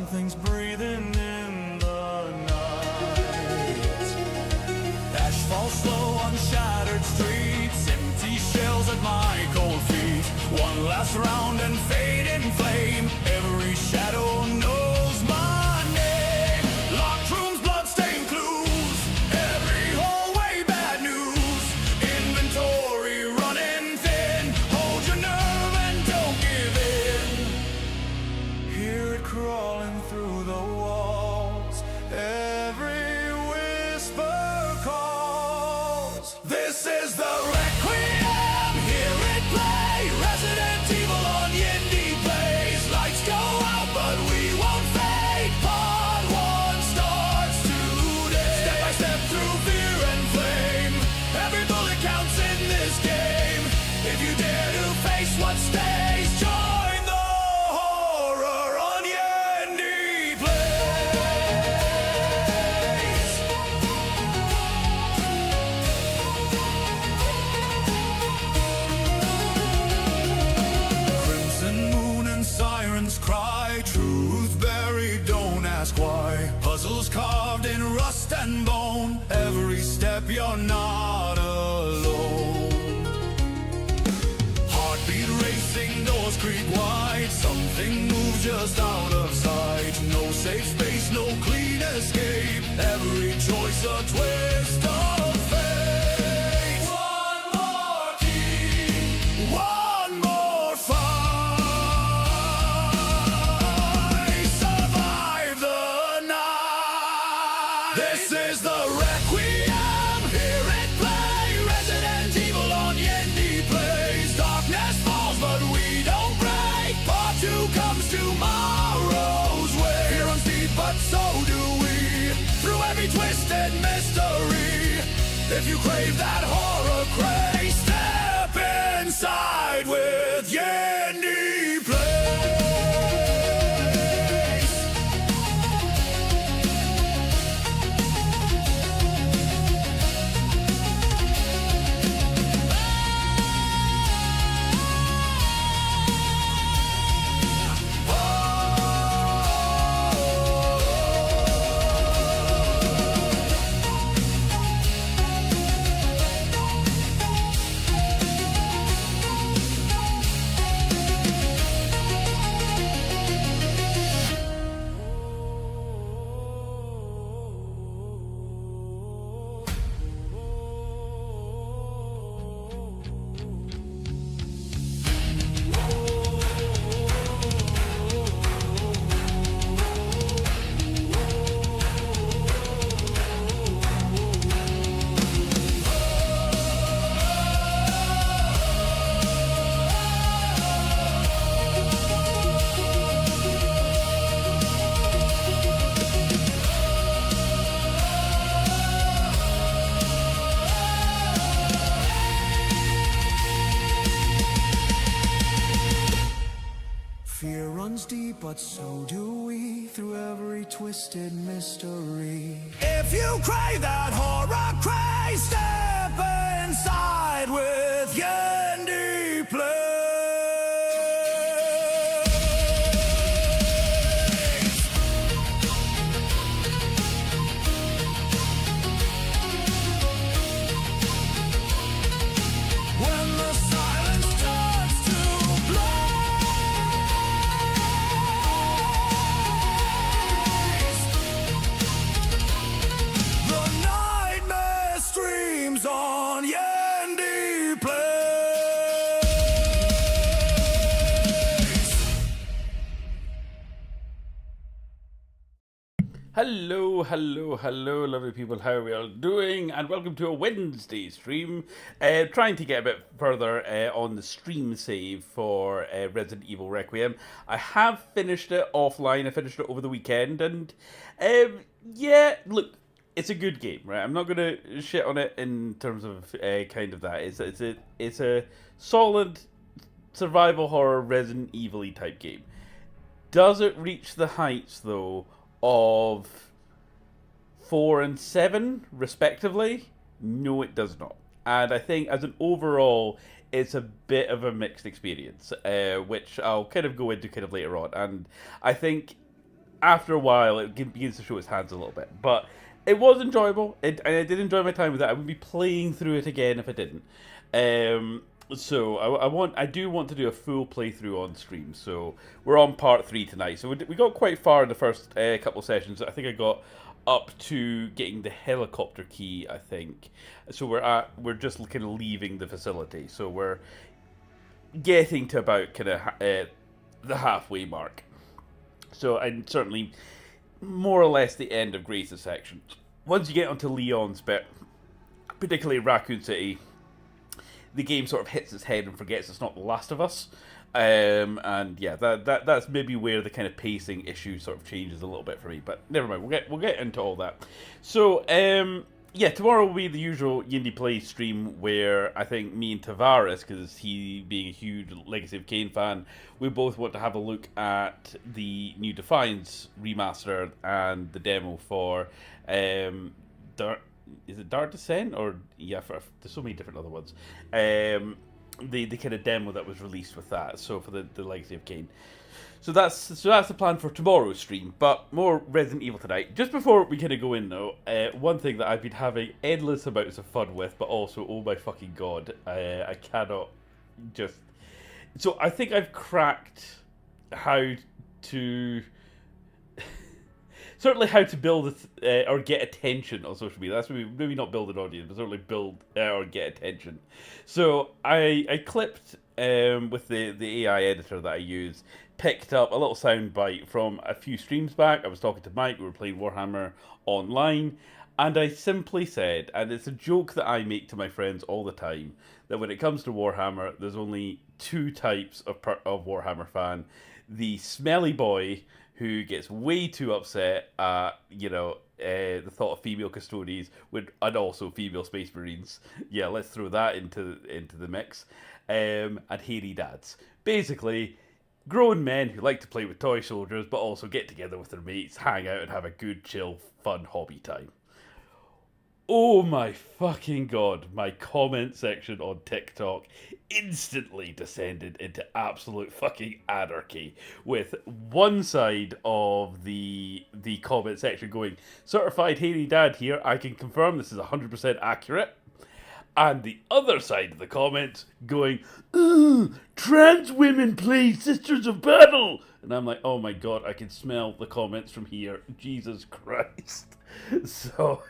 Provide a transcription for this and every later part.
something's breathing in the night. Ash falls slow on shattered streets, empty shells at my cold feet. One last round and fade in flame. Every shadow knows my name. Locked rooms, bloodstained clues. Every hallway, bad news. Inventory running thin. Hold your nerve and don't give in. Hear it crawling through the walls. Every whisper calls. This is the Requiem. Hear it play. Resident Evil on YindyPlayZ. Lights go out, but we won't fade. Part 1 starts today. Step by step through fear and flame. Every bullet counts in this game. If you dare to face what stays, join the horror on YindyPlayZ. Crimson moon and sirens cry. Truth buried, don't ask why. Puzzles carved in rust and bone. Every step you're not alone. Heartbeat racing, doors creak wide. Something moves just out of sight. No safe space, no clean escape. Every choice a twist of fate. One more key, one more fight. Survive the night. This is the Requiem. Hear it play. Resident Evil on YindyPlayZ. Darkness falls, but we don't break. Part 2 comes tomorrow's way. Fear runs deep, but so do we. Through every twisted mystery. If you crave that horror craze, step inside with YindyPlayZ. Fear runs deep, but so do we. Through every twisted mystery. If you crave that horror craze, step inside with YindyPlayZ. When the silence turns to blaze, the nightmare streams on YindyPlayZ. Hello, hello, hello, lovely people. How are we all doing? And welcome to a Wednesday stream. Trying to get a bit further on the stream save for Resident Evil Requiem. I have finished it offline. I finished it over the weekend, and yeah, look, it's a good game, right? I'm not gonna shit on it in terms of kind of that. It's a solid survival horror Resident Evil-y type game. Does it reach the heights though of 4 and 7 respectively? No, it does not. And I think as an overall, it's a bit of a mixed experience, which I'll kind of go into kind of later on. And I think after a while, it begins to show its hands a little bit. But it was enjoyable, and I did enjoy my time with it. I would be playing through it again if I didn't. So I do want to do a full playthrough on stream. So we're on part 3 tonight. So we got quite far in the first couple of sessions. I think I got up to getting the helicopter key, I think. So we're just kind of leaving the facility. So we're getting to about kind of the halfway mark. So, and certainly more or less the end of Grace's section. Once you get onto Leon's bit, particularly Raccoon City, the game sort of hits its head and forgets it's not The Last of Us. And yeah, that's maybe where the kind of pacing issue sort of changes a little bit for me. But never mind, we'll get into all that. So yeah, tomorrow will be the usual YindyPlayZ stream where I think me and Tavares, because he being a huge Legacy of Kain fan, we both want to have a look at the new Defiance remaster and the demo for is it Dark Descent, or yeah, there's so many different other ones. The kind of demo that was released with that. So for the Legacy of Kain. So that's the plan for tomorrow's stream. But more Resident Evil tonight. Just before we kind of go in though, one thing that I've been having endless amounts of fun with, but also oh my fucking god, I cannot just. So I think I've cracked how to. Certainly how to build or get attention on social media. That's maybe not build an audience, but certainly build or get attention. So I clipped with the AI editor that I use, picked up a little sound bite from a few streams back. I was talking to Mike, we were playing Warhammer online, and I simply said, and it's a joke that I make to my friends all the time, that when it comes to Warhammer, there's only 2 types of Warhammer fan. The smelly boy who gets way too upset at, the thought of female custodies and also female space marines. Yeah, let's throw that into the mix. And hairy dads. Basically, grown men who like to play with toy soldiers but also get together with their mates, hang out and have a good, chill, fun hobby time. Oh my fucking god, my comment section on TikTok instantly descended into absolute fucking anarchy, with one side of the comment section going, certified hairy dad here, I can confirm this is 100% accurate, and the other side of the comments going, trans women play Sisters of Battle, and I'm like, oh my god, I can smell the comments from here, Jesus Christ. So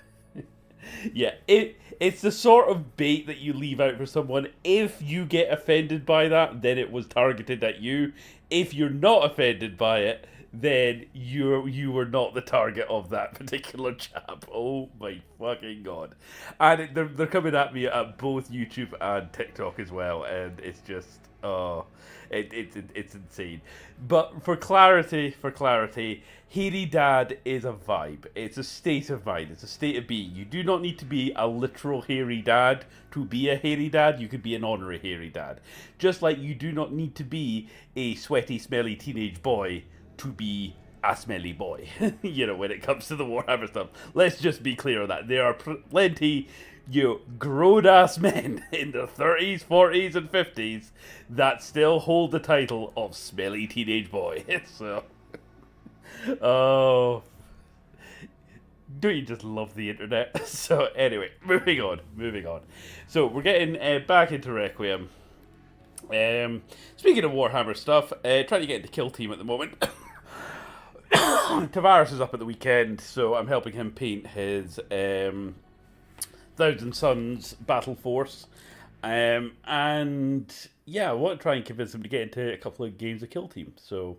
yeah, it's the sort of bait that you leave out for someone. If you get offended by that, then it was targeted at you. If you're not offended by it, then you were not the target of that particular chap. Oh my fucking god! And they're coming at me at both YouTube and TikTok as well, and it's just it's insane. But for clarity, hairy dad is a vibe. It's a state of mind. It's a state of being. You do not need to be a literal hairy dad to be a hairy dad. You could be an honorary hairy dad. Just like you do not need to be a sweaty, smelly teenage boy to be a smelly boy. When it comes to the Warhammer stuff. Let's just be clear on that. There are plenty grown-ass men in their 30s, 40s, and 50s that still hold the title of smelly teenage boy. So, oh, don't you just love the internet? So anyway, moving on. So we're getting back into Requiem. Speaking of Warhammer stuff, trying to get into Kill Team at the moment. Tavares is up at the weekend, so I'm helping him paint his Thousand Suns battle force. And yeah, I want to try and convince him to get into a couple of games of Kill Team. So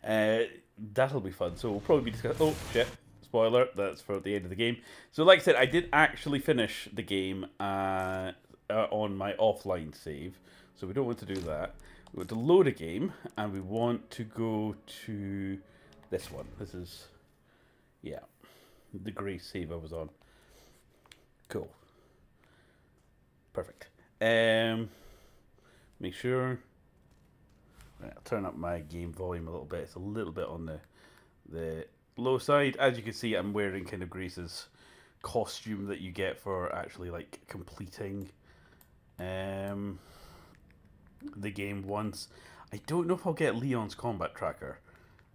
that'll be fun. So we'll probably be discussing. Oh shit! Spoiler. That's for the end of the game. So like I said, I did actually finish the game on my offline save. So we don't want to do that. We want to load a game, and we want to go to this one. This is, yeah, the grey save I was on. Cool. Perfect. Make sure. Right, I'll turn up my game volume a little bit. It's a little bit on the low side. As you can see, I'm wearing kind of Grace's costume that you get for actually like completing the game once. I don't know if I'll get Leon's combat tracker.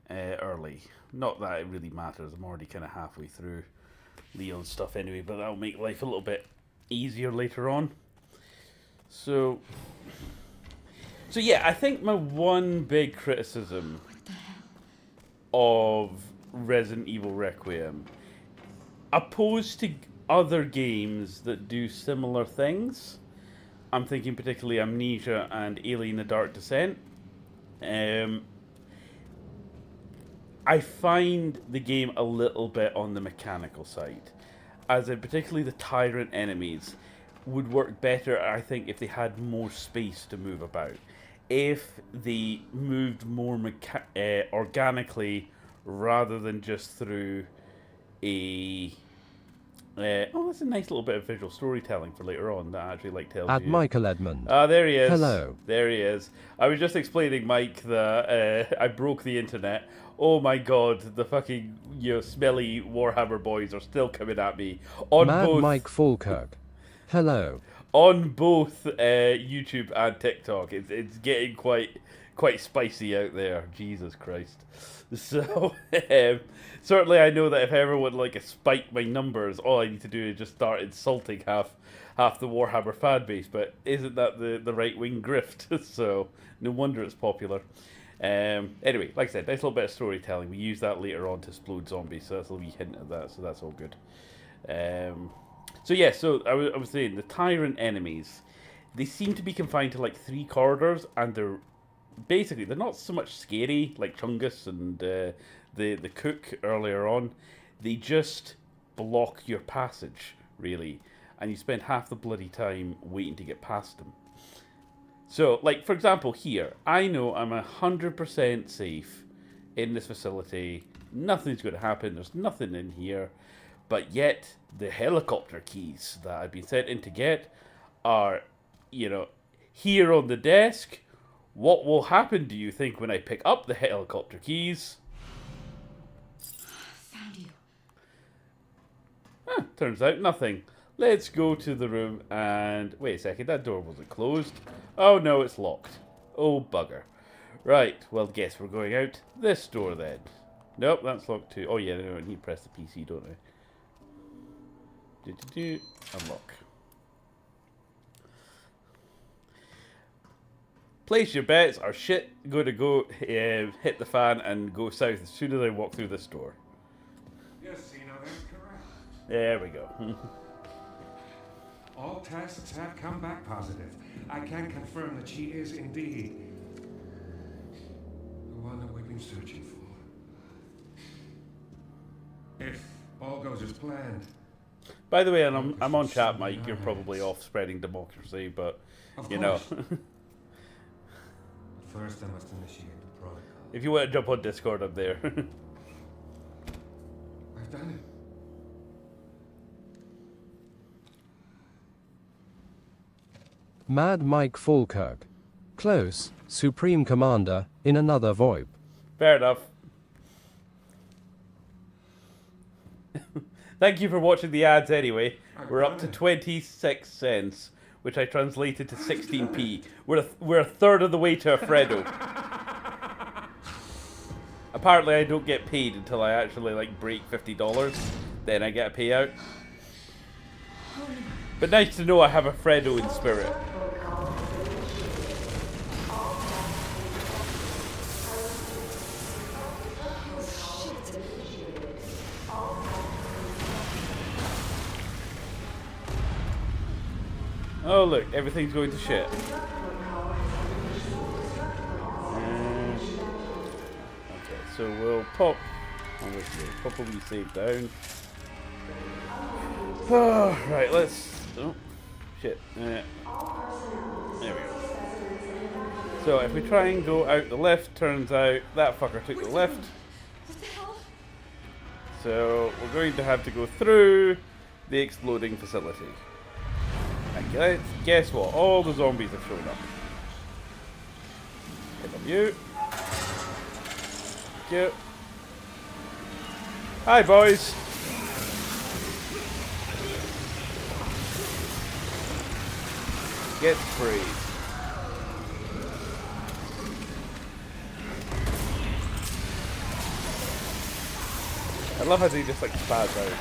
early. Not that it really matters. I'm already kind of halfway through Leon's stuff anyway, but that'll make life a little bit easier later on. So yeah, I think my one big criticism of Resident Evil Requiem, opposed to other games that do similar things, I'm thinking particularly Amnesia and Alien: The Dark Descent, I find the game a little bit on the mechanical side, as in particularly the tyrant enemies would work better, I think, if they had more space to move about. If they moved more organically rather than just through a... oh, that's a nice little bit of visual storytelling for later on that actually like tells At you... Michael Edmund. Ah, there he is. Hello. There he is. I was just explaining, Mike, that I broke the internet. Oh my god, the fucking smelly Warhammer boys are still coming at me on Mad both... Mike Falkirk. Hello. On both YouTube and TikTok. It's getting quite spicy out there. Jesus Christ. So certainly I know that if everyone like spike my numbers, all I need to do is just start insulting half the Warhammer fan base. But isn't that the right wing grift? So no wonder it's popular. Anyway, like I said, nice little bit of storytelling. We use that later on to explode zombies, so that's a wee hint of that. So that's all good. So yeah, so I was saying the tyrant enemies, they seem to be confined to like 3 corridors, and they're not so much scary like Chungus and the cook earlier on. They just block your passage, really, and you spend half the bloody time waiting to get past them. So, like, for example, here, I know I'm 100% safe in this facility. Nothing's going to happen. There's nothing in here. But yet, the helicopter keys that I've been sent in to get are, here on the desk. What will happen, do you think, when I pick up the helicopter keys? Found you. Turns out nothing. Let's go to the room and... Wait a second, that door wasn't closed. Oh no, it's locked. Oh bugger. Right, well, guess we're going out this door then. Nope, that's locked too. Oh yeah, no, I need to press the PC, don't I? Unlock. Place your bets. Our shit going to go hit the fan and go south as soon as I walk through this door. Yes, Zeno, that's correct. There we go. All tests have come back positive. I can confirm that she is indeed the one that we've been searching for. If all goes as planned. By the way, and I'm on chat, Mike. You're probably off spreading democracy, but Of you know, course. First, I must initiate the protocol. if you want to jump on Discord, I'm there. I've done it. Mad Mike Falkirk. Close, Supreme Commander, in another VoIP. Fair enough. Thank you for watching the ads anyway. We're up to 26 cents, which I translated to 16p. We're a third of the way to Alfredo. Apparently I don't get paid until I actually like break $50. Then I get a payout. But nice to know I have Alfredo in spirit. Oh look, everything's going to shit. Okay, so we'll pop. Probably save down. Oh, right, let's. Oh, shit. There we go. So if we try and go out the left, turns out that fucker took the left. What the hell? So we're going to have to go through the exploding facility. And guess what? All the zombies have shown up. Pick up you. Thank you. Hi, boys. Get free. I love how they just like spaz out.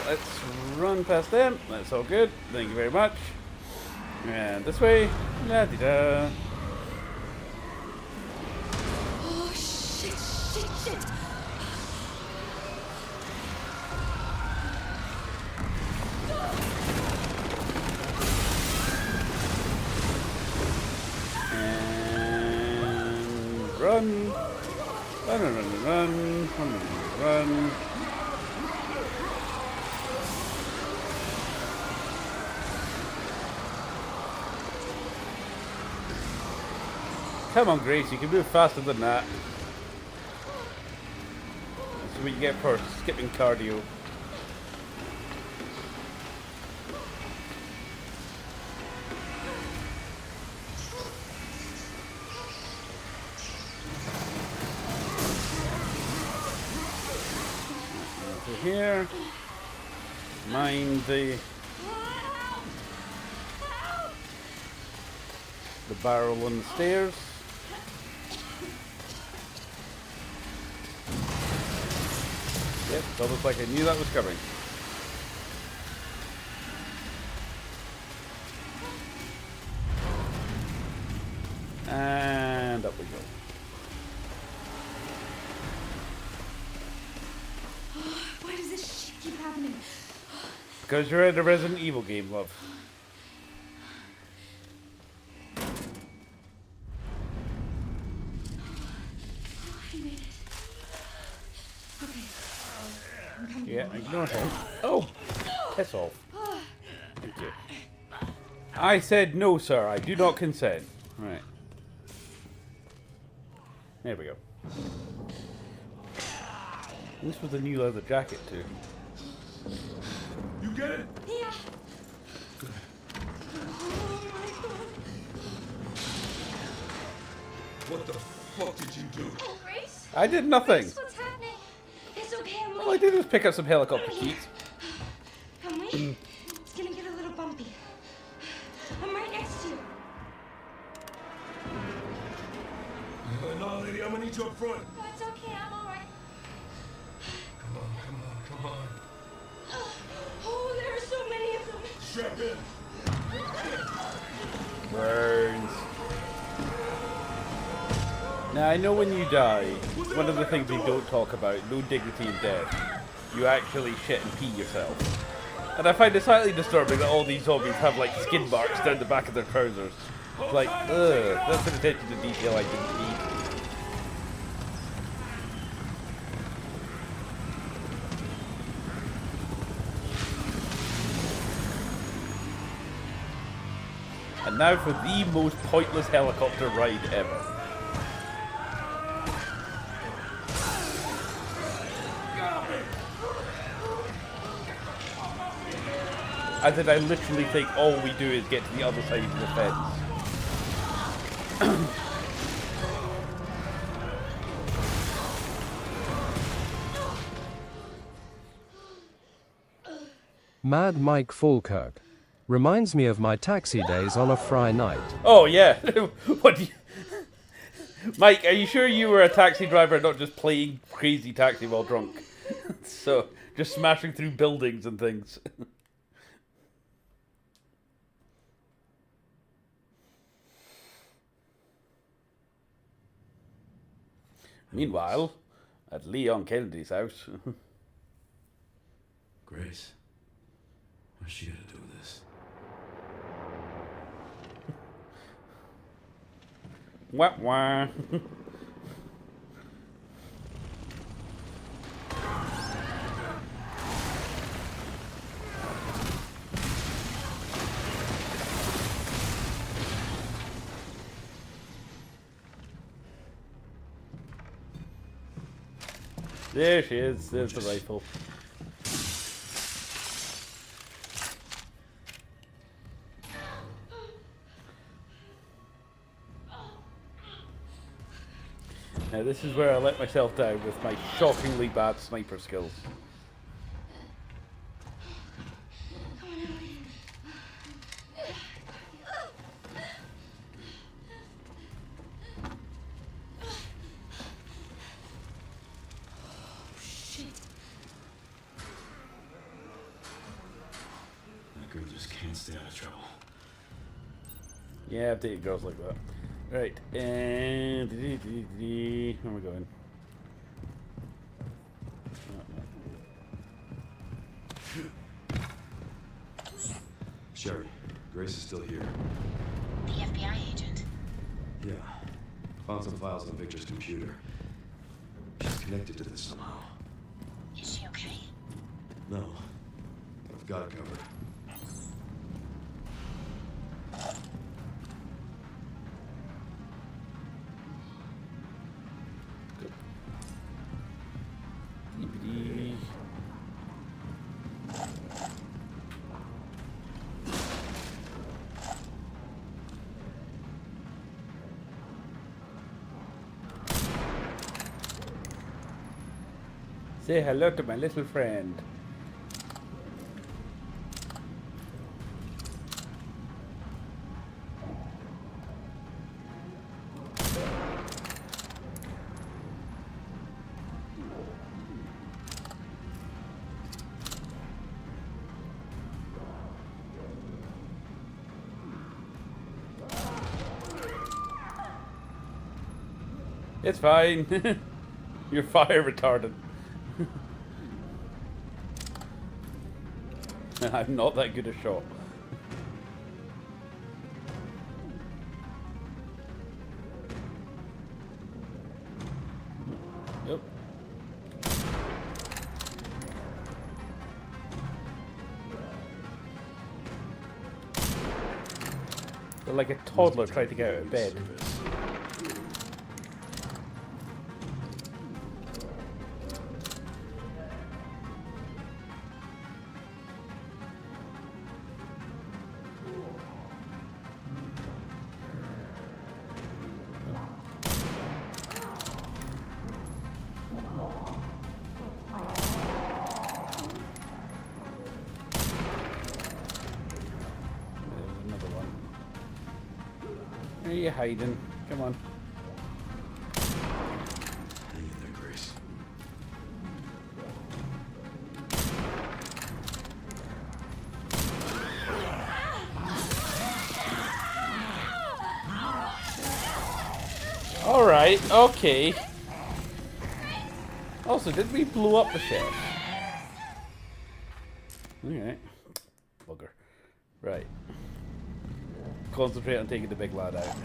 Let's run past them. That's all good. Thank you very much. And this way. La-di-da. Oh, shit, shit, shit. And run. Run, run, run, run, run, run, run. Come on, Grace, you can move faster than that. That's what you get for skipping cardio. Over here. Mind the barrel on the stairs. Yep, it's almost like I knew that was coming. And up we go. Why does this shit keep happening? Because you're in a Resident Evil game, love. I made it. Okay. I'm coming. Yeah, ignore him. Oh! Piss off. Thank you. I said no, sir. I do not consent. Right. There we go. This was a new leather jacket, too. You get it? Yeah. What the fuck did you do? Oh, Grace? I did nothing. Grace, what's happening? It's okay, I'm All I did was pick up some helicopter Come here. keys. Come wait. It's gonna get a little bumpy. I'm right next to you. No, lady, I'm gonna need you up front. No, it's okay, I'm alright. Come on, come on, come on. Oh, there are so many of them. Strap in. Burns. Now, I know when you die, one of the things they don't talk about, no dignity in death, you actually shit and pee yourself. And I find it slightly disturbing that all these zombies have like skin marks down the back of their trousers. It's like, ugh, that's an attention to detail I didn't need. And now for the most pointless helicopter ride ever. As in, I literally think all we do is get to the other side of the fence. Mad Mike Falkirk. Reminds me of my taxi days on a Fry night. Oh yeah, what? Do you... Mike, are you sure you were a taxi driver, not just playing crazy taxi while drunk? So just smashing through buildings and things. Meanwhile, at Leon Kennedy's house. Grace, what's she gonna do with this? Wah wah. There she is. There's the rifle. Now this is where I let myself down with my shockingly bad sniper skills. just can't stay out of trouble. Yeah, I've dated girls like that. Right, and where am I going? Sherry, Grace is still here. The FBI agent. Yeah. Found some files on Victor's computer. She's connected to this somehow. Is she okay? No. I've got it covered. Deepity. Say hello to my little friend. It's fine. You're fire retardant. I'm not that good a shot. Yep. They're like a toddler trying to get out of bed. Where are you hiding? Come on. Hang in there, Grace. Alright, okay. Also, did we blow up the chef? Alright. Bugger. Right. Concentrate on taking the big lad out.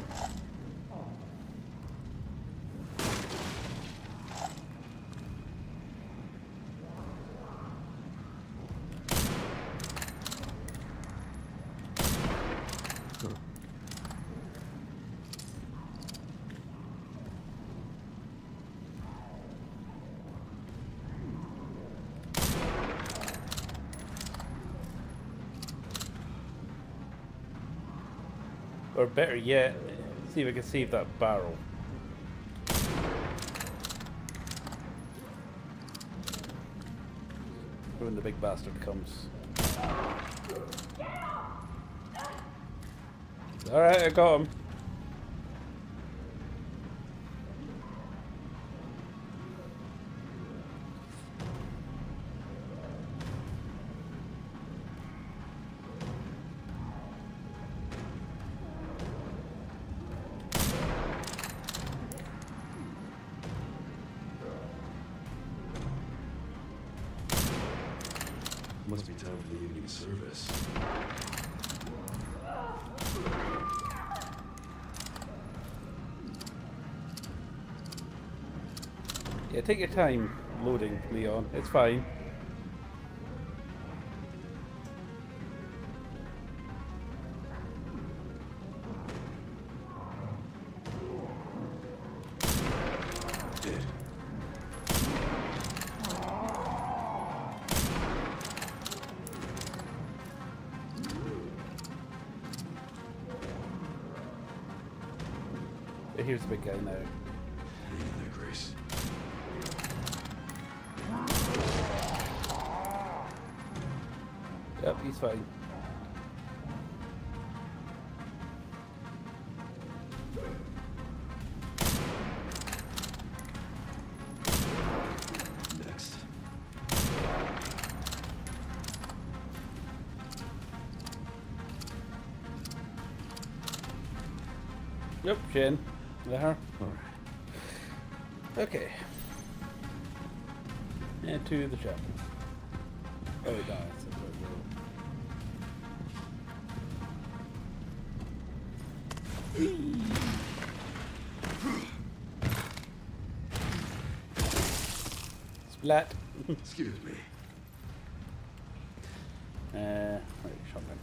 Or better yet, see if I can save that barrel. When the big bastard comes. Alright, I got him. Must be time for the evening service. Yeah, take your time loading, Leon. It's fine. Dead. Here's the big guy now. Hang in there, Grace. Yep, he's fine. Next. Nope, Jen. Is that her? Alright. Okay. Into the chapel. Oh, wait, no, it's a Splat. Excuse me. Right, shotgun.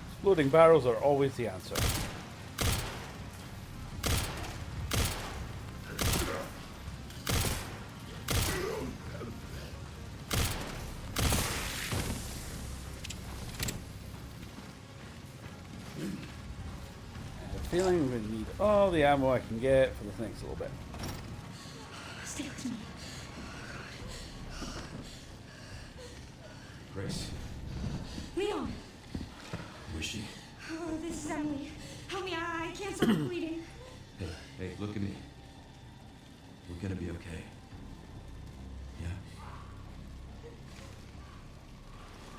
Exploding barrels are always the answer. Feeling we need all the ammo I can get for this next little bit. Stay with me. Grace, Leon! who is she? Oh, this is Emily. Help me, I can't stop bleeding. Hey, look at me. We're gonna be okay. Yeah?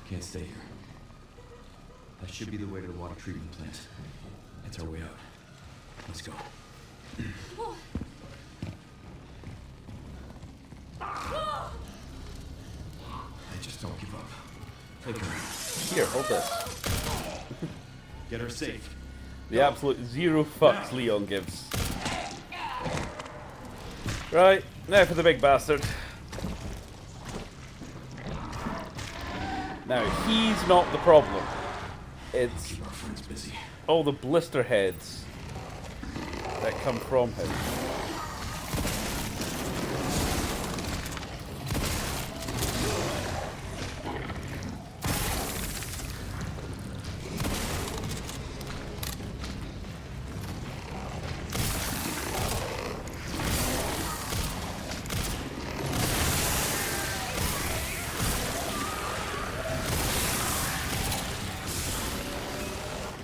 Can't stay here. That should be the way to the water treatment plant. It's our way out. Let's go. Oh. Oh. Hey, just don't give up. Take her. Here, hold this. Get her safe. The absolute zero fucks Leon gives. Right, now for the big bastard. Now, he's not the problem. It's Keep our friends busy. all the blister heads that come from him.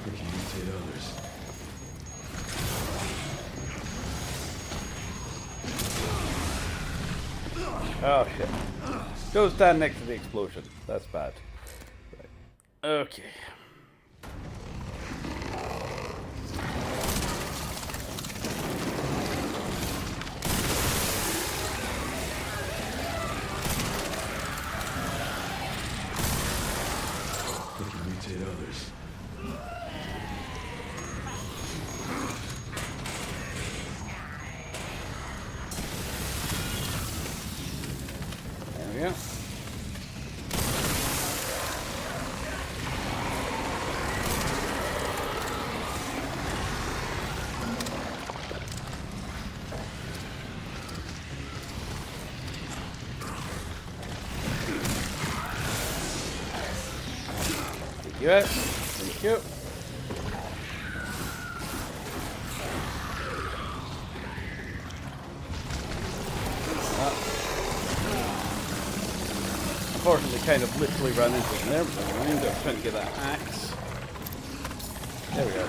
We can mutate others. Oh shit. Go stand next to the explosion. That's bad. Right. Okay. We can mutate others. There we go. Thank you. Thank you. Unfortunately, kind of literally ran into him there, but never mind. I was trying to get that axe. There we go.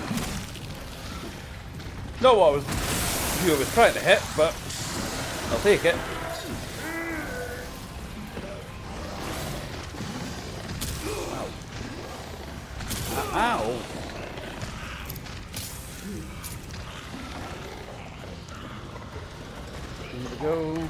Not what who I was trying to hit, but I'll take it. Ow. Ow. Here we go.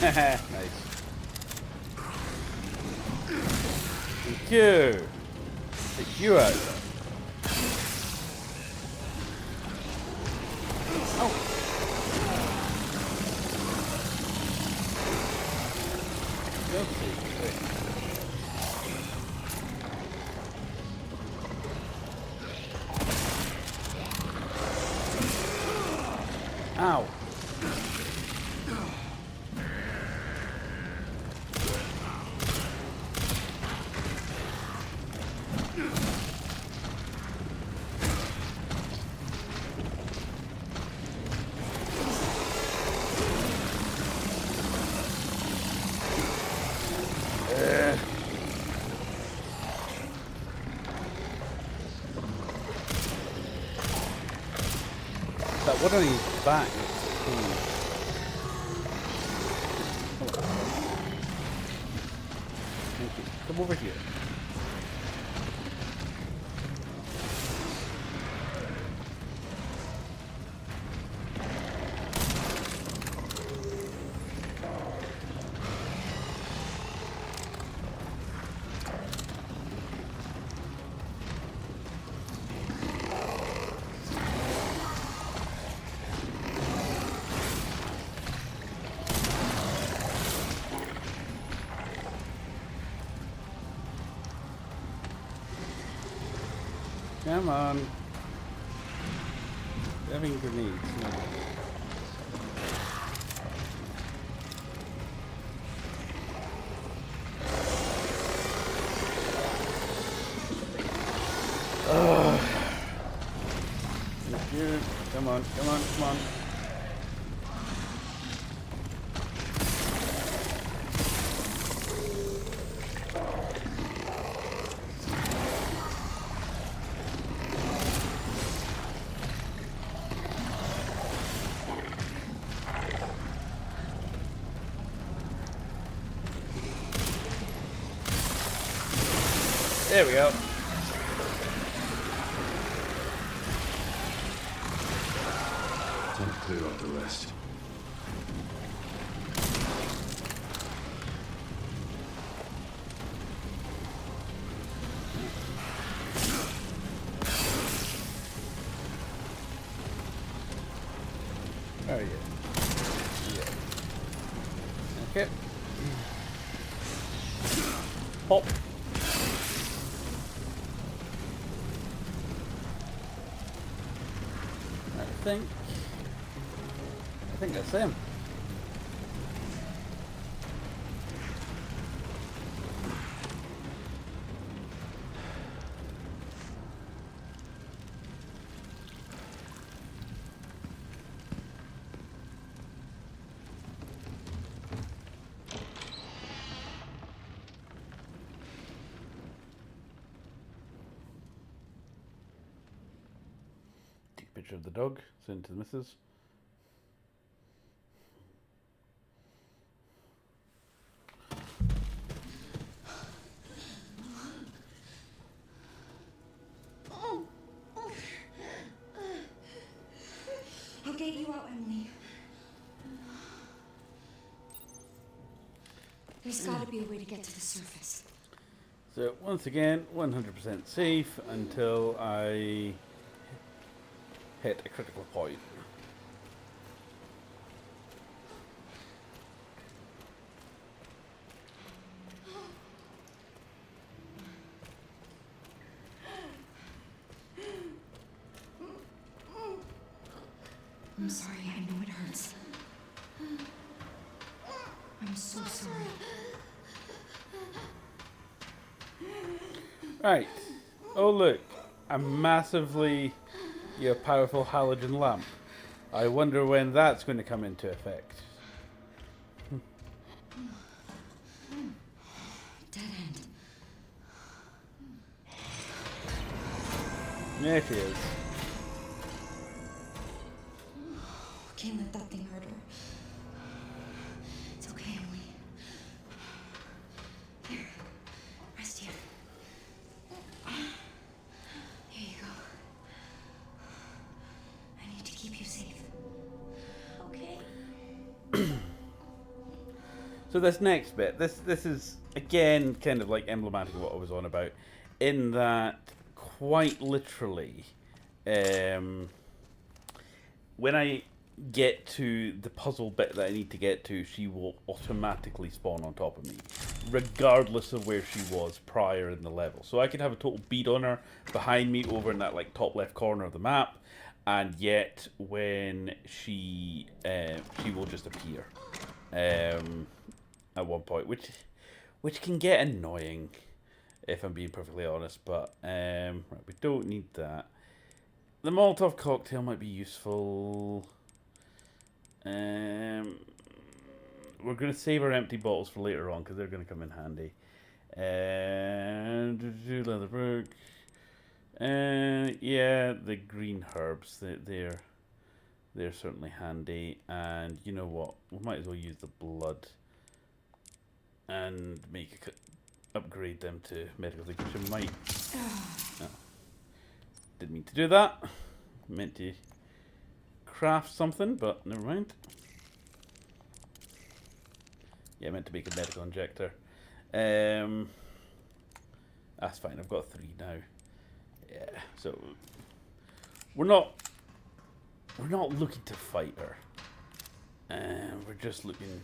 Nice. Thank you. Take you out. Oh. Ow. What are these back? Thank you. Come over here. Come on. Having grenades. No. Good. Come on, come on, come on. There we go. Time to clear up the rest. Oh yeah. Yeah. Okay. Pop. I think that's them. Take a picture of the dog, send it to the missus. I'll get you out, Emily. There's gotta be a way to get to the surface. So once again, 100% safe until I hit a critical point. I'm sorry, I know it hurts. I'm so sorry. Right. Oh look, a massively powerful halogen lamp. I wonder when that's going to come into effect. Dead end. There she is. Can't let that thing hurt her. It's okay, Emily. Here, rest here. Here you go. I need to keep you safe. Okay. So this next bit, this is again kind of like emblematic of what I was on about, in that quite literally, when I get to the puzzle bit that I need to get to, she will automatically spawn on top of me, regardless of where she was prior in the level. So I could have a total bead on her behind me over in that like top left corner of the map, and yet when she will just appear at one point, which can get annoying if I'm being perfectly honest. But right, we don't need that. The Molotov cocktail might be useful. We're going to save our empty bottles for later on because they're going to come in handy. And leather book. Yeah, the green herbs. They're They're certainly handy. And you know what? We might as well use the blood and upgrade them to medical things, which I might. Oh, didn't mean to do that. Meant to craft something, but never mind. Yeah, I meant to make a medical injector. That's fine. I've got 3 now. Yeah, so we're not looking to fight her. We're just looking.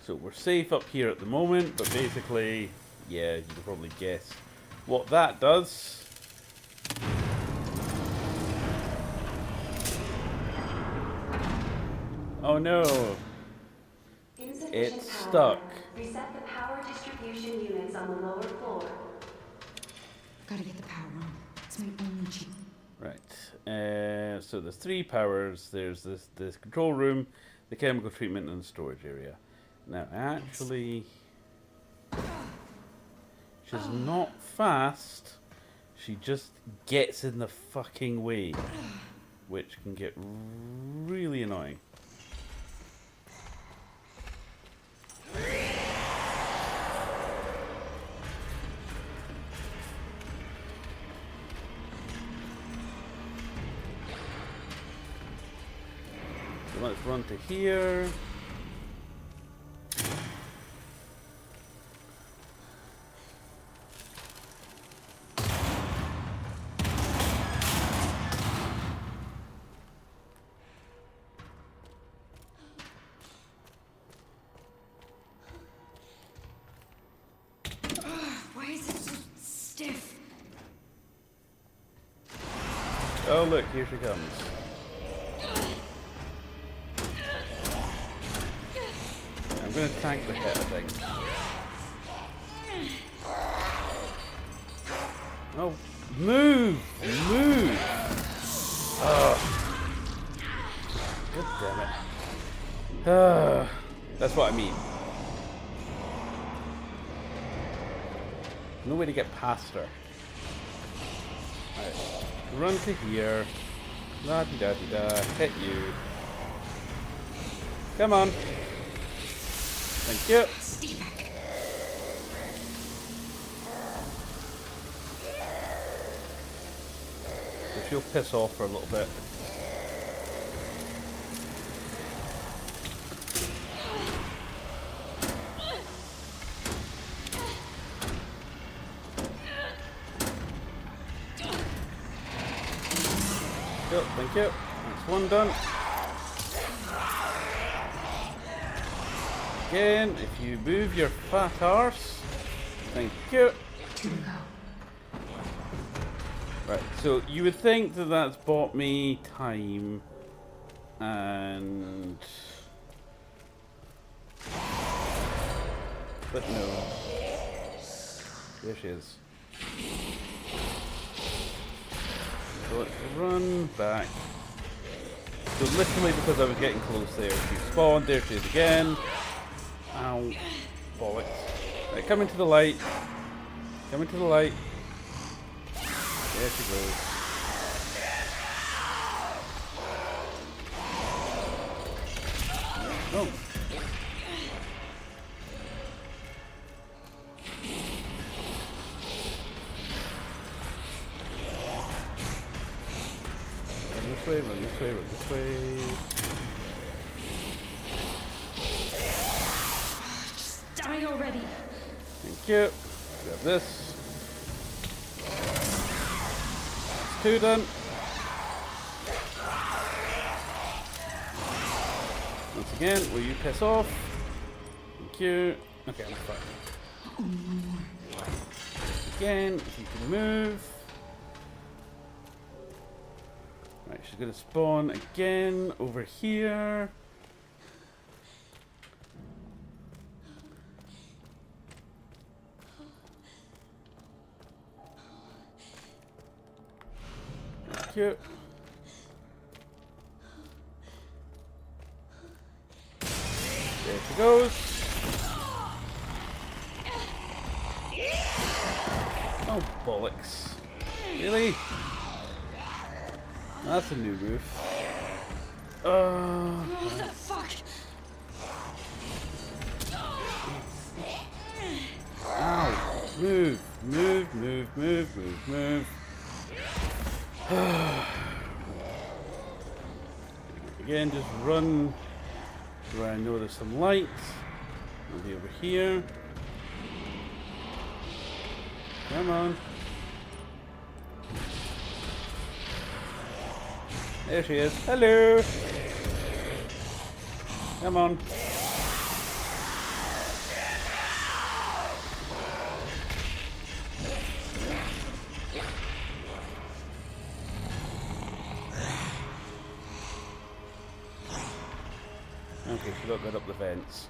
So we're safe up here at the moment, but basically, yeah, you can probably guess what that does. Oh no! It's stuck. Reset the power distribution units on the lower floor. Gotta get the power on. It's my only chance. Right. So there's 3 powers. There's this control room, the chemical treatment, and the storage area. Now, actually, she's not fast. She just gets in the fucking way, which can get really annoying. So let's run to here. Why is it so stiff? Oh look, here she comes. I'm gonna tank the hit, I think. Oh, move! Move! Oh. God damn it. That's what I mean. No way to get past her. Alright. Run to here. La di da di da. Hit you. Come on. Thank you. Stay back. So she'll piss off for a little bit. Yep, thank you. That's one done. Again, if you move your fat arse. Thank you. Right, so you would think that that's bought me time and... But no. There she is. So let's run back. So literally because I was getting close there, she spawned, there she is again. Ow. Bollocks. Right, come into the light. Come into the light. There she goes. Oh. Run this way, run this way. Just die already. Thank you. Grab this. That's 2 done. Once again, will you piss off? Thank you. Okay, I'm fine. Again, if you can move. Right, she's gonna spawn again over here. Thank you. There she goes. Oh, bollocks. Really? That's a new move. What the fuck? Ow. Move. Move, move, move, move, move. Again, just run where I know there's some lights. I'll be over here. Come on. There she is. Hello. Come on. Okay, she got good up the vents.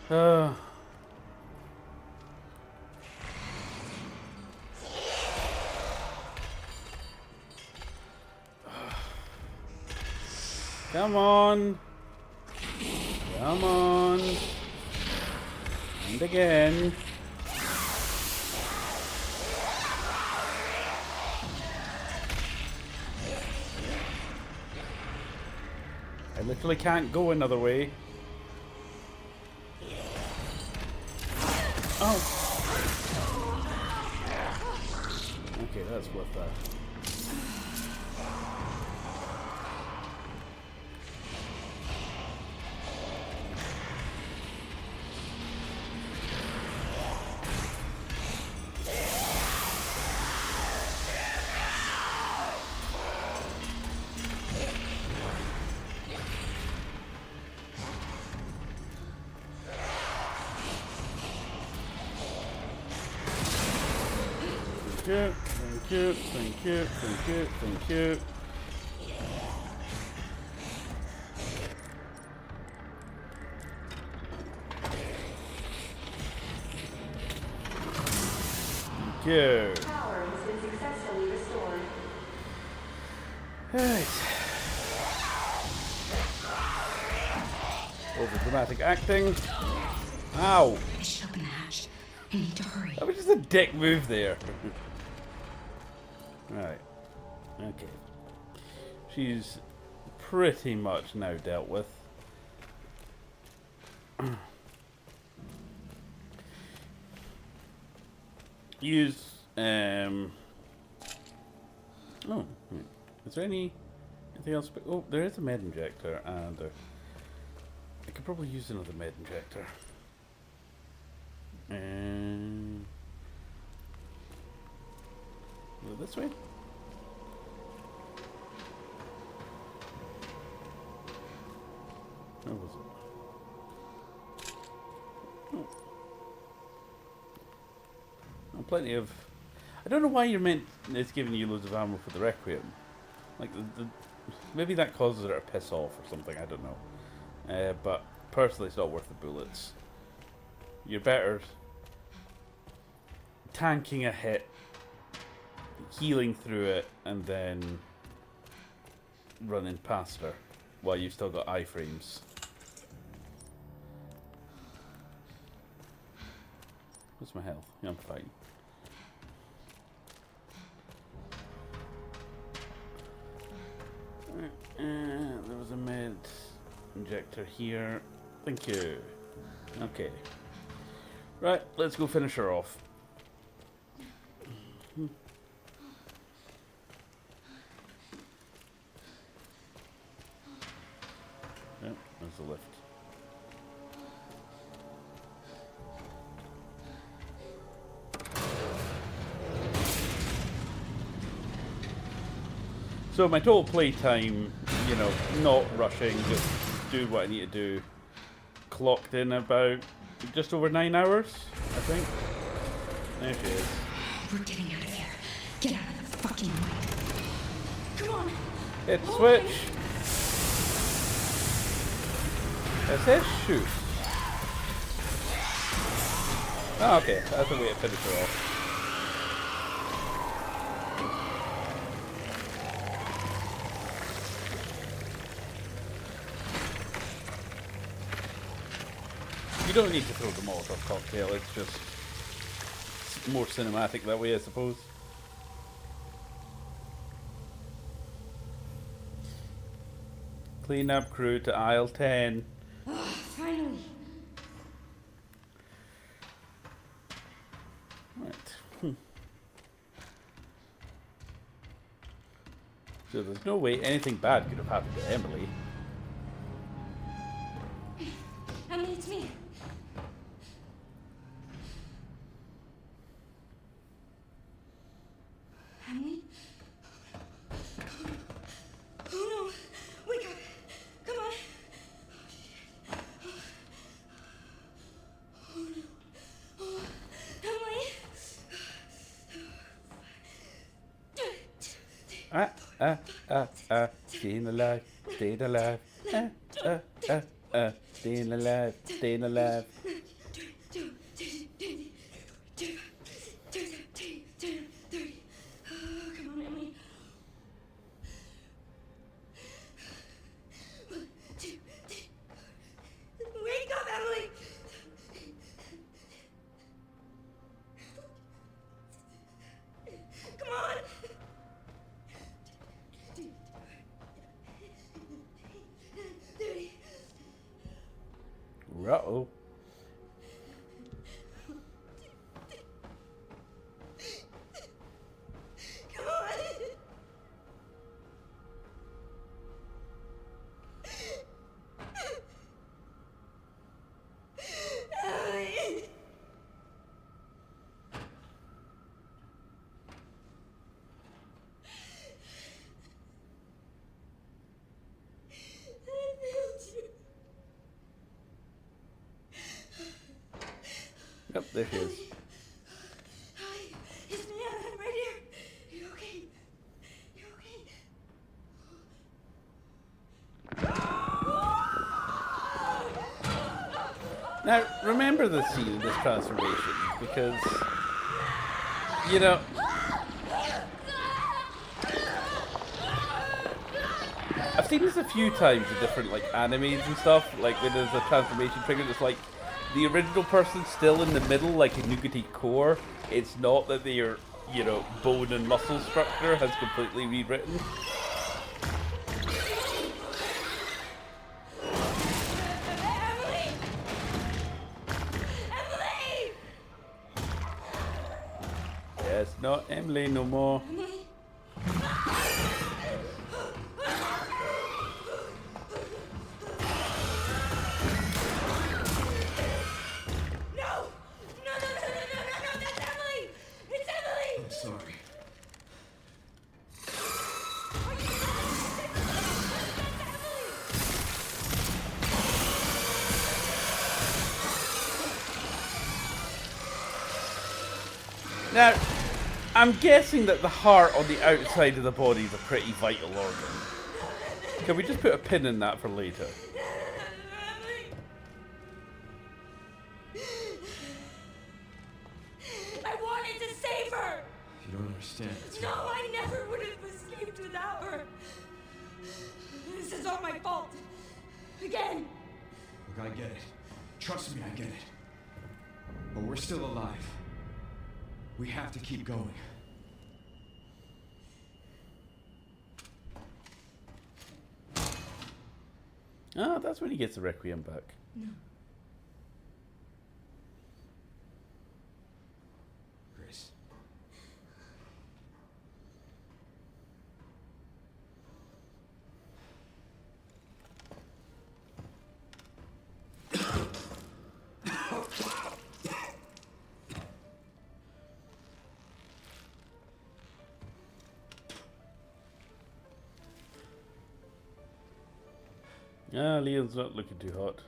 Come on. Come on. And again. I literally can't go another way. Oh. Okay, that's worth that. Thank you, thank you, thank you, thank you. Thank you. Power has been successfully restored. Right. Over dramatic acting. Ow! I should open the hatch. I need to hurry. That was just a dick move there. Right. Okay. She's pretty much now dealt with. Use oh, wait. Is there anything else? Oh, there is a med injector, and I could probably use another med injector. And go this way. Where was it? Oh. Oh, plenty of. I don't know why you're meant. It's giving you loads of ammo for the Requiem. Like maybe that causes her to piss off or something. I don't know. But personally, it's not worth the bullets. You're better tanking a hit, healing through it, and then running past her while you've still got iframes. What's my health? Yeah, I'm fine. There was a med injector here. Thank you. Okay. Right, let's go finish her off. Yep, there's the lift. So my total playtime, you know, not rushing, just do what I need to do, clocked in about just over 9 hours, I think. There she is. We're getting out of here. Get out of the fucking way. Come on. Hit the switch. It says shoot. Oh, okay, that's the way to finish her off. You don't need to throw the Molotov cocktail, it's just more cinematic that way, I suppose. Clean up crew to aisle 10. Finally. Right. So there's no way anything bad could have happened to Emily. Emily, it's me. Emily? Oh no! Wake up! Come on! Oh no! Oh, Emily! Staying alive, staying alive. Staying alive, staying alive. Oh, come on, Emily. 1, 2, 3. Wake up, Emily! Come on! Uh-oh. Come on! Emily! I failed you. Yep, there she is. Hi, it's me. I'm right here. You okay? You okay? Now, remember the scene of this transformation, because, you know, I've seen this a few times in different, like, animes and stuff, like, when there's a transformation triggered, it's like, the original person's still in the middle, like a nougaty core. It's not that their, you know, bone and muscle structure has completely rewritten. Emily! Emily! Yes, not Emily no more. Emily? No! No, that's Emily! It's Emily! I'm sorry. Now, I'm guessing that the heart on the outside of the body is a pretty vital organ. Can we just put a pin in that for later? I wanted to save her! You don't understand. It's No, I never would have escaped without her! This is all my fault! Again! Look, I get it. Trust me, I get it. But we're still alive. We have to keep going. Oh, that's when he gets the Requiem back. No. Grace. Ah, Leon's not looking too hot.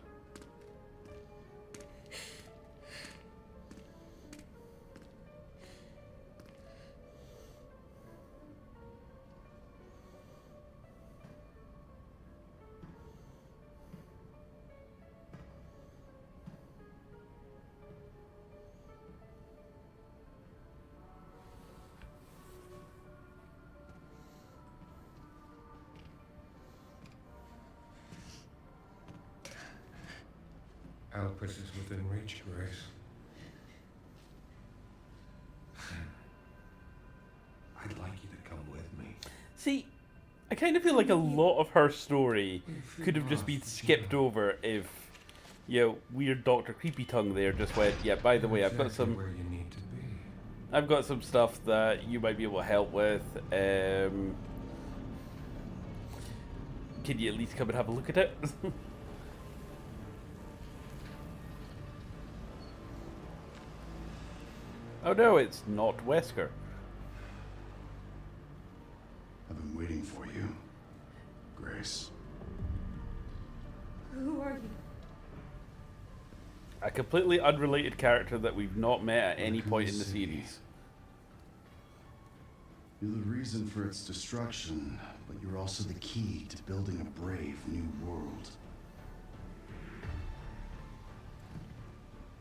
Alpus is within reach, Grace. I'd like you to come with me. See, I kind of feel like a lot of her story could have just been skipped over if, you know, weird Dr. Creepy Tongue there just went, yeah, by the way, I've got Exactly some... where you need to be. I've got some stuff that you might be able to help with. Can you at least come and have a look at it? Oh no, it's not Wesker. I've been waiting for you, Grace. Who are you? A completely unrelated character that we've not met at any What point can in the you see? series. You're the reason for its destruction, but you're also the key to building a brave new world.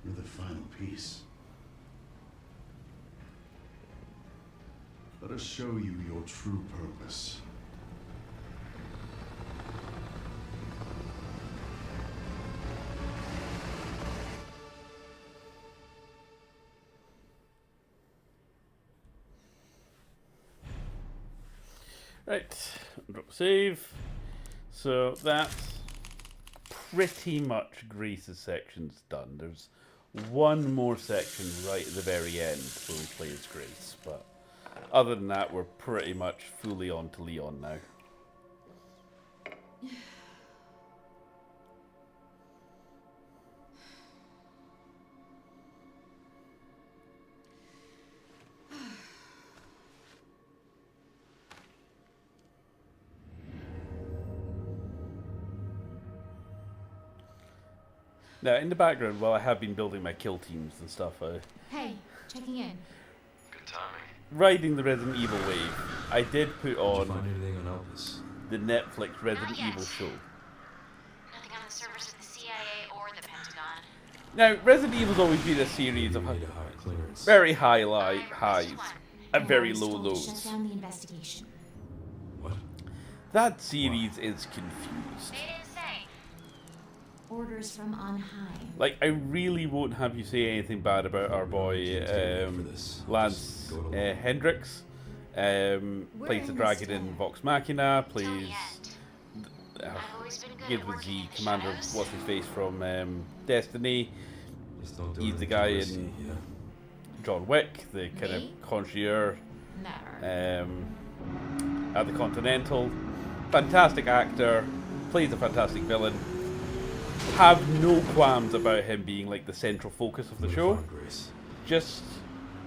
You're the final piece. Let us show you your true purpose. Right, drop save. So that's pretty much Grace's section's done. There's one more section right at the very end where we play as Grace, but other than that, we're pretty much fully on to Leon now. Now, in the background, while I have been building my kill teams and stuff, Hey, checking in. Good timing. riding the Resident Evil wave, I did put Did you on find anything on Elvis? the Netflix Resident Not yet. Evil show. Nothing on the servers of the CIA or the Pentagon. Now, Resident Evil's always been a series of You need a higher clearance. very high I highs requested one. and very I was low told to lows. Shut down the investigation. What? That series is confused. They didn't say. Orders from on high. Like, I really won't have you say anything bad about our boy Can't take me for this. Lance Just go to work. Hendricks. Plays the in dragon this in together. Vox Machina. Don't Plays yet. I've always been good Gives at with working the in the commander of shadows. what's his face from Destiny. Just don't do He's the anything guy too risky, in yeah? John Wick, the kind Me? of concierge Never. at the Continental. Fantastic actor, plays a fantastic villain. Have no qualms about him being like the central focus of the Who'd've show. thought, Grace? Just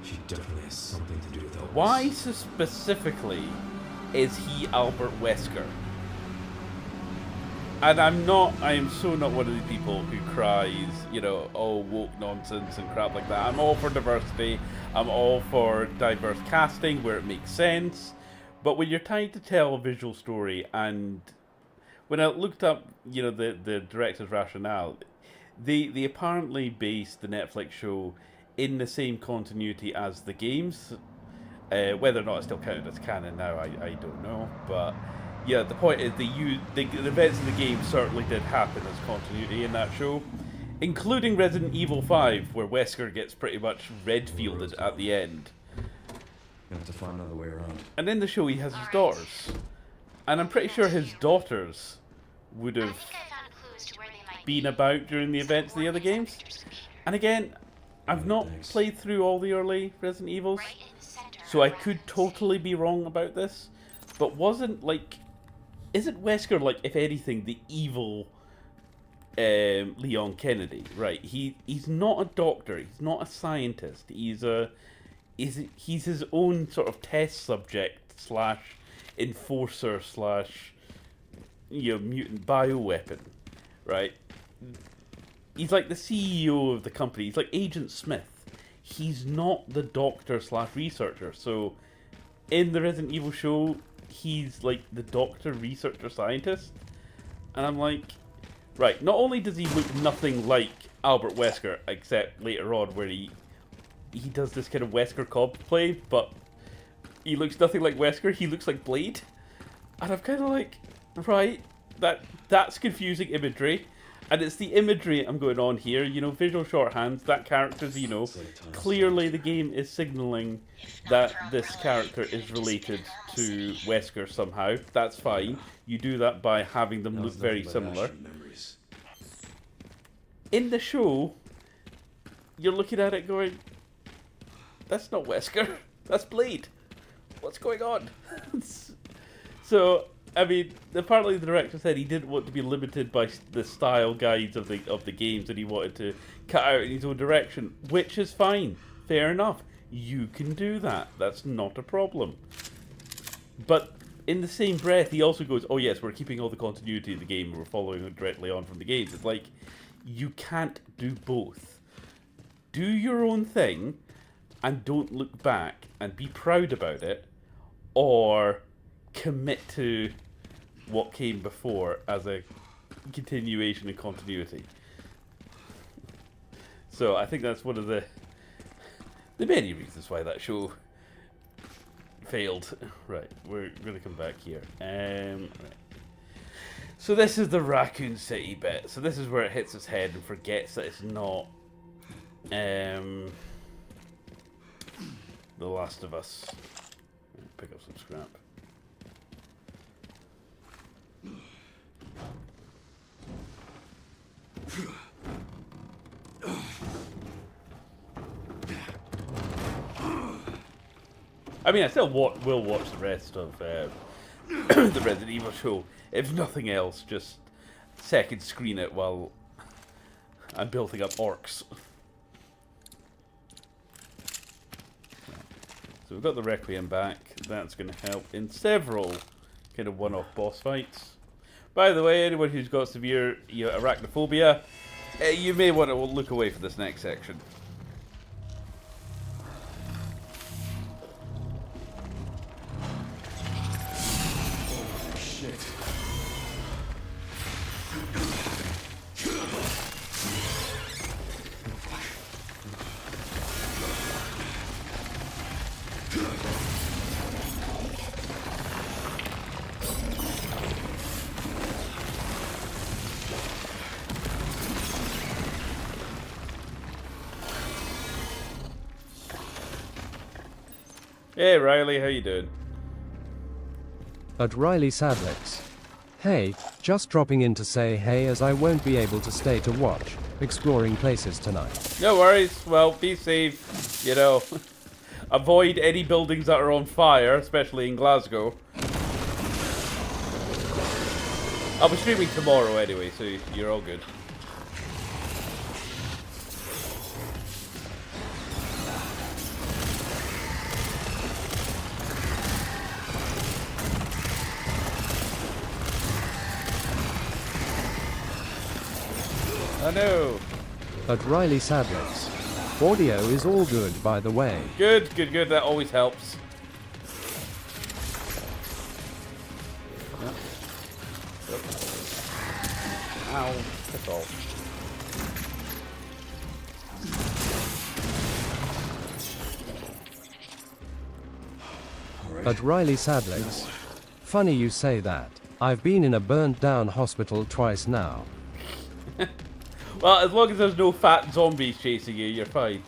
She definitely has something to do with Elvis. why so specifically is he Albert Wesker? And I am so not one of the people who cries, you know, oh, woke nonsense and crap like that. I'm all for diversity. I'm all for diverse casting where it makes sense. But when you're trying to tell a visual story, and when I looked up, you know, the director's rationale, they apparently based the Netflix show in the same continuity as the games. Whether or not it's still counted as canon now, I don't know. But yeah, the point is the events of the game certainly did happen as continuity in that show, including Resident Evil 5, where Wesker gets pretty much red-fielded at the end. Gonna have to find another way around. And in the show, he has his daughters, and I'm pretty sure his daughters would I have think I found clues to where they might been be. about during the events of the other games. And again, I've not Thanks. played through all the early Resident Evils, Right in the center so I of could Raccoon totally be wrong about this. But isn't Wesker, like, if anything, the evil Leon Kennedy? Right? He's not a doctor. He's not a scientist. He's his own sort of test subject slash enforcer slash, you know, mutant bioweapon, right? He's like the CEO of the company. He's like Agent Smith. He's not the doctor slash researcher. So in the Resident Evil show, he's like the doctor, researcher, scientist. And I'm like, right, not only does he look nothing like Albert Wesker, except later on where he does this kind of Wesker cosplay, but he looks nothing like Wesker, he looks like Blade. And I'm kind of like, right, that's confusing imagery. And it's the imagery I'm going on here, you know, visual shorthands, that character's, you know, clearly the game is signalling that this character is related to Wesker somehow. That's fine. You do that by having them look very similar. In the show, you're looking at it going, that's not Wesker, that's Blade. What's going on? So, I mean, apparently the director said he didn't want to be limited by the style guides of the games, and he wanted to cut out in his own direction, which is fine. Fair enough. You can do that. That's not a problem. But in the same breath, he also goes, oh yes, we're keeping all the continuity of the game, we're following it directly on from the games. It's like, you can't do both. Do your own thing, and don't look back, and be proud about it, or commit to what came before as a continuation and continuity. So I think that's one of the many reasons why that show failed. Right, we're going to come back here. Right. So this is the Raccoon City bit. So this is where it hits its head and forgets that it's not The Last of Us. Pick up some scrap. I mean, I still will watch the rest of the Resident Evil show. If nothing else, just second screen it while I'm building up orcs. So we've got the Requiem back. That's going to help in several kind of one-off boss fights. By the way, anyone who's got severe arachnophobia, you may want to look away for this next section. Hey Riley, how you doing? At Riley Sadlex. Hey, just dropping in to say hey as I won't be able to stay to watch Exploring Places tonight. No worries, well, be safe, you know. Avoid any buildings that are on fire, especially in Glasgow. I'll be streaming tomorrow anyway, so you're all good. I know. At Riley Sadlex. Audio is all good, by the way. Good, good, good. That always helps. Yep. Yep. Ow. That's all. At Riley Sadlex. Funny you say that. I've been in a burnt down hospital twice now. Well, as long as there's no fat zombies chasing you, you're fine.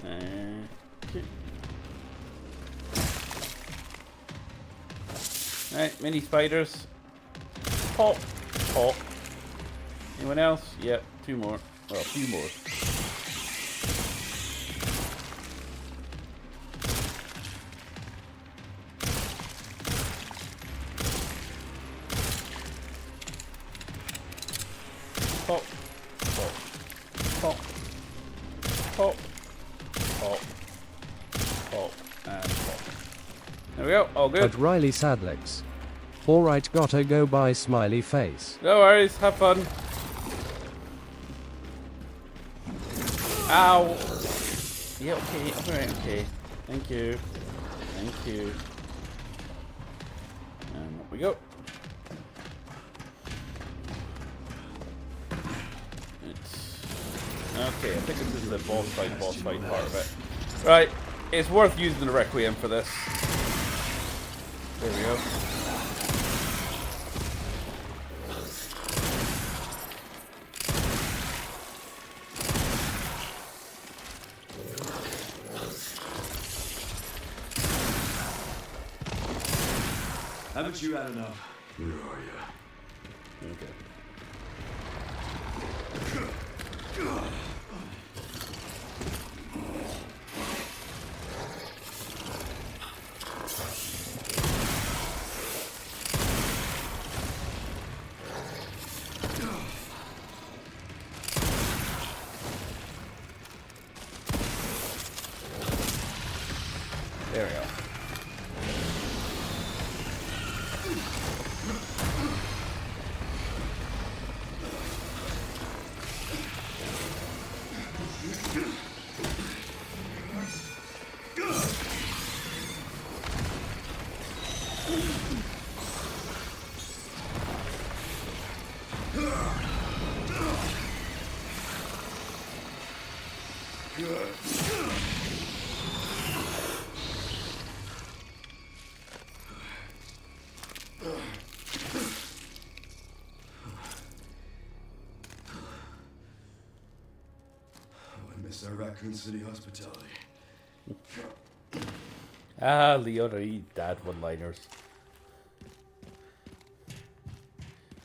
Okay. Alright, mini spiders. Pop. Pop. Anyone else? Yep, two more. Well, a few more. Pop, pop, pop, pop, pop, pop, and pop. There we go, all good. At Riley Sadlex. Alright, gotta go by smiley face. No worries, have fun. Ow! Yeah, okay, alright, okay. Thank you. Thank you. And up we go. Okay, I think this is the boss fight part of it. Right, it's worth using the Requiem for this. There we go. Haven't you had enough? Where are you? Okay. There we go. Our Raccoon City hospitality. Ah, Leona, dad one-liners.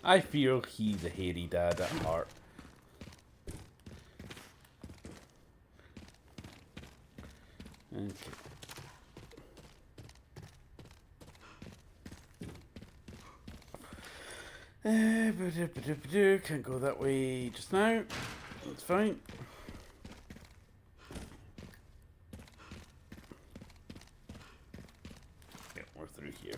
I feel he's a hairy dad at heart. Okay. Can't go that way just now. That's fine. Yeah, we're through here.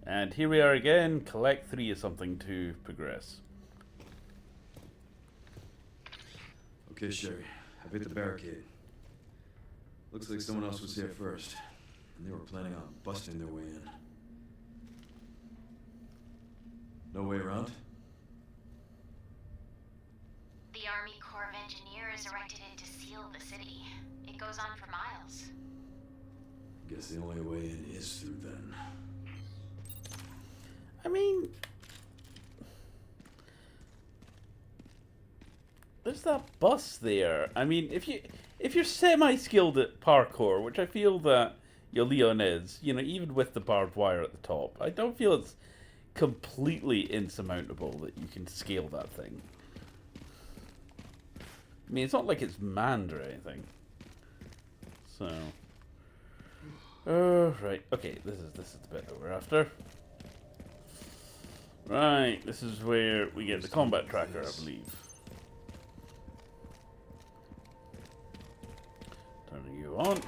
And here we are again. Collect 3 of something to progress. Okay, Sherry. I've hit the barricade. Looks like someone else was here first. And they were planning on busting their way in. No way around? The Army Corps of Engineers erected it to seal the city. It goes on for miles. Guess the only way in is through then. I mean, there's that bus there. I mean, if you're semi-skilled at parkour, which I feel that your Leon is, you know, even with the barbed wire at the top, I don't feel it's completely insurmountable that you can scale that thing. I mean, it's not like it's manned or anything. So, right, okay, this is the bit that we're after. Right, this is where we get the combat tracker, I believe. Turning you on.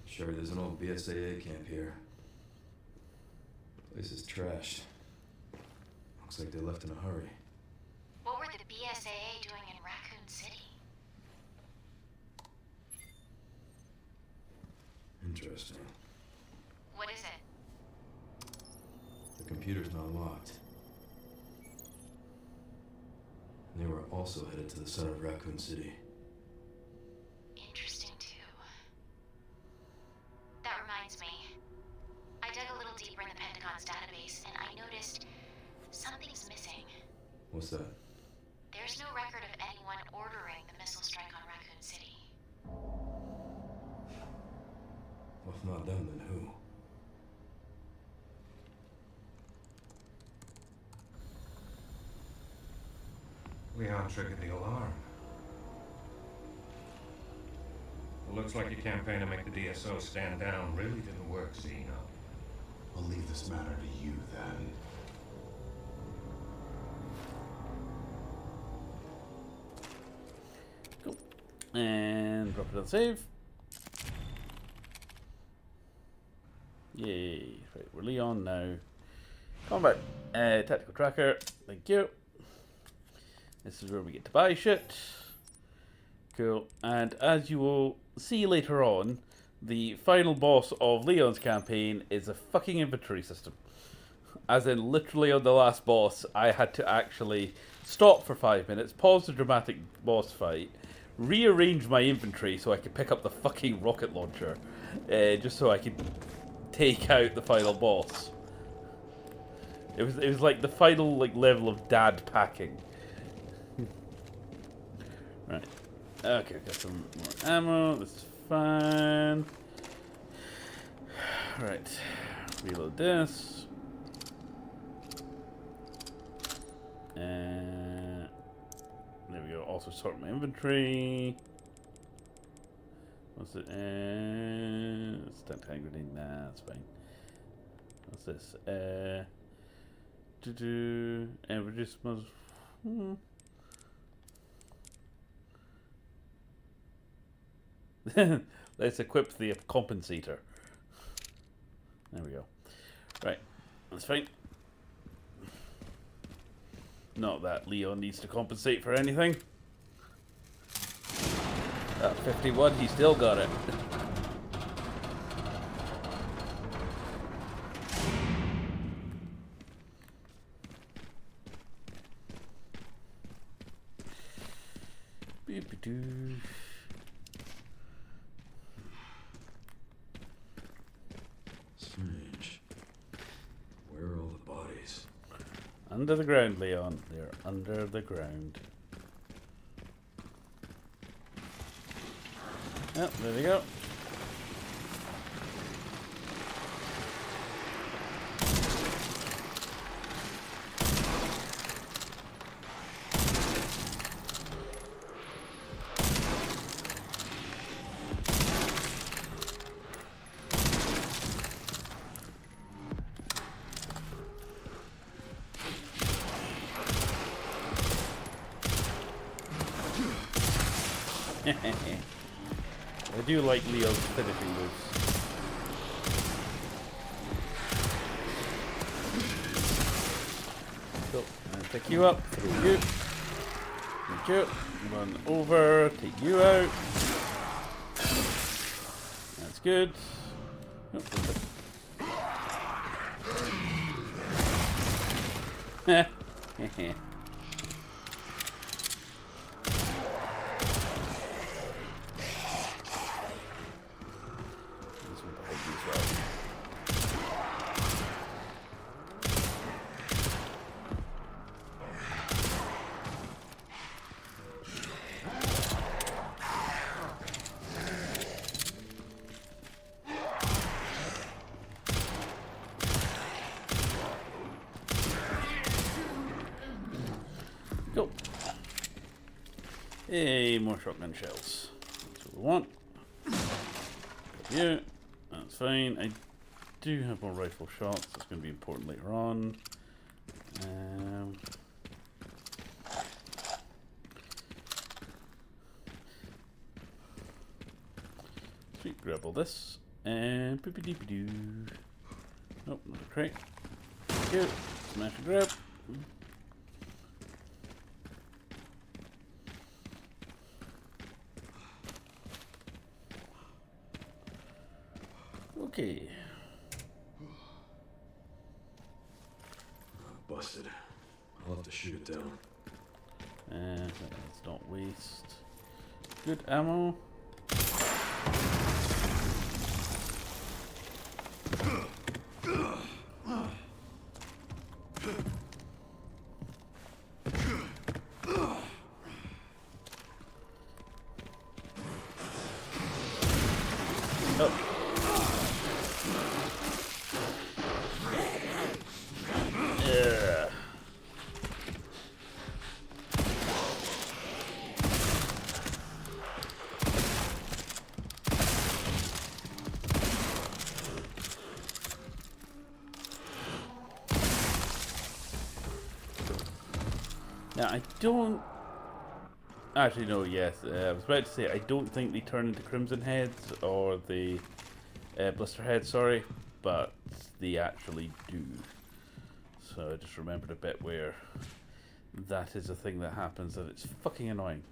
Sure, there's an old BSAA camp here. Place is trashed. Looks like they left in a hurry. What were the BSAA doing in Raccoon City? Interesting. What is it? The computer's not locked. And they were also headed to the center of Raccoon City. Interesting, too. That reminds me. I dug a little deeper in the Pentagon's database, and I noticed something's missing. What's that? There's no record of anyone ordering the missile strike on Raccoon City. Well, if not them, then who? Leon triggered the alarm. It looks like your campaign to make the DSO stand down really didn't work, Zeno. I'll leave this matter to you then. Cool. And drop it on save. Yay. Right, we're Leon now. Combat. Tactical tracker. Thank you. This is where we get to buy shit. Cool. And as you will see later on, the final boss of Leon's campaign is a fucking inventory system. As in, literally on the last boss, I had to actually stop for 5 minutes, pause the dramatic boss fight, rearrange my inventory so I could pick up the fucking rocket launcher, just so I could take out the final boss. It was like the final level of dad packing. Right. Okay, got some more ammo. This is fine. Right. Reload this. And there we go. Also sort my inventory. What's it? It's that hand grenade. Nah, that's fine. What's this? And reduce most. Let's equip the compensator. There we go. Right, that's fine. Not that Leon needs to compensate for anything. At 51, he still got it. Beep-a-doo. Strange. Where are all the bodies? Under the ground, Leon. They're under the ground. Yep, there we go. I do like Leo's finishing moves. So, I'll pick you up, throw you. Thank you. Run over, take you out. That's good. Oh, Heh. Go. Hey, more shotgun shells. That's what we want. Yeah, that's fine. I do have more rifle shots. That's going to be important later on. Sweet, grab all this. And poopy deepy doo. Nope, not a crate. Good. Smash and grab. Okay. Busted. I'll have to shoot it down. Let's not waste good ammo. Oh. Yeah. Now, I don't... Actually, no, yes. I was about to say, I don't think they turn into Crimson Heads, or the Blister Heads, sorry, but they actually do. So I just remembered a bit where that is a thing that happens, and it's fucking annoying.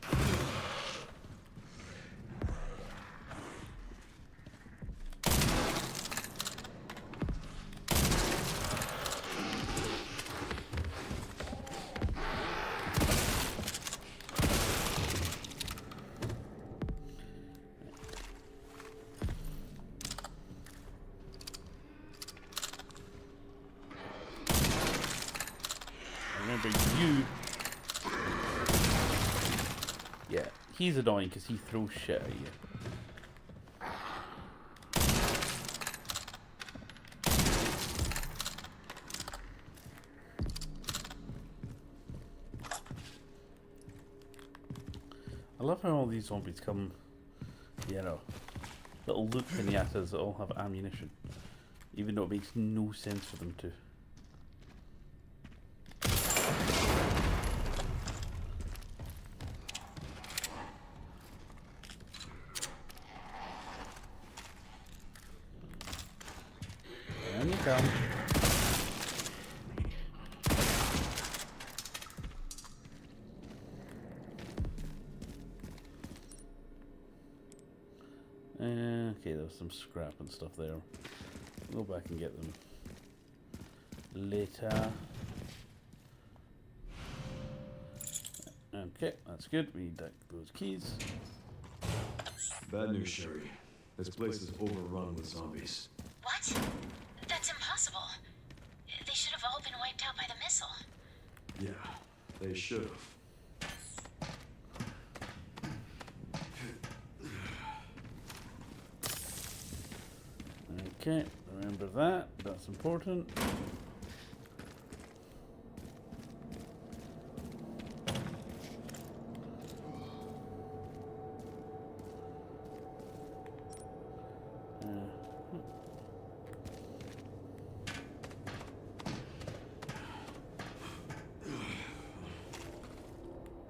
Remember you. Yeah, he's annoying because he throws shit at you. I love how all these zombies come, you know, little loot pinatas that all have ammunition, even though it makes no sense for them to. And you come. Okay, there's some scrap and stuff there. Go back and get them later. Okay, that's good. We need those keys. Bad news, Sherry. This place is overrun with zombies. What? That's impossible. They should have all been wiped out by the missile. Yeah, they should have. Okay, remember that. That's important.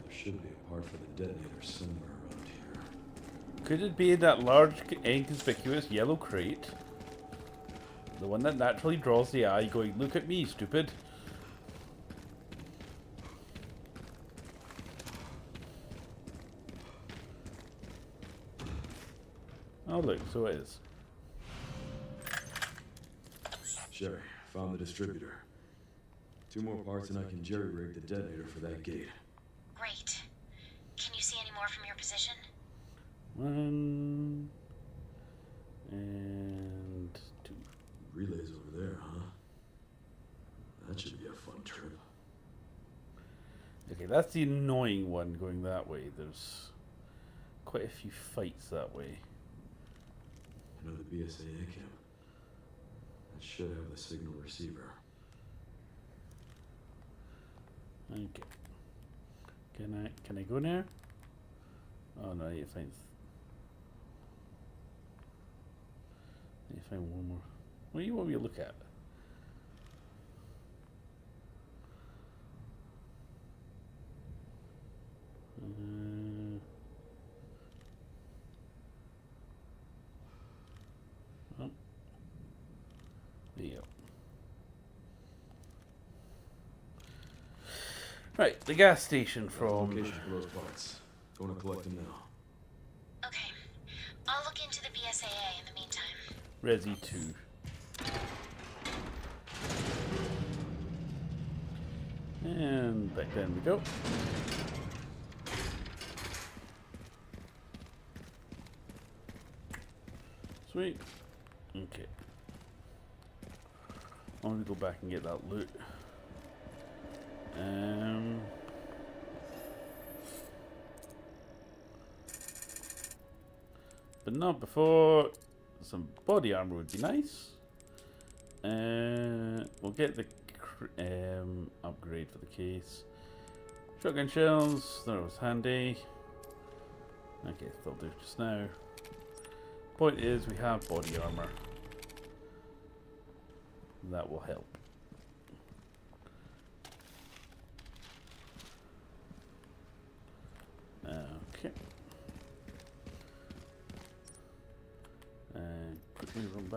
There should be a part for the detonator somewhere around here. Could it be that large, inconspicuous yellow crate? The one that naturally draws the eye going, look at me, stupid. Oh look, so it is. Sherry, found the distributor. 2 more parts and I can jerry-rig the detonator for that gate. Great. Can you see any more from your position? 1 and 2. Relays over there, huh? That should be a fun trip. Okay, that's the annoying one going that way. There's quite a few fights that way. Another BSAA camp. That should have the signal receiver. Okay. Can I go there? Oh no, I need to find one more. What do you want me to look at? Oh. There you go. Right, the gas station from... Location for those parts. Going to collect them now. Okay. I'll look into the BSAA in the meantime. Resi 2. And back then we go. Sweet. Okay. I want to go back and get that loot. But not before. Some body armor would be nice. We'll get the upgrade for the case. Shotgun shells, that was handy. Okay, that'll do just now. Point is, we have body armor. That will help.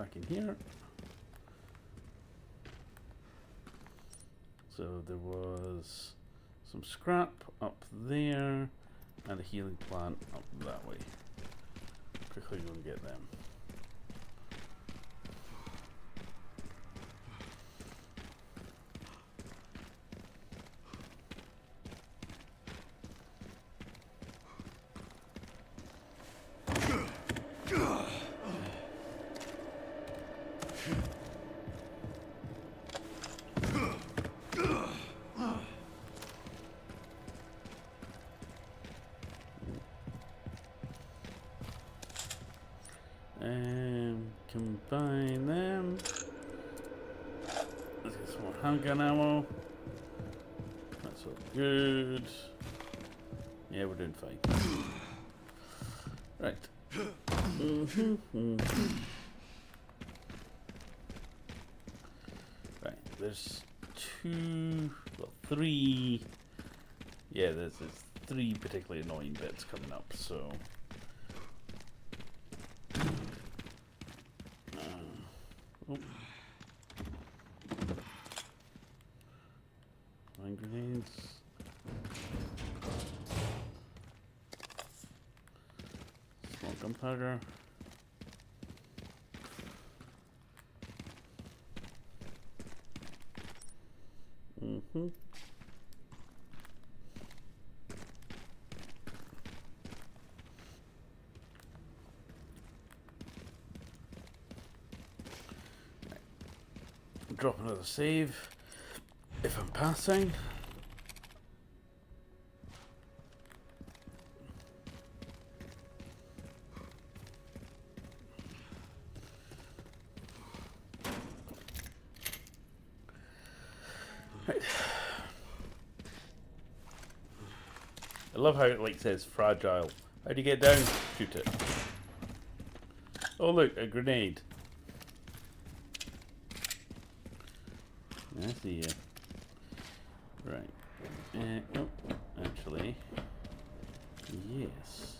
back in here. So there was some scrap up there and a healing plant up that way. Quickly go and get them. Combine them. Let's get some more handgun ammo. That's all good. Yeah, we're doing fine. Right. Right, there's three. Yeah, there's three particularly annoying bits coming up, so. Mine grenades. Small gunpowder. Drop another save if I'm passing. Right. I love how it like says fragile. How do you get down? Shoot it. Oh look, a grenade. I see you. Right. Oh, actually, yes.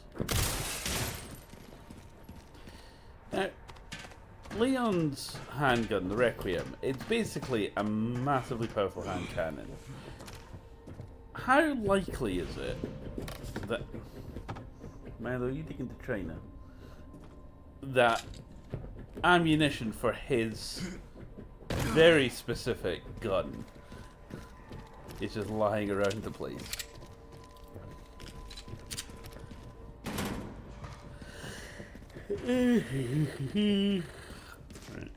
Now, Leon's handgun, the Requiem, it's basically a massively powerful hand cannon. How likely is it that... Milo, you taking to China? That ammunition for his very specific gun is just lying around the place. Right.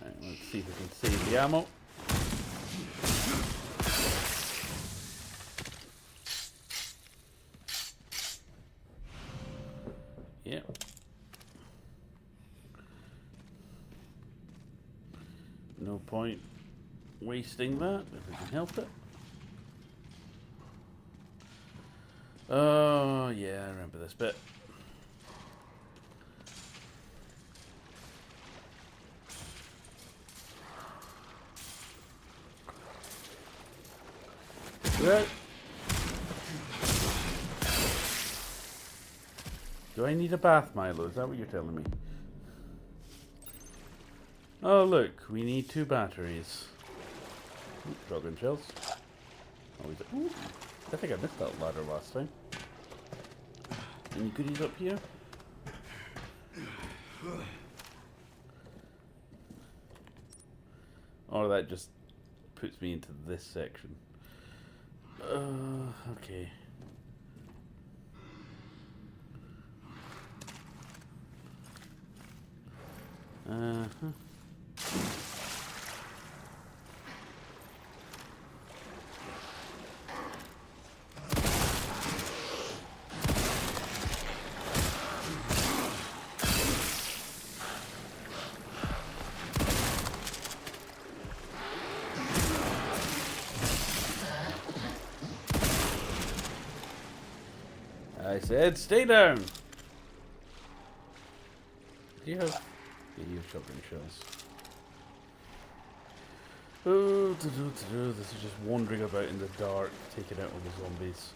Right, let's see if we can save the ammo. Yep. No point wasting that if we can help it. Oh, yeah, I remember this bit. Right. Do I need a bath, Milo? Is that what you're telling me? Oh, look, we need 2 batteries. Ooh, shotgun shells. Ooh, I think I missed that ladder last time. Any goodies up here? Or that just puts me into this section. Okay. I said stay down. Do you have shotgun shells? Oh, this is just wandering about in the dark, taking out all the zombies.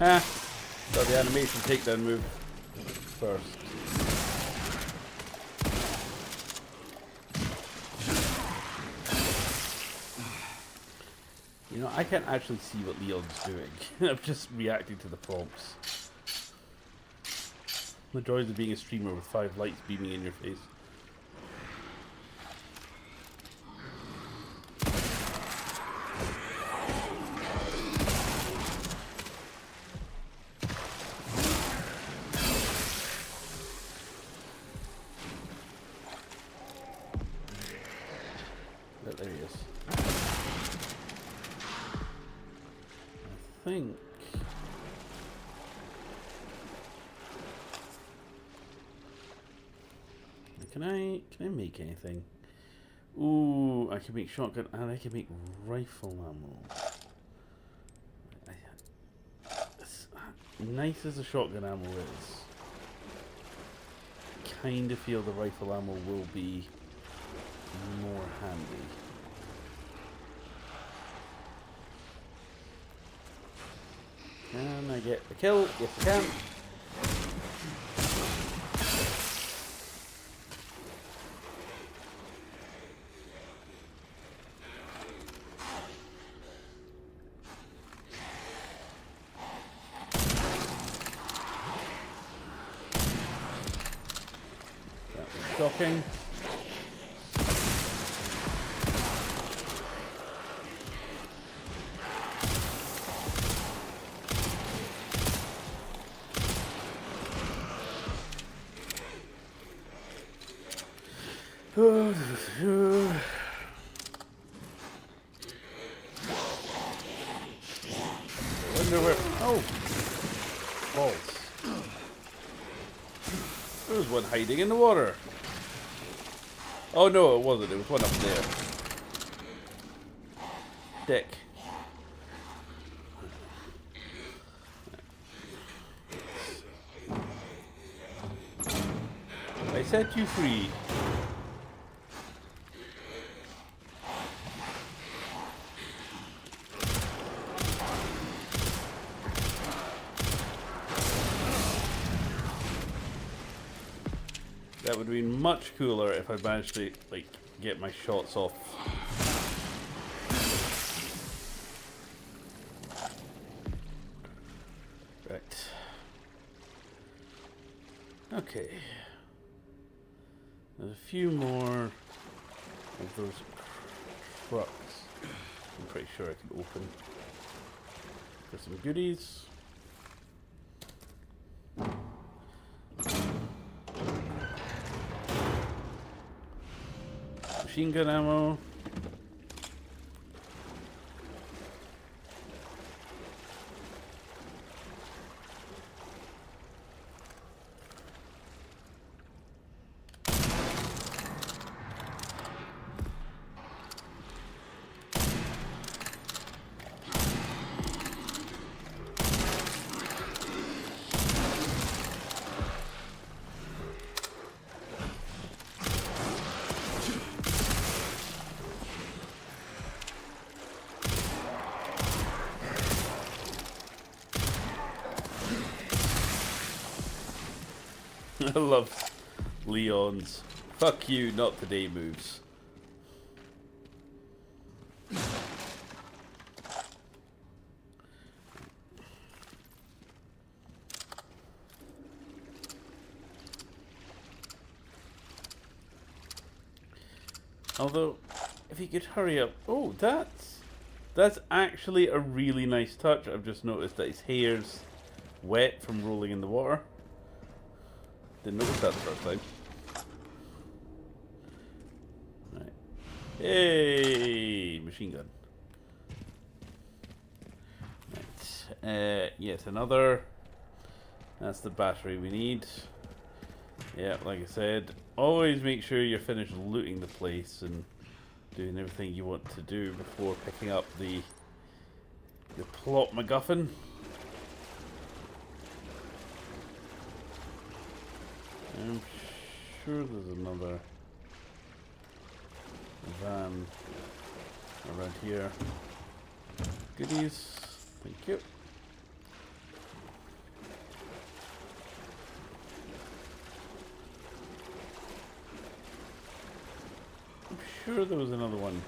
Ah, got the animation takedown move first. You know, I can't actually see what Leon's doing. I'm just reacting to the prompts. The joys of being a streamer with 5 lights beaming in your face. There he is. I think. Can I make anything? Ooh, I can make shotgun and I can make rifle ammo. As nice as the shotgun ammo is, I kind of feel the rifle ammo will be more handy. Can I get the kill? Yes, I can. That was shocking. Wonder where. Oh! Balls. There was one hiding in the water. Oh no, it wasn't. It was one up there. Dick. I set you free. That would have been much cooler if I managed to, like, get my shots off. Right. Okay. There's a few more of those trucks I'm pretty sure I can open for some goodies. Machine gun ammo. I love Leon's "fuck you, not today" moves. Although, if he could hurry up. Oh, that's actually a really nice touch. I've just noticed that his hair's wet from rolling in the water. Didn't notice that the first time. Right. Hey, machine gun. Right. Yet another That's the battery we need. Yeah, like I said, always make sure you're finished looting the place and doing everything you want to do before picking up the plot MacGuffin. I'm sure there's another van around here. Goodies. Thank you. I'm sure there was another one.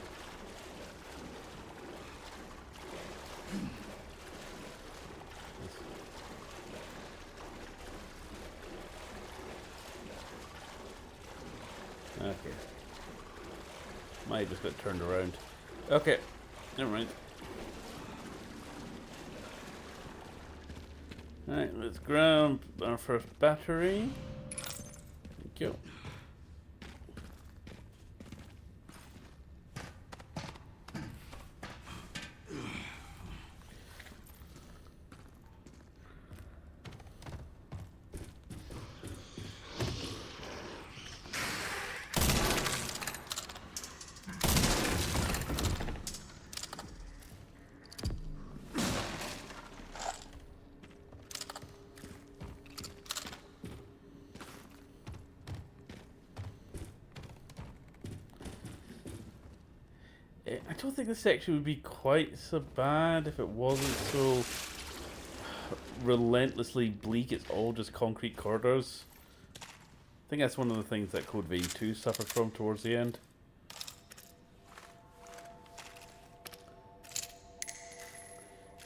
Okay. Might have just got turned around. Okay. Never mind. Alright, let's grab our first battery. Thank you. I don't think this section would be quite so bad if it wasn't so relentlessly bleak. It's all just concrete corridors. I think that's one of the things that Code Vein 2 suffered from towards the end.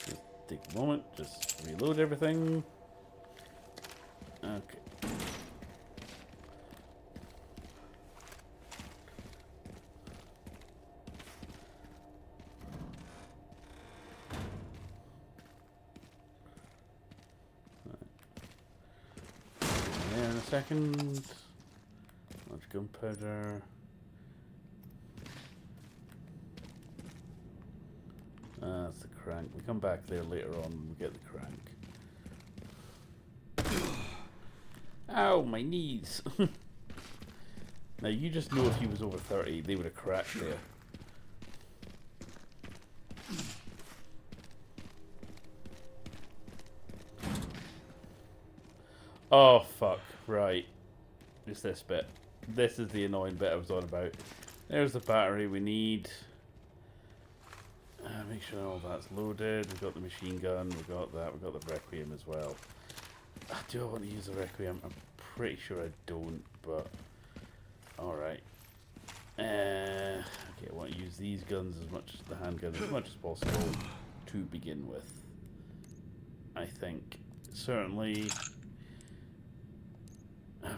Just take a moment, just reload everything. Okay. Second, much gunpowder. That's the crank. We come back there later on when we get the crank. Ow, my knees! Now you just know if he was over 30, they would have cracked there. Oh fuck. Right, just this bit. This is the annoying bit I was on about. There's the battery we need. Make sure all that's loaded. We've got the machine gun, we've got that, we've got the Requiem as well. Do I want to use the Requiem? I'm pretty sure I don't, but alright. Okay, I want to use these guns as much as the handgun as much as possible to begin with. I think. Certainly. Okay.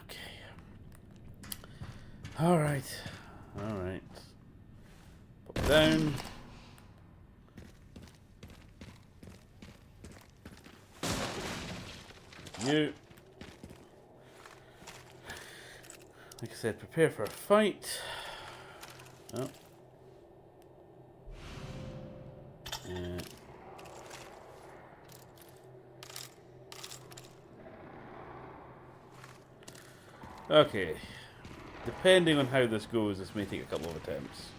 Alright. Alright. Pop it down. You. Like I said, prepare for a fight. Oh. Okay. Depending on how this goes, this may take a couple of attempts.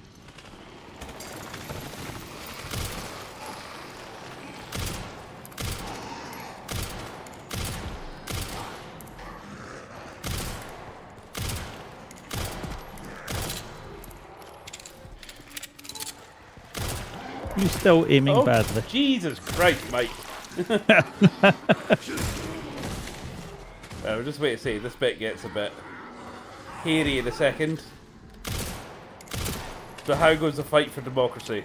You're still aiming badly. Jesus Christ, Mike. We'll just wait to see. This bit gets a bit hairy in a second. So how goes the fight for democracy?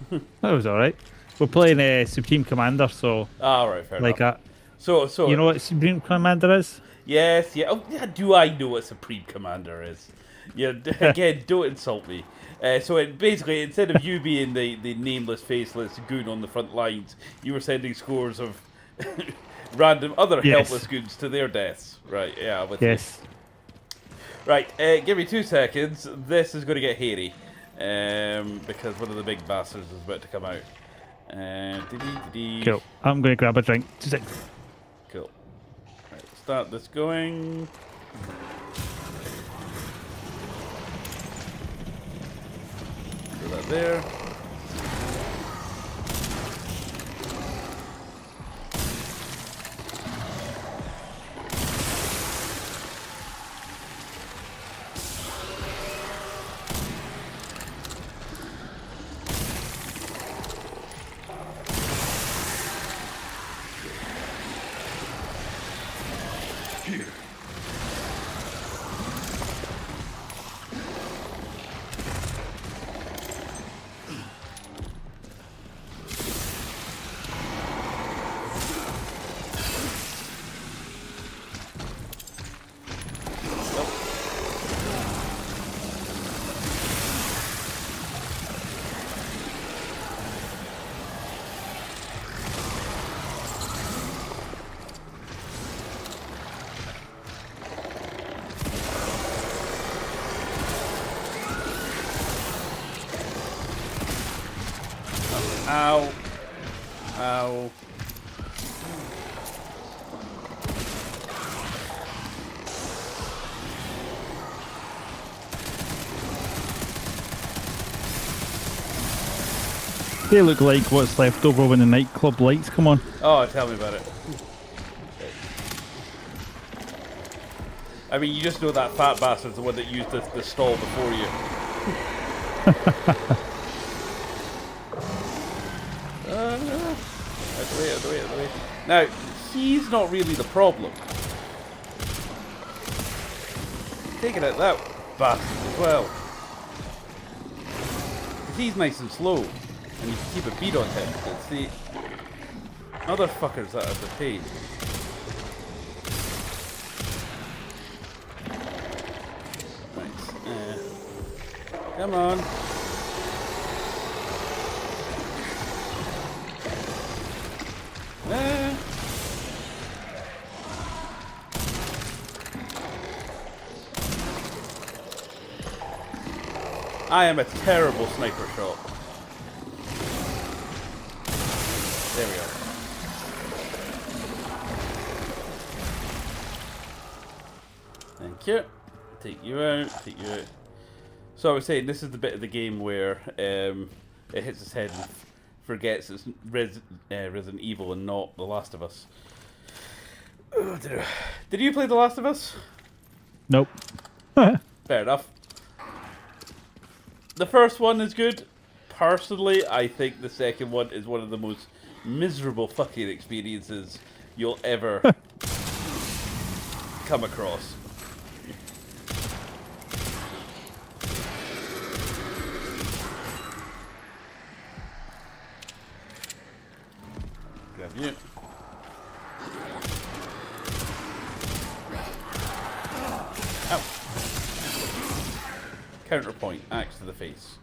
That was alright. We're playing Supreme Commander, so... Alright, fair like enough. So you know what Supreme Commander is? Yes, yeah. Oh, yeah. Do I know what Supreme Commander is? Yeah. Again, don't insult me. So it basically, instead of you being the nameless, faceless goon on the front lines, you were sending scores of random other helpless goons to their deaths. Right? Yeah. With yes. You. Right. Give me 2 seconds. This is going to get hairy, because one of the big bastards is about to come out. Cool. I'm going to grab a drink. 2 seconds. Cool. start this going. Put that there. Here. Ow. Ow. They look like what's left over when the nightclub lights come on. Oh, tell me about it. I mean, you just know that fat bastard's the one that used the stall before you. Out the way, out the way, out the way. Now, he's not really the problem. Taking out that bastard as well. He's nice and slow, and you can keep a beat on him. It's the other fuckers that are the pain. Right. Come on. I am a terrible sniper shot. There we go. Thank you. Take you out, take you out. So I was saying, this is the bit of the game where it hits its head and forgets it's Resident Evil and not The Last of Us. Oh, did you play The Last of Us? Nope. Fair enough. The first one is good. Personally, I think the second one is one of the most miserable fucking experiences you'll ever come across. Grab you. Ow. Counterpoint, axe to the face.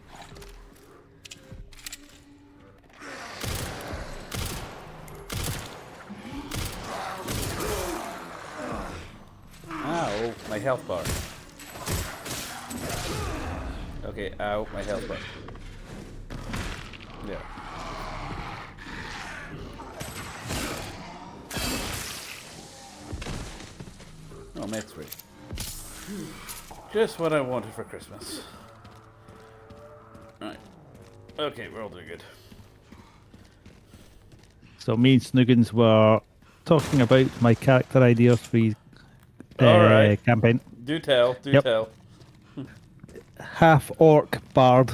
Ow, my health bar. Okay, ow, my health bar. Yeah. Oh, Med's free. Just what I wanted for Christmas. Right. Okay, we're all doing good. So me and Snuggins were talking about my character ideas for his Alright. campaign. Do tell, do Yep. tell. Half orc bard.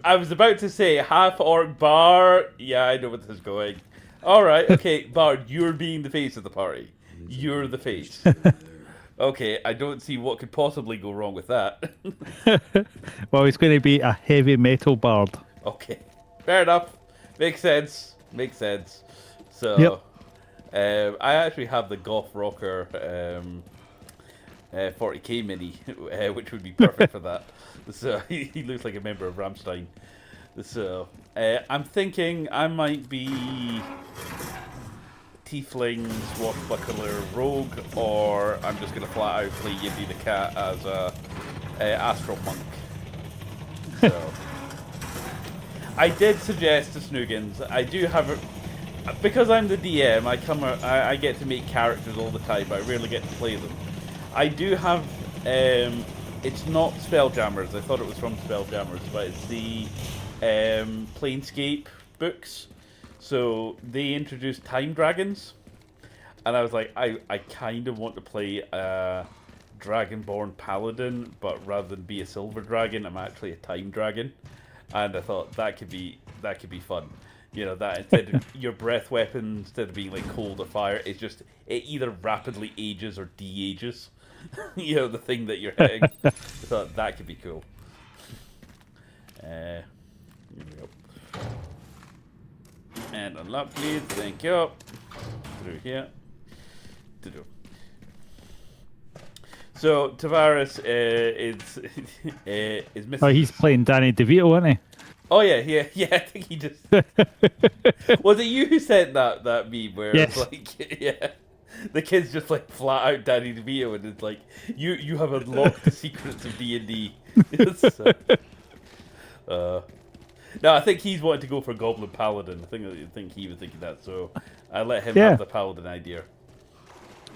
I was about to say half orc bar. Yeah, I know where this is going. Alright, okay, Bard, you're being the face of the party. You're the face. Okay, I don't see what could possibly go wrong with that. Well, it's going to be a heavy metal bard. Okay, fair enough. Makes sense. Makes sense. So, Yep. I actually have the Goth Rocker 40k mini, which would be perfect for that. So he looks like a member of Rammstein. So I'm thinking I might be Tiefling, Swashbuckler, Rogue, or I'm just going to flat out play Yindy the Cat as a Astral Monk. So I did suggest to Snuggins, I do have because I'm the DM, I get to make characters all the time, but I rarely get to play them. I do have, it's not Spelljammers, I thought it was from Spelljammers, but it's the Planescape books. So they introduced time dragons, and I was like, I kind of want to play a Dragonborn Paladin, but rather than be a silver dragon, I'm actually a time dragon. And I thought that could be fun. You know, that instead of your breath weapon, instead of being like cold or fire, it's just it either rapidly ages or de-ages. You know, the thing that you're hitting. I thought that could be cool. Here we go. And unlock, please. Thank you. Through here. So Tavares is missing. Oh, he's playing Danny DeVito, isn't he? Oh yeah. I think he just. Was it you who sent that meme where yes. It's like, yeah, the kid's just like flat out Danny DeVito, and it's like you have unlocked the secrets of D&D. No, I think he's wanting to go for Goblin Paladin. I think he was thinking that, so I let him have the Paladin idea.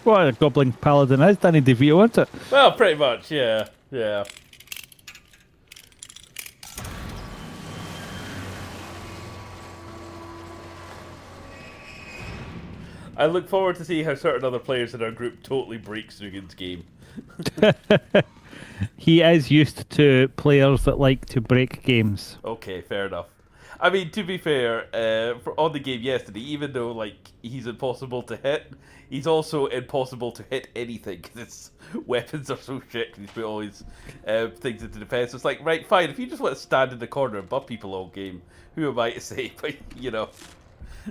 What a Goblin Paladin is, Danny DeVito, isn't it? Well, pretty much, yeah. I look forward to see how certain other players in our group totally break Snugin's game. He is used to players that like to break games. Okay, fair enough. I mean, to be fair, on the game yesterday, even though like he's impossible to hit, he's also impossible to hit anything because his weapons are so shit. He's put all his things into defense. It's like, right, fine. If you just want to stand in the corner and buff people all game, who am I to say? But you know,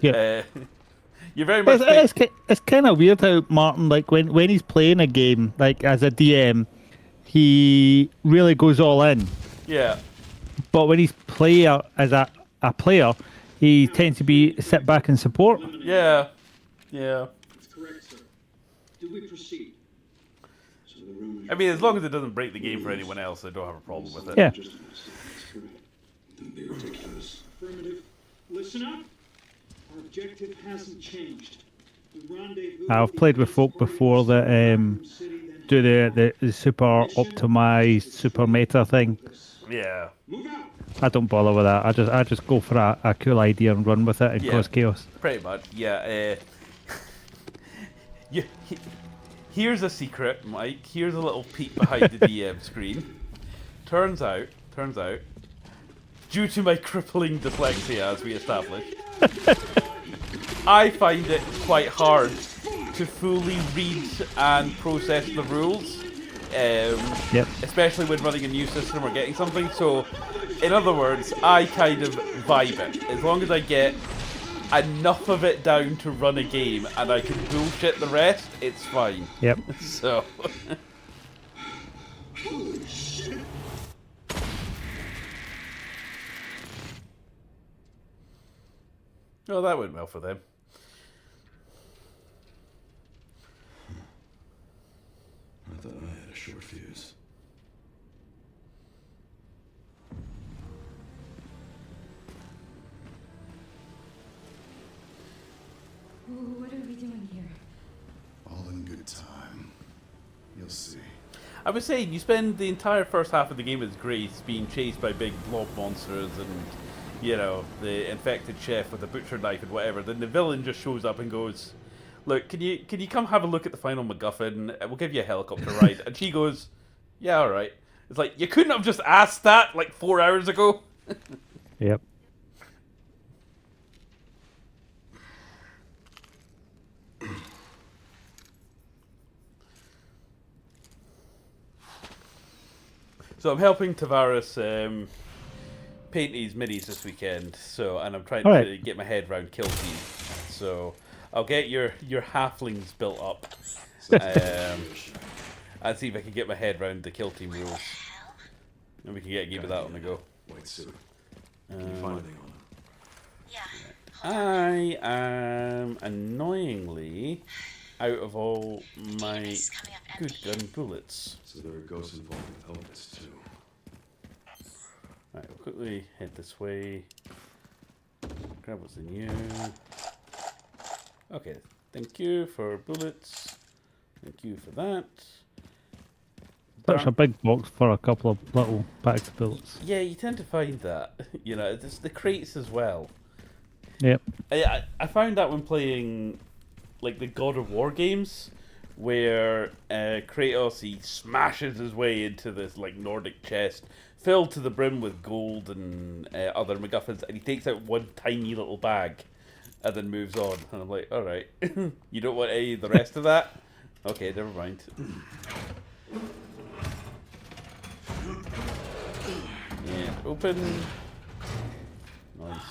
you're very much. It's kind of weird how Martin, like when he's playing a game, like as a DM, he really goes all in. Yeah. But when he's as a player, he tends to be sit back and support. Yeah. That's correct, sir. Do we proceed? I mean, as long as it doesn't break the game for anyone else, I don't have a problem with it. Yeah. Don't be ridiculous. Affirmative. Listen up. Our objective hasn't changed. I've played with folk before that do the super optimized, super meta thing. Yeah. I don't bother with that. I just go for a cool idea and run with it and cause chaos. Pretty much, yeah. Here's a secret, Mike. Here's a little peek behind the DM screen. Turns out, due to my crippling dyslexia, as we established, I find it quite hard to fully read and process the rules. Especially when running a new system or getting something. So, in other words, I kind of vibe it. As long as I get enough of it down to run a game and I can bullshit the rest, it's fine. Yep. So. Oh, that went well for them. I thought I had a short fuse. What are we doing here? All in good time. You'll see. I was saying, you spend the entire first half of the game as Grace being chased by big blob monsters and, you know, the infected chef with a butcher knife and whatever. Then the villain just shows up and goes, look, can you come have a look at the final MacGuffin? We'll give you a helicopter ride. And she goes, yeah, all right. It's like, you couldn't have just asked that like 4 hours ago. Yep. So I'm helping Tavares paint his minis this weekend. So, and I'm trying to get my head around kill team. So I'll get your halflings built up, and see if I can get my head around the kill team rules, and we can get a game of that on the go. White suit. Can you find anything on him? I am annoyingly out of all my good gun bullets. So there are ghosts involved with helmets too. Right, we'll quickly head this way. Grab what's in you. Okay, thank you for bullets. Thank you for that. Such a big box for a couple of little packs of bullets. Yeah, you tend to find that. You know, it's the crates as well. Yep. I found that when playing, like, the God of War games, where Kratos, he smashes his way into this, like, Nordic chest, filled to the brim with gold and other MacGuffins, and he takes out one tiny little bag, and then moves on. And I'm like, alright, you don't want any of the rest of that? Okay, never mind. And open. Nice.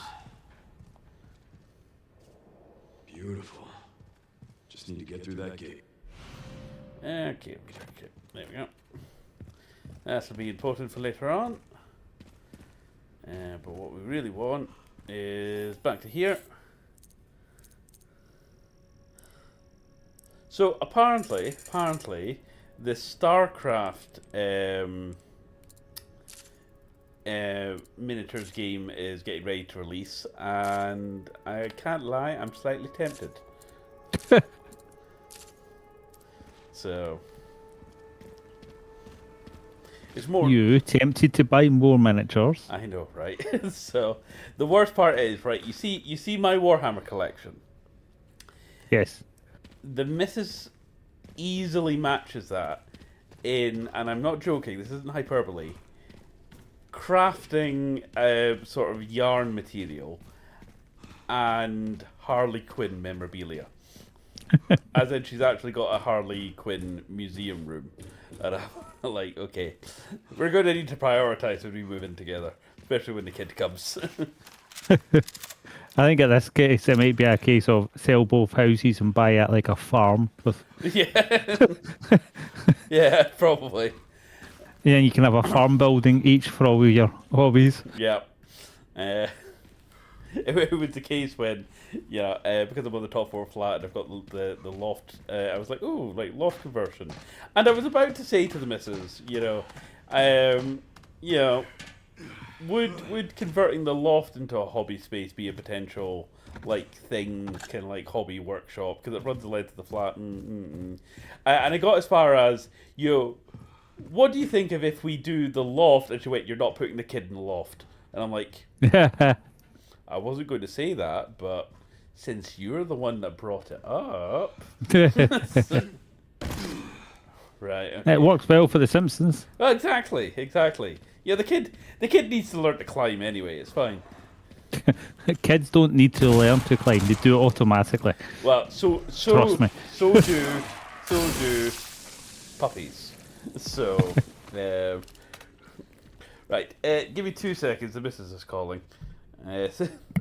Beautiful. Just need to get through that gate. Okay. There we go. This will be important for later on. But what we really want is back to here. So apparently, the StarCraft miniatures game is getting ready to release, and I can't lie, I'm slightly tempted. So it's more. You tempted to buy more miniatures? I know, right? So the worst part is, right? You see my Warhammer collection. Yes. The missus easily matches that in, and I'm not joking. This isn't hyperbole. Crafting sort of yarn material and Harley Quinn memorabilia. As in, she's actually got a Harley Quinn museum room. And I'm like, okay, we're going to need to prioritize when we move in together, especially when the kid comes. I think in this case, it might be a case of sell both houses and buy it like a farm with. Yeah, yeah, probably. Yeah, you can have a farm building each for all your hobbies. Yeah. It was the case when, because I'm on the top floor flat and I've got the loft, I was like, oh, like loft conversion. And I was about to say to the missus, would converting the loft into a hobby space be a potential, like, thing, kind of like hobby workshop? Because it runs the length of the flat. And I got as far as, what do you think of if we do the loft? And she went, you're not putting the kid in the loft. And I'm like, I wasn't going to say that, but since you're the one that brought it up. Right. Okay. It works well for The Simpsons. Oh, exactly. Yeah, the kid needs to learn to climb anyway. It's fine. Kids don't need to learn to climb; they do it automatically. Well, so trust me. So do puppies. So, right. Give me 2 seconds. The missus is calling.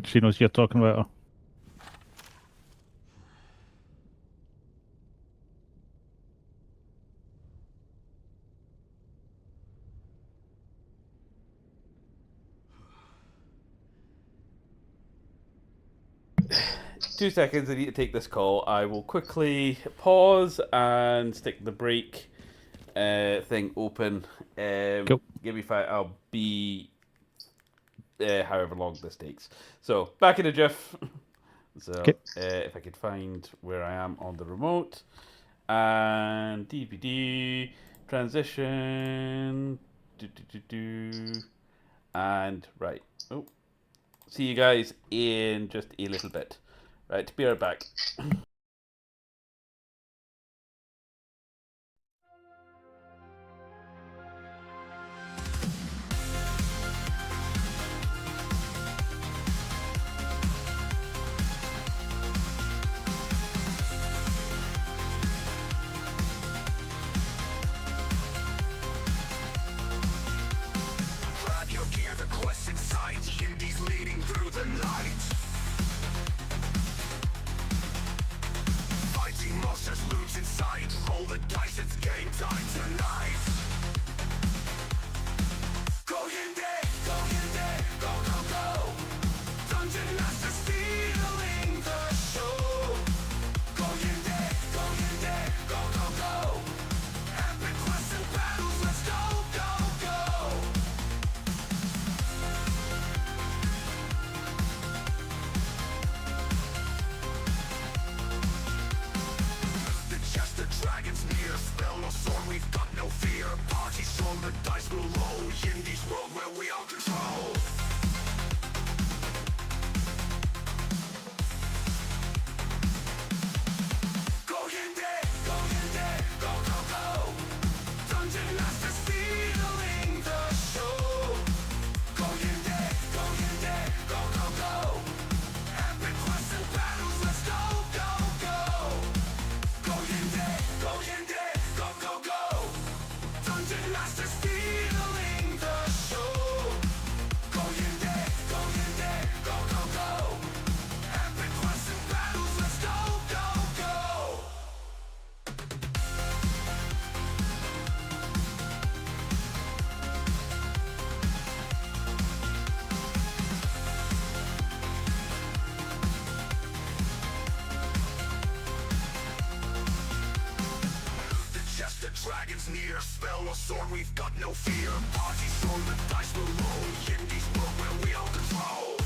She knows you're talking about her. Two seconds, I need to take this call. I will quickly pause and stick the brake thing open. Cool. Give me 5. I'll be however long this takes. So, back in a jiff. So, if I could find where I am on the remote. And DVD, transition, and right. Oh, see you guys in just a little bit. Right, be right back. Grab your gear, the quest in sight. Yindy's leading through the night. Fighting monsters looms in sight. Roll the dice, it's game time tonight. Go Yindy, go Yindy, go, go, go. Dungeon Master stealing the show. Go Yindy, go Yindy, go, go, go. Epic quests and battles, let's go, go, go. roll the dice will roll. Yindy's world where we all control. Go Yindy, go Yindy, go go go. Dungeon Master stealing the show. Go Yindy, go Yindy, go go go. Epic quests and battles, let's go go go. Go Yindy, go Yindy, go go go. Dungeon Master stealing the show. Go Yindy, go Yindy, go go go. Epic quests and battles, let's go go go. The chest of dragons near. Spell or sword, we've got no fear. Party's on the dice will roll. Yindy's world where we all control.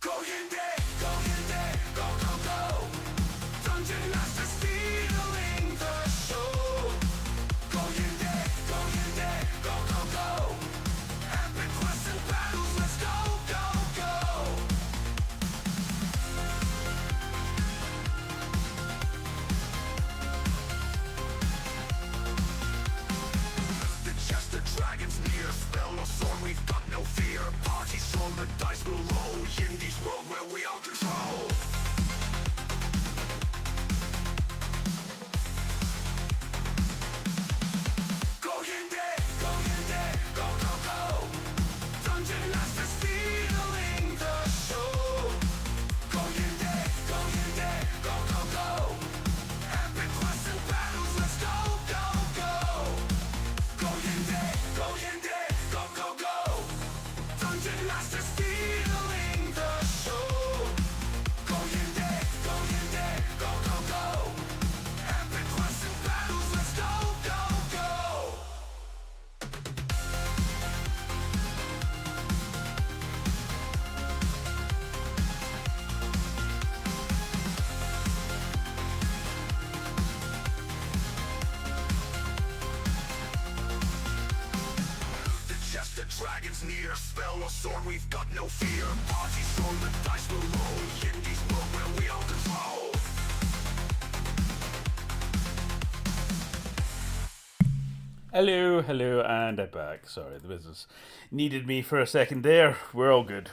Go Yindy, go Yindy, go go go. Dungeon Master stealing the show. Go Yindy, go Yindy, go go go. Epic quests and battles, let's go go go. The chest of dragons near. Spell or sword, we've got no fear. Party's on the dice will roll. Yindy's world where we all control. Go Yindy, go Yindy, go go go. Dungeon Master stealing the show. Go Yindy, go Yindy, go go go. Epic quests and battles, let's go go go. Go Yindy, go Yindy, go go go. Dungeon Master stealing the show. Go Yindy, go Yindy, go go go. Epic quests and battles, let's go go go. The chest of dragons near. Spell or sword, we've got no fear. Party's on the dice will roll. Yindy's world where we all control. Hello, hello, and I'm back. Sorry, the business needed me for a second there. We're all good,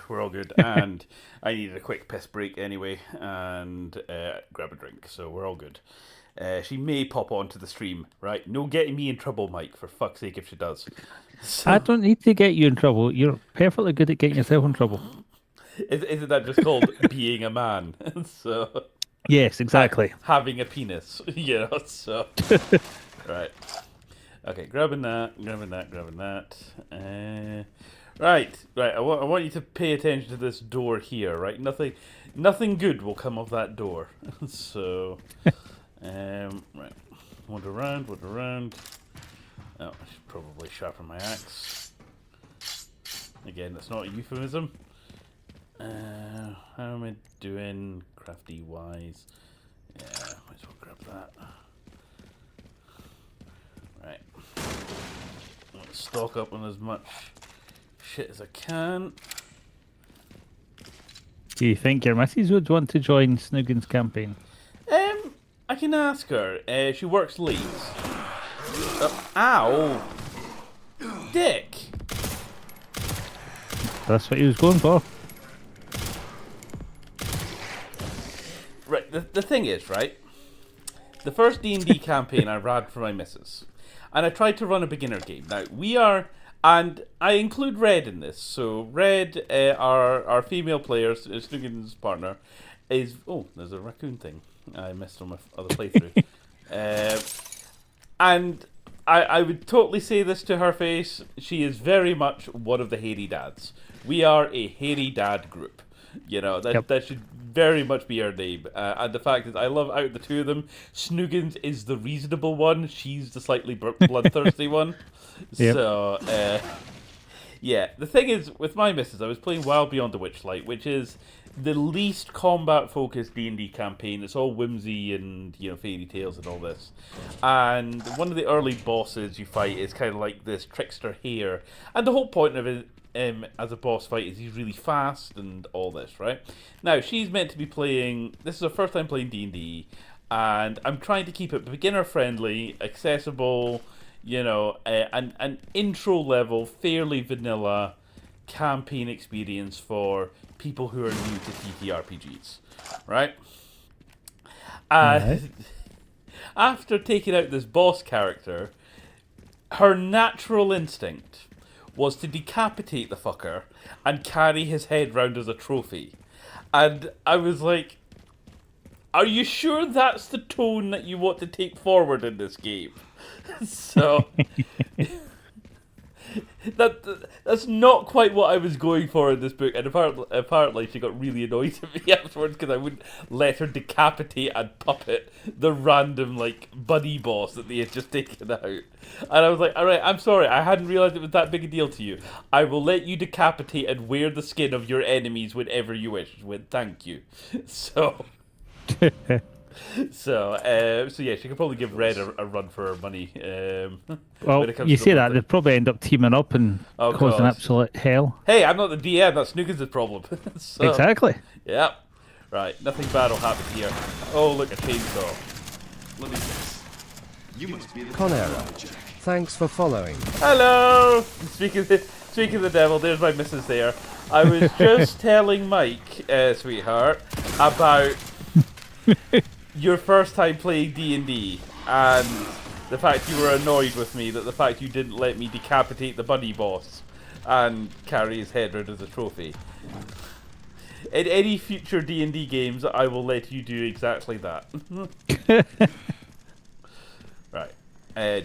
and I needed a quick piss break anyway, and grab a drink, so we're all good. She may pop onto the stream, right? No getting me in trouble, Mike, for fuck's sake if she does. So, I don't need to get you in trouble. You're perfectly good at getting yourself in trouble. isn't that just called being a man? So Yes, exactly. having a penis, you know, so... Right. Okay, grabbing that. Right. I want you to pay attention to this door here, right? Nothing good will come of that door. So, right. Wander around. Oh, I should probably sharpen my axe. Again, that's not a euphemism. How am I doing crafty wise? Yeah, might as well grab that. Right. Let's stock up on as much shit as I can. Do you think your missus would want to join Snoogan's campaign? I can ask her. She works late. Ow! Dick! That's what he was going for. Right, the thing is, right? The first D&D campaign I ran for my missus. And I tried to run a beginner game. Now, we are... And I include Red in this. So, Red, our female player, Snoogan's partner, is... Oh, there's a raccoon thing I missed on my other playthrough. And I would totally say this to her face. She is very much one of the hairy dads. We are a hairy dad group. You know, that should very much be her name. And the fact is, I love out of the two of them, Snoogans is the reasonable one. She's the slightly bloodthirsty one. Yep. So, yeah. The thing is, with my missus, I was playing Wild Beyond the Witchlight, which is the least combat-focused D&D campaign. It's all whimsy and, you know, fairy tales and all this. And one of the early bosses you fight is kind of like this trickster hare. And the whole point of it, as a boss fight, is he's really fast and all this, right? Now, she's meant to be playing... This is her first time playing D&D, and I'm trying to keep it beginner-friendly, accessible, you know, an intro-level, fairly vanilla campaign experience for people who are new to TTRPGs, right? After taking out this boss character, her natural instinct was to decapitate the fucker and carry his head round as a trophy. And I was like, are you sure that's the tone that you want to take forward in this game? So, that's not quite what I was going for in this book. And apparently she got really annoyed at me afterwards because I wouldn't let her decapitate and puppet the random, like, buddy boss that they had just taken out. And I was like, alright, I'm sorry, I hadn't realised it was that big a deal to you. I will let you decapitate and wear the skin of your enemies whenever you wish. Thank you. So... So yeah, she could probably give Red a run for her money. Well, you say that, they'd probably end up teaming up and causing absolute hell. Hey, I'm not the DM, that's Snoogan's problem. So, exactly. Yeah. Right, nothing bad will happen here. Oh, look, a chainsaw. Let me guess. You must be the Conera, thanks for following. Hello! Speaking of the devil, there's my missus there. I was just telling Mike, sweetheart, about... your first time playing D&D, and the fact you were annoyed with me, that the fact you didn't let me decapitate the buddy boss and carry his head around as a trophy. In any future D&D games, I will let you do exactly that. Right.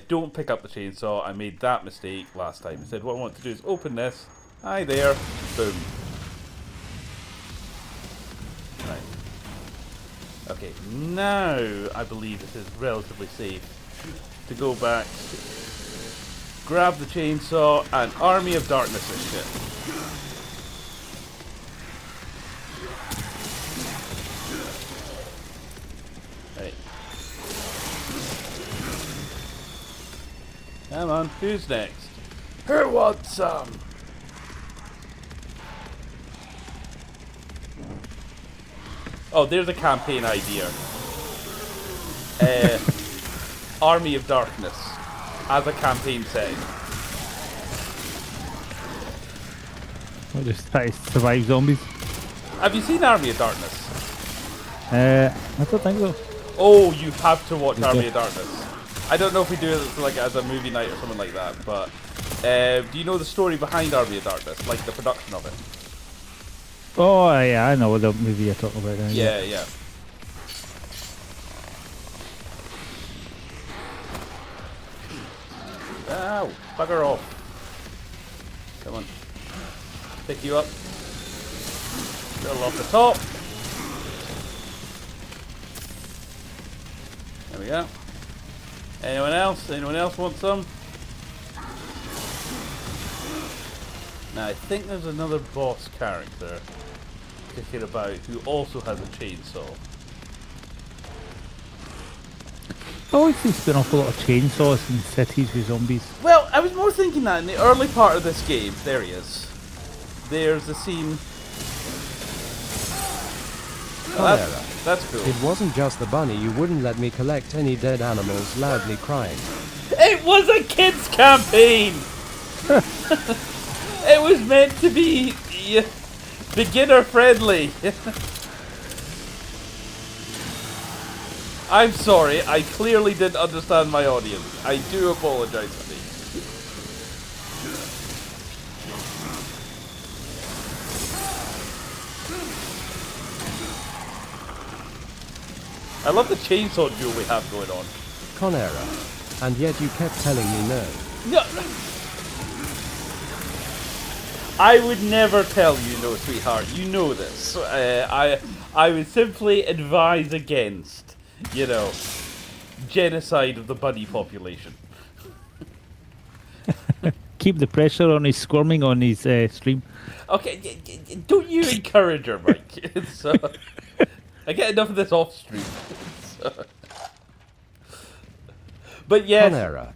Don't pick up the chainsaw. I made that mistake last time. I said what I want to do is open this. Hi there. Boom. Right. Okay, now I believe it is relatively safe to go back, grab the chainsaw, and Army of Darkness this shit. Right. Come on, who's next? Who wants some? Oh, there's a campaign idea. Army of Darkness. as a campaign setting. I'll just try to survive zombies. Have you seen Army of Darkness? I don't think so. Oh, you have to watch Army Okay. of Darkness. I don't know if we do it like as a movie night or something like that, but do you know the story behind Army of Darkness, like the production of it? Oh, yeah, I know the movie you're talking about. Yeah, yeah. Ow, bugger off. Come on. Pick you up. Little off the top. There we go. Anyone else? Anyone else want some? Now I think there's another boss character kicking about who also has a chainsaw. I always seems to be an awful lot of chainsaws in cities with zombies. Well, I was more thinking that in the early part of this game. There he is. There's a scene. Oh, that's cool. It wasn't just the bunny, you wouldn't let me collect any dead animals loudly crying. It was a kids campaign. It was meant to be beginner friendly. I'm sorry, I clearly didn't understand my audience. I do apologize for me. I love the chainsaw duel we have going on. Conera. And yet you kept telling me no. No. I would never tell you no, sweetheart. You know this. I would simply advise against, you know, genocide of the bunny population. Keep the pressure on his squirming on his stream. Okay, don't you encourage her, Mike. I get enough of this off stream. But yes. Conera.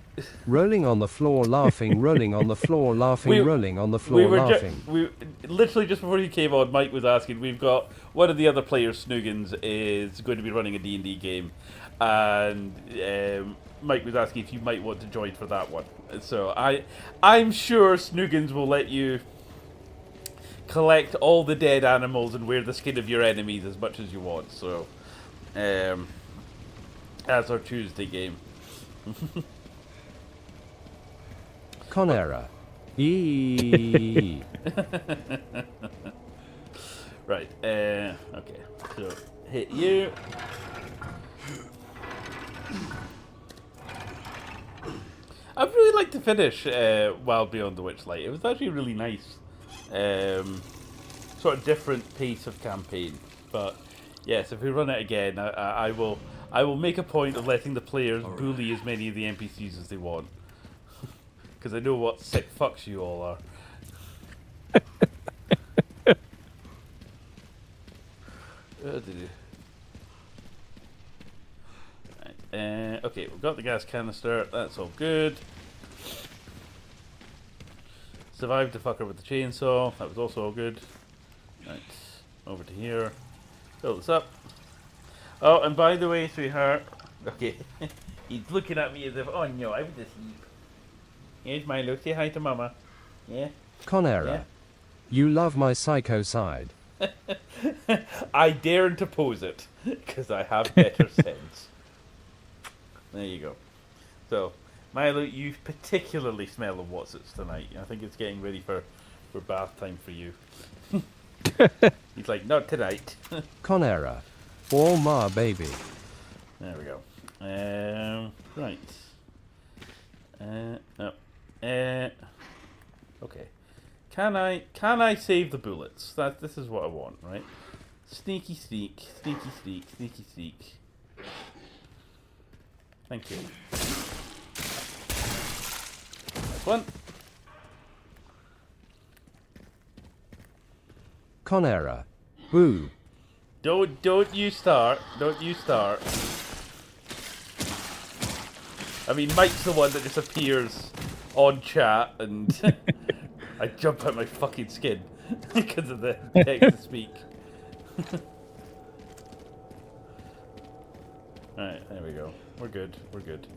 Rolling on the floor laughing, rolling on the floor laughing, rolling on the floor laughing. Literally just before you came on, Mike was asking, we've got one of the other players, Snoogans, is going to be running a D&D game. And Mike was asking if you might want to join for that one. So I'm sure Snoogans will let you collect all the dead animals and wear the skin of your enemies as much as you want. So, as our Tuesday game. Conera. Eee. Right, okay. So, hit you. I'd really like to finish Wild Beyond the Witchlight. It was actually really nice. Sort of different pace of campaign. But, yes, if we run it again, I will make a point of letting the players bully as many of the NPCs as they want. Because I know what sick fucks you all are. Right, okay, we've got the gas canister. That's all good. Survived the fucker with the chainsaw. That was also all good. Right, over to here. Fill this up. Oh, and by the way, sweetheart. Okay, he's looking at me as if, oh no, I was asleep. Here's Milo. Say hi to Mama. Yeah? Conera. Yeah. You love my psycho side. I daren't oppose it, because I have better sense. There you go. So, Milo, you particularly smell of Watsits tonight. I think it's getting ready for bath time for you. He's like, not tonight. Conera. Oh my baby. There we go. Right. No. Okay. Can I save the bullets? This is what I want, right? Sneaky sneak, sneaky sneak, sneaky sneak. Thank you. Next one. Conera. Boo. Don't you start. Don't you start. I mean, Mike's the one that just appears on chat and I jump out my fucking skin because of the text to speak. Alright, there we go. We're good. We're good.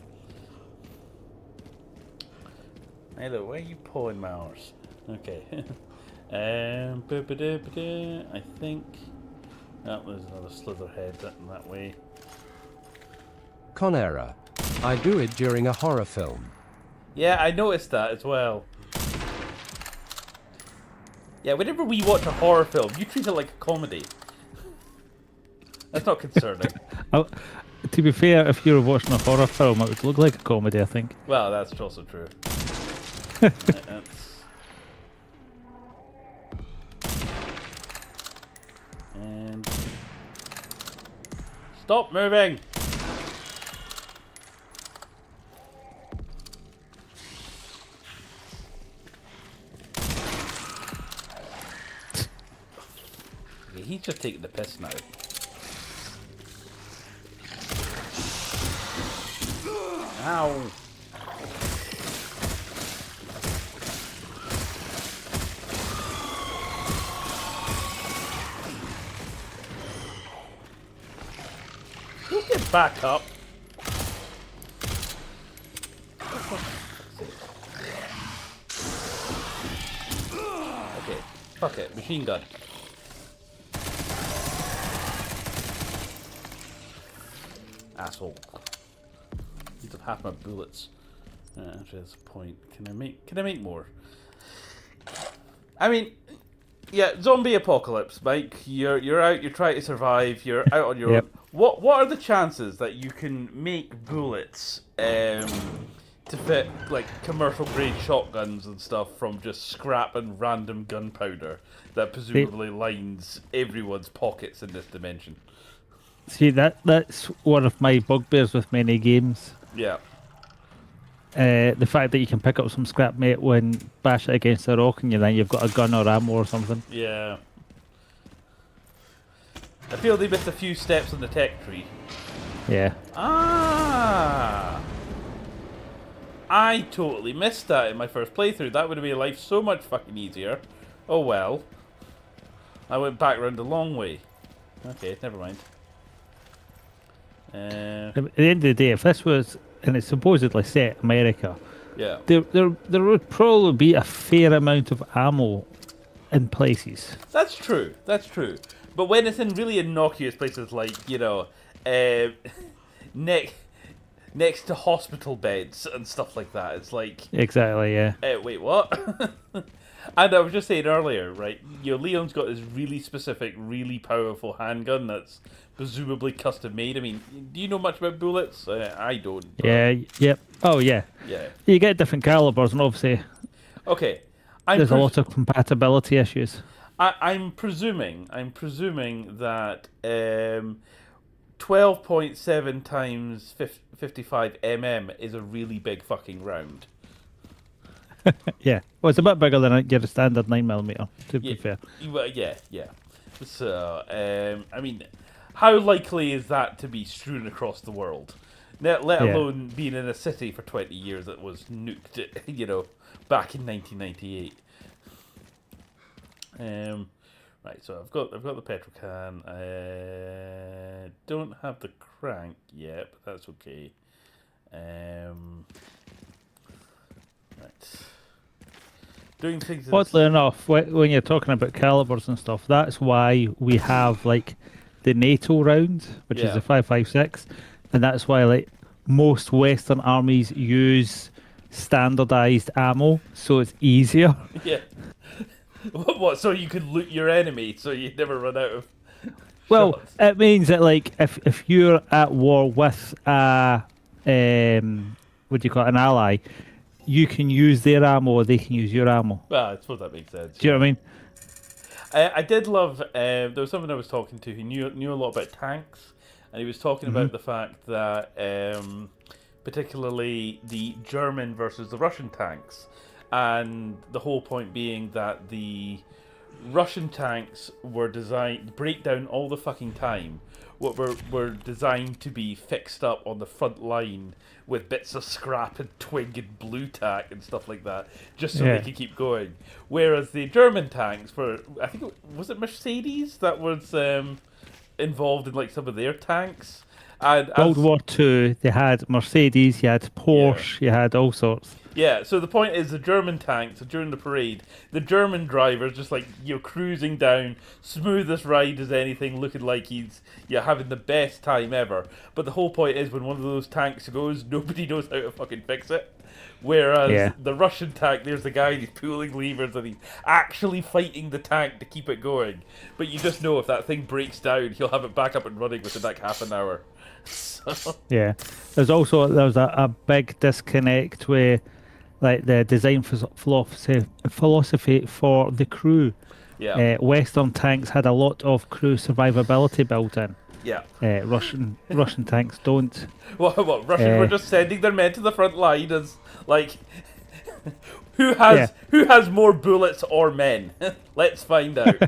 Hey, look, why are you pulling my arse? Okay. I think... Oh, there's another slither head that way. Conera. I do it during a horror film. Yeah, I noticed that as well. Yeah, whenever we watch a horror film, you treat it like a comedy. That's not concerning. To be fair, if you were watching a horror film, it would look like a comedy, I think. Well, that's also true. That's... And... Stop moving! Okay, he's just taking the piss now. Ow! You get back up. Okay, fuck it, machine gun. Asshole. Need to half my bullets. Actually, that's a point. Can I make more? I mean, yeah, zombie apocalypse, Mike. You're out. You're trying to survive. You're out on your own. What are the chances that you can make bullets to fit like commercial grade shotguns and stuff from just scrap and random gunpowder that presumably lines everyone's pockets in this dimension? See, that's one of my bugbears with many games. Yeah. The fact that you can pick up some scrap metal and bash it against a rock and then you've got a gun or ammo or something. Yeah. I feel they missed a few steps on the tech tree. Yeah. Ah! I totally missed that in my first playthrough. That would have made life so much fucking easier. Oh well. I went back around the long way. Okay, never mind. At the end of the day, if this was, and it's supposedly set America, yeah, there would probably be a fair amount of ammo in places. That's true. That's true. But when it's in really innocuous places like, you know, next to hospital beds and stuff like that, it's like... Exactly, yeah. Wait, what? And I was just saying earlier, right, you know, Leon's got this really specific, really powerful handgun that's presumably custom made. I mean, do you know much about bullets? I don't. Yeah, yep. Oh, yeah. Yeah. You get different calibers, and obviously... Okay. There's a lot of compatibility issues. I'm presuming that 12.7 times 55 mm is a really big fucking round. Yeah. Well, it's a bit bigger than your standard 9mm, to be fair. Yeah. So, I mean, how likely is that to be strewn across the world? Let alone being in a city for 20 years that was nuked, you know, back in 1998. Right, so I've got the petrol can. I don't have the crank yet, but that's okay. Right. Doing things. Oddly enough, when you're talking about calibers and stuff, that's why we have like the NATO round, which is a 5.56, and that's why like most Western armies use standardized ammo, so it's easier. Yeah. What? So you could loot your enemy, so you never run out of. Well, shots. it means that like if you're at war with what do you call it, an ally, you can use their ammo or they can use your ammo. Well, I suppose that makes sense. Do you know what I mean? I did love. There was someone I was talking to who knew a lot about tanks, and he was talking about the fact that particularly the German versus the Russian tanks, and the whole point being that the Russian tanks were designed to break down all the fucking time. What were designed to be fixed up on the front line with bits of scrap and twig and blue tack and stuff like that, just so they could keep going. Whereas the German tanks were, I think, was it Mercedes that was involved in like some of their tanks? And World War II, they had Mercedes, you had Porsche, you had all sorts. Yeah, so the point is the German tanks, during the parade, the German driver's just like, cruising down, smoothest ride as anything, looking like he's, having the best time ever. But the whole point is when one of those tanks goes, nobody knows how to fucking fix it. Whereas the Russian tank, there's the guy, he's pulling levers and he's actually fighting the tank to keep it going. But you just know if that thing breaks down, he'll have it back up and running within like half an hour. So... Yeah. There's a big disconnect with like the design philosophy for the crew. Yeah. Western tanks had a lot of crew survivability built in. Yeah. Russian tanks don't. What Russians were just sending their men to the front line as like who has more bullets or men? Let's find out.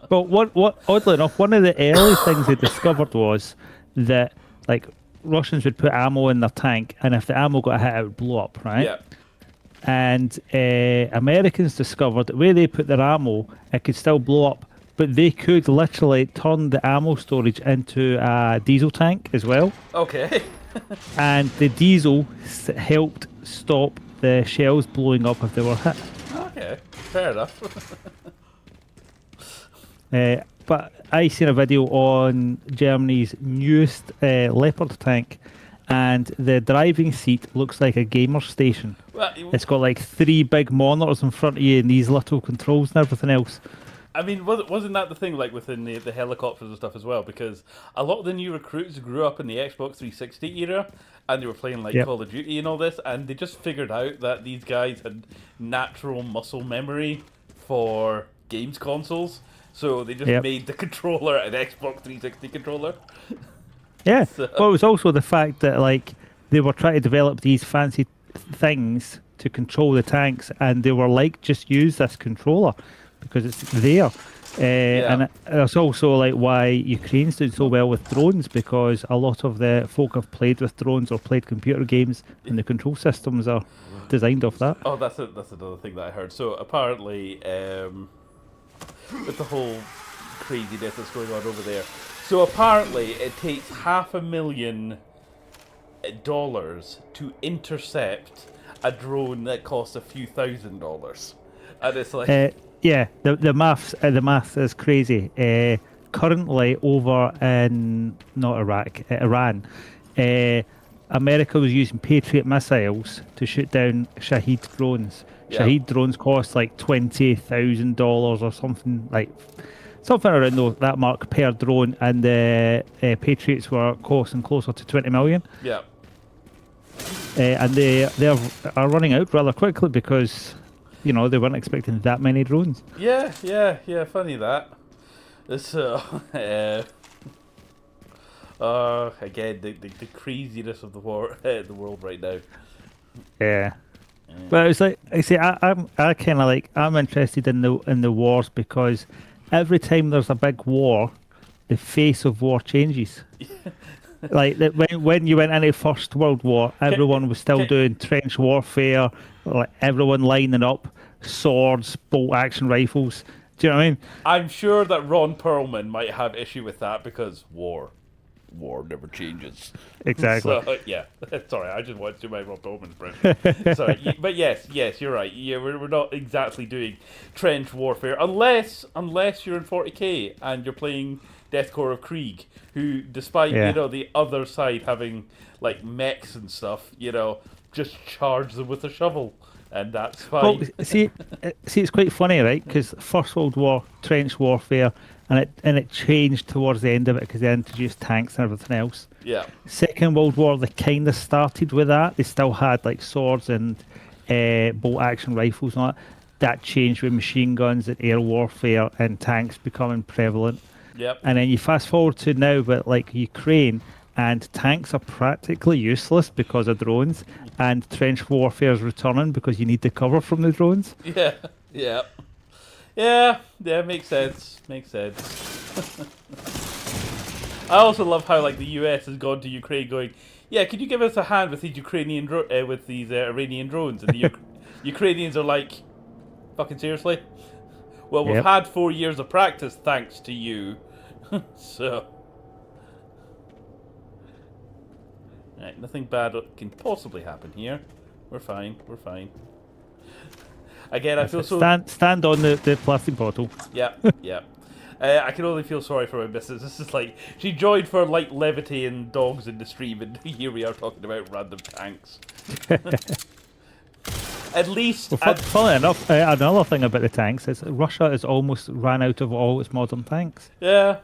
But what oddly enough, one of the early things they discovered was that like Russians would put ammo in their tank, and if the ammo got hit, it would blow up, right? Yeah. And Americans discovered that where they put their ammo, it could still blow up, but they could literally turn the ammo storage into a diesel tank as well. Okay. And the diesel helped stop the shells blowing up if they were hit. Okay, fair enough. But I seen a video on Germany's newest Leopard tank, and the driving seat looks like a gamer station. Well, it's got like 3 big monitors in front of you and these little controls and everything else. I mean, wasn't that the thing like within the helicopters and stuff as well? Because a lot of the new recruits grew up in the Xbox 360 era, and they were playing like Call of Duty and all this, and they just figured out that these guys had natural muscle memory for games consoles. So they just made the controller an Xbox 360 controller. Yeah. Well, it was also the fact that like they were trying to develop these fancy things to control the tanks, and they were like, just use this controller because it's there. And it's also like why Ukraine's doing so well with drones, because a lot of the folk have played with drones or played computer games, and the control systems are designed off that. Oh, that's another thing that I heard. So apparently, with the whole craziness that's going on over there, so apparently it takes $500,000 to intercept a drone that costs a few $1,000s, and it's like the math is crazy. Currently over in not Iraq, Iran, America was using Patriot missiles to shoot down Shahed drones. Shahed drones cost like $20,000 or something around that mark per drone, and the Patriots were costing closer to 20 million. Yeah. And they are running out rather quickly because they weren't expecting that many drones. Yeah. Funny that. So, again, the craziness of the world right now. Yeah. But it's like I say, I'm interested in the wars because every time there's a big war, the face of war changes. Like when you went into First World War, everyone was still doing trench warfare, like everyone lining up, swords, bolt action rifles. Do you know what I mean? I'm sure that Ron Perlman might have issue with that because war never changes. Exactly. So, yeah. Sorry, I just wanted to do my Ron Perlman impression. Sorry, but yes, you're right. Yeah, we're not exactly doing trench warfare unless you're in 40k and you're playing Deathcore of Krieg, who, despite the other side having like mechs and stuff, just charge them with a shovel, and that's fine. Well, see, it's quite funny, right? Because First World War, trench warfare, and it changed towards the end of it because they introduced tanks and everything else. Yeah. Second World War, they kind of started with that. They still had like swords and bolt action rifles and all that. That changed with machine guns and air warfare and tanks becoming prevalent. Yep. And then you fast forward to now with like Ukraine, and tanks are practically useless because of drones, and trench warfare is returning because you need the cover from the drones. Yeah, makes sense. I also love how like the US has gone to Ukraine going, yeah, could you give us a hand with these Iranian drones? And the Ukrainians are like, fucking seriously? Well, we've had 4 years of practice thanks to you. So, right, nothing bad can possibly happen here. We're fine. We're fine. Again, I feel so... Stand on the plastic bottle. Yeah, yeah. I can only feel sorry for my missus. This is like... She joined for, like, levitating dogs in the stream, and here we are talking about random tanks. At least... Well, funnily enough, another thing about the tanks is Russia has almost ran out of all its modern tanks. Yeah.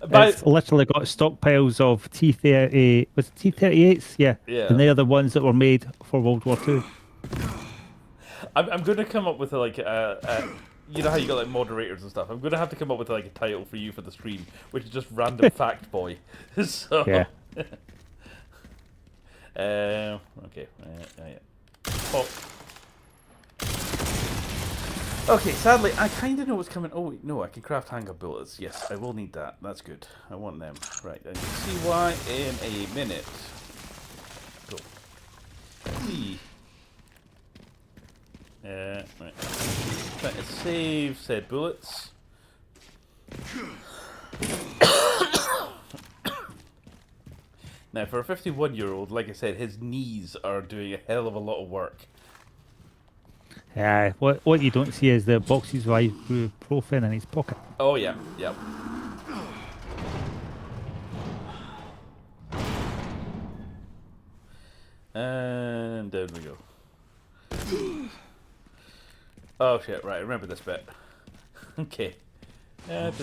It's literally got stockpiles of T-30... Was it T-38s? Yeah. Yeah. And they're the ones that were made for World War II. I'm going to come up with, like, you know how you got, like, moderators and stuff? I'm going to have to come up with, like, a title for you for the stream, which is just Random Fact Boy. So... Yeah. Okay. Yeah. Pop. Okay, sadly, I kind of know what's coming. Oh, wait, no, I can craft handgun bullets. Yes, I will need that. That's good. I want them. Right, and you'll see why in a minute. Cool. Right. Trying to save said bullets. Now, for a 51-year-old, like I said, his knees are doing a hell of a lot of work. Yeah, what you don't see is the boxes of ibuprofen in his pocket. Oh, yeah, yep. And down we go. Oh, shit, right, I remember this bit. Okay. That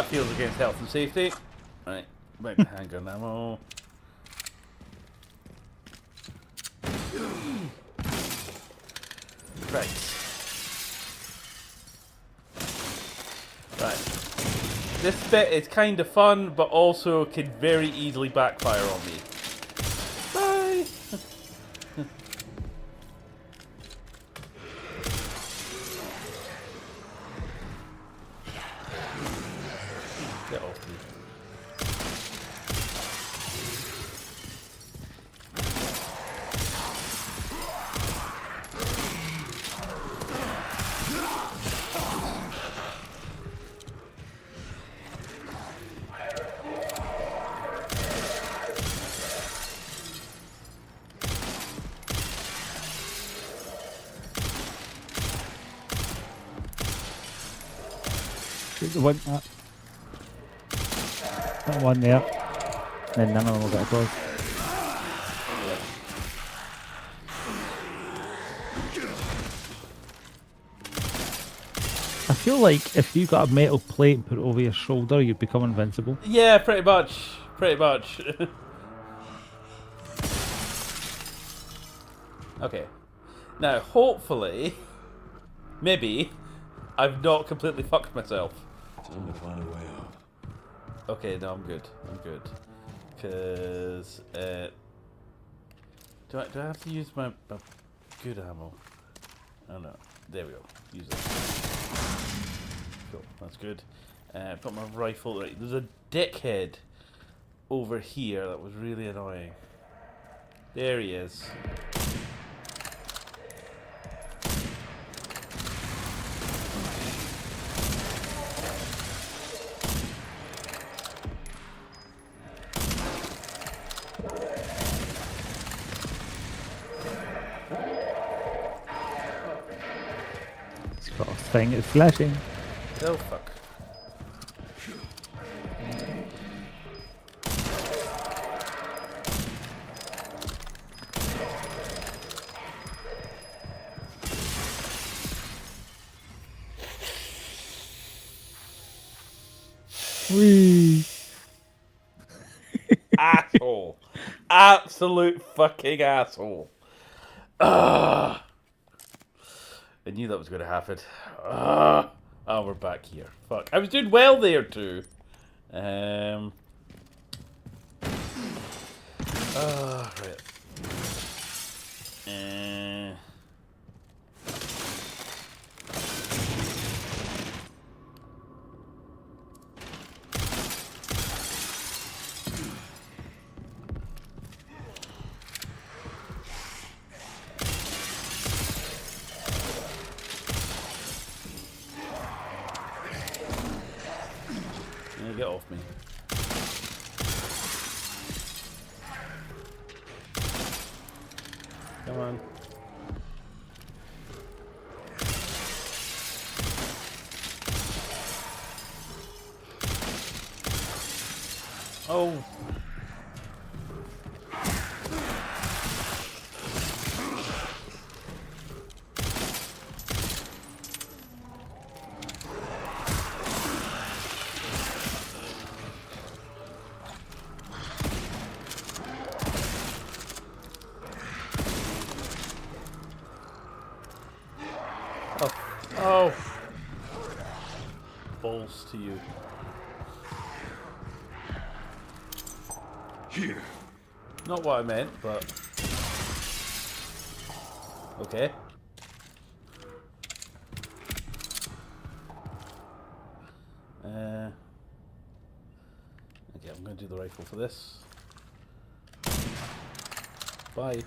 feels against health and safety. Right. Back to handgun ammo. Right. This bit is kind of fun, but also can very easily backfire on me. Bye! Get off me. The one, that one there. Then none of them will get across. I feel like if you got a metal plate and put it over your shoulder, you'd become invincible. Yeah, pretty much. Pretty much. Okay. Now, hopefully, maybe, I've not completely fucked myself. Time to find a way out. Okay, no, I'm good. I'm good. Because, do I have to use my good ammo? Oh no. There we go. Use it. Cool, that's good. Got my rifle. Right, there's a dickhead over here that was really annoying. There he is. It's got a thing, it's flashing. Oh fuck. Whee! Asshole. Absolute fucking asshole. Ugh. I knew that was going to happen. Ugh. Oh, we're back here. Fuck. I was doing well there too. Right. get off me. Come on. Oh. Oh. Balls to you. Here. Not what I meant, but... Okay. Okay, I'm going to do the rifle for this. Bye.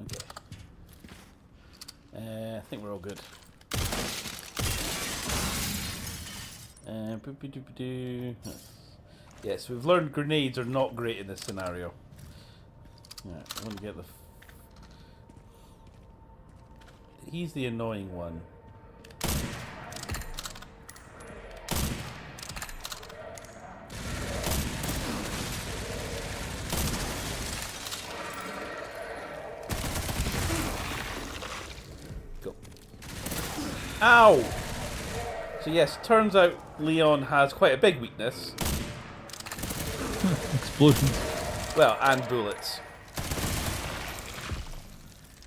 Okay. I think we're all good. Yes, we've learned grenades are not great in this scenario. Yeah, I want to get the... He's the annoying one. Go. Ow! So yes, turns out Leon has quite a big weakness. Explosions. Well, and bullets.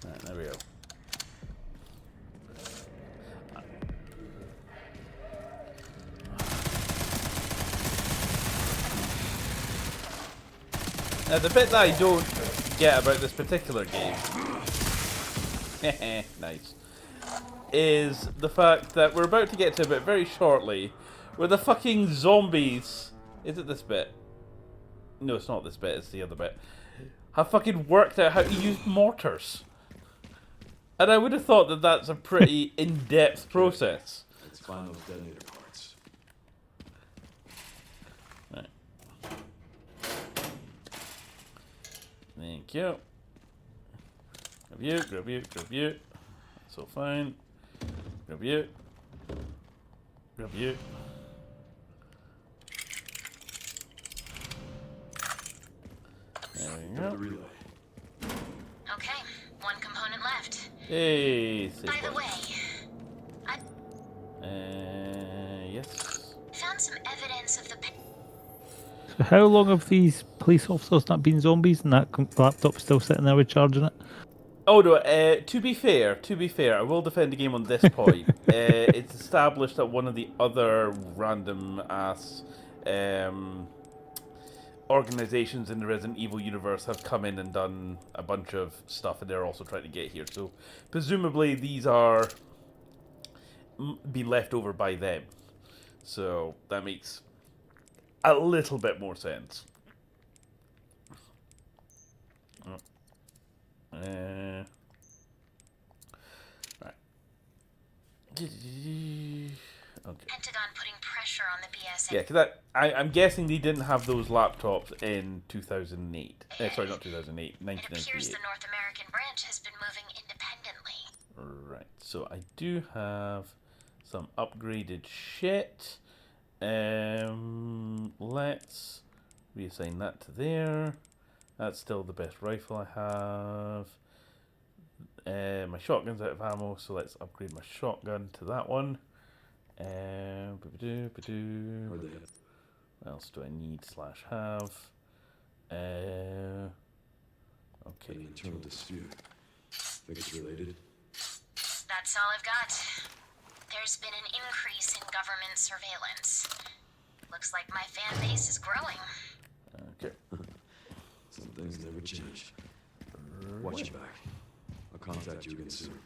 Right, there we go. Now, the bit that I don't get about this particular game, nice, is the fact that we're about to get to a bit very shortly where the fucking zombies... Is it this bit? No, it's not this bit, it's the other bit. Have fucking worked out how to use mortars. And I would have thought that that's a pretty in-depth process. Let's find those detonator parts. Right. Thank you. Grab you, grab you, grab you. That's all fine. Grab you. Grab you. There we go. The relay. Okay, one component left. Hey, By the way, I yes. found some evidence of the... So how long have these police officers not been zombies and that laptop still sitting there recharging it? Oh no, to be fair, I will defend the game on this point. It's established that one of the other random ass organizations in the Resident Evil universe have come in and done a bunch of stuff, and they're also trying to get here. So presumably these are be left over by them. So that makes a little bit more sense. Right. Okay. Pentagon putting pressure on the BSA. Yeah, because I'm guessing they didn't have those laptops in 2008. Sorry, not 2008, It appears 1998. the North American branch has been moving independently. Right, so I do have some upgraded shit. Let's reassign that to there. That's still the best rifle I have. My shotgun's out of ammo, so let's upgrade my shotgun to that one. What else do I need / have? Okay. An internal dispute. Think it's related? That's all I've got. There's been an increase in government surveillance. Looks like my fan base is growing. Okay. Some things never change. Watch your back. I'll contact you again soon.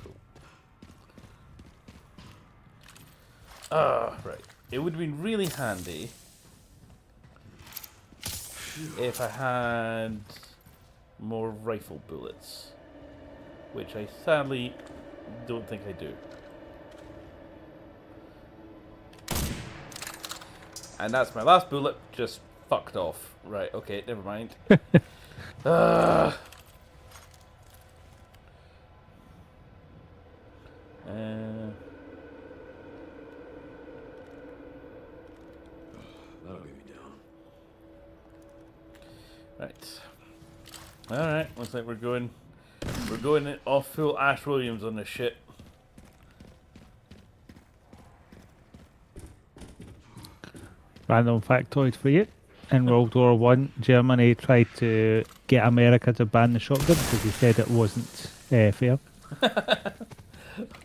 Cool. Right. It would have been really handy if I had more rifle bullets, which I sadly don't think I do. And that's my last bullet, just fucked off. Right, okay, never mind. That'll get me down. Right. Alright, looks like we're going off full Ash Williams on this shit. Random factoid for you. In World War One, Germany tried to get America to ban the shotgun because they said it wasn't fair.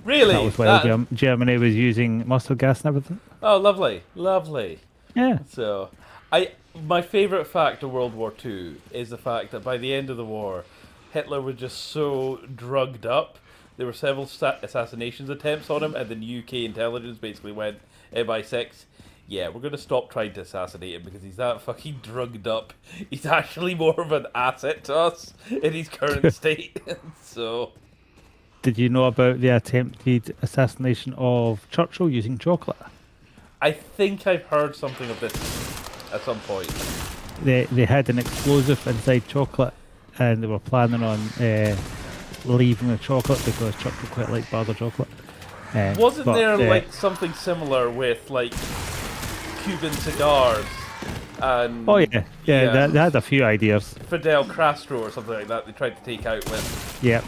Really? That was while Germany was using mustard gas and everything. Oh, lovely, lovely. Yeah. So, my favourite fact of World War II is the fact that by the end of the war, Hitler was just so drugged up. There were several assassinations attempts on him, and the UK intelligence basically went, MI6, yeah, we're going to stop trying to assassinate him because he's that fucking drugged up. He's actually more of an asset to us in his current state. So... Did you know about the attempted assassination of Churchill using chocolate? I think I've heard something of this at some point. They had an explosive inside chocolate, and they were planning on leaving the chocolate because Churchill quite liked barter chocolate. Wasn't there like something similar with like Cuban cigars? And oh yeah, they had a few ideas. Fidel Castro or something like that. They tried to take out with. Yep.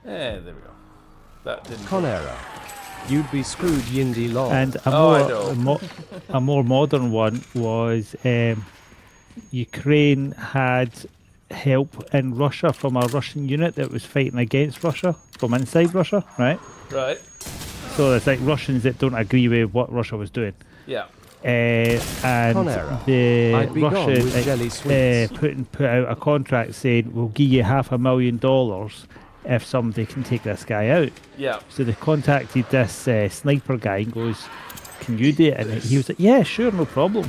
There we go. That didn't. Conera. You'd be screwed, Yindy lol. And a more modern one was Ukraine had help in Russia from a Russian unit that was fighting against Russia from inside Russia, right? Right. So it's like Russians that don't agree with what Russia was doing. Yeah. And Conera. the I'd be gone Russian with jelly sweets. put out a contract saying we'll give you $500,000 if somebody can take this guy out. Yeah. So they contacted this sniper guy and goes, can you do it? And he was like, yeah, sure, no problem.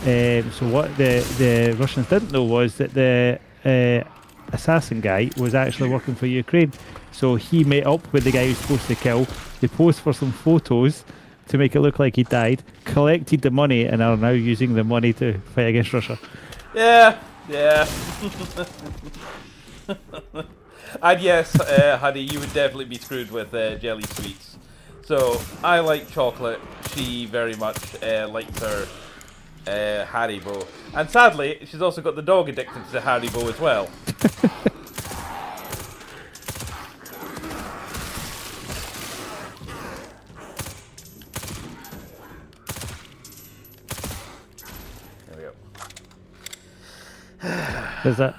So what the Russians didn't know was that the assassin guy was actually working for Ukraine. So he met up with the guy he was supposed to kill. They posed for some photos to make it look like he died, collected the money, and are now using the money to fight against Russia. Yeah. And yes, honey, you would definitely be screwed with jelly sweets. So, I like chocolate. She very much likes her Haribo. And sadly, she's also got the dog addicted to Haribo as well. There we go.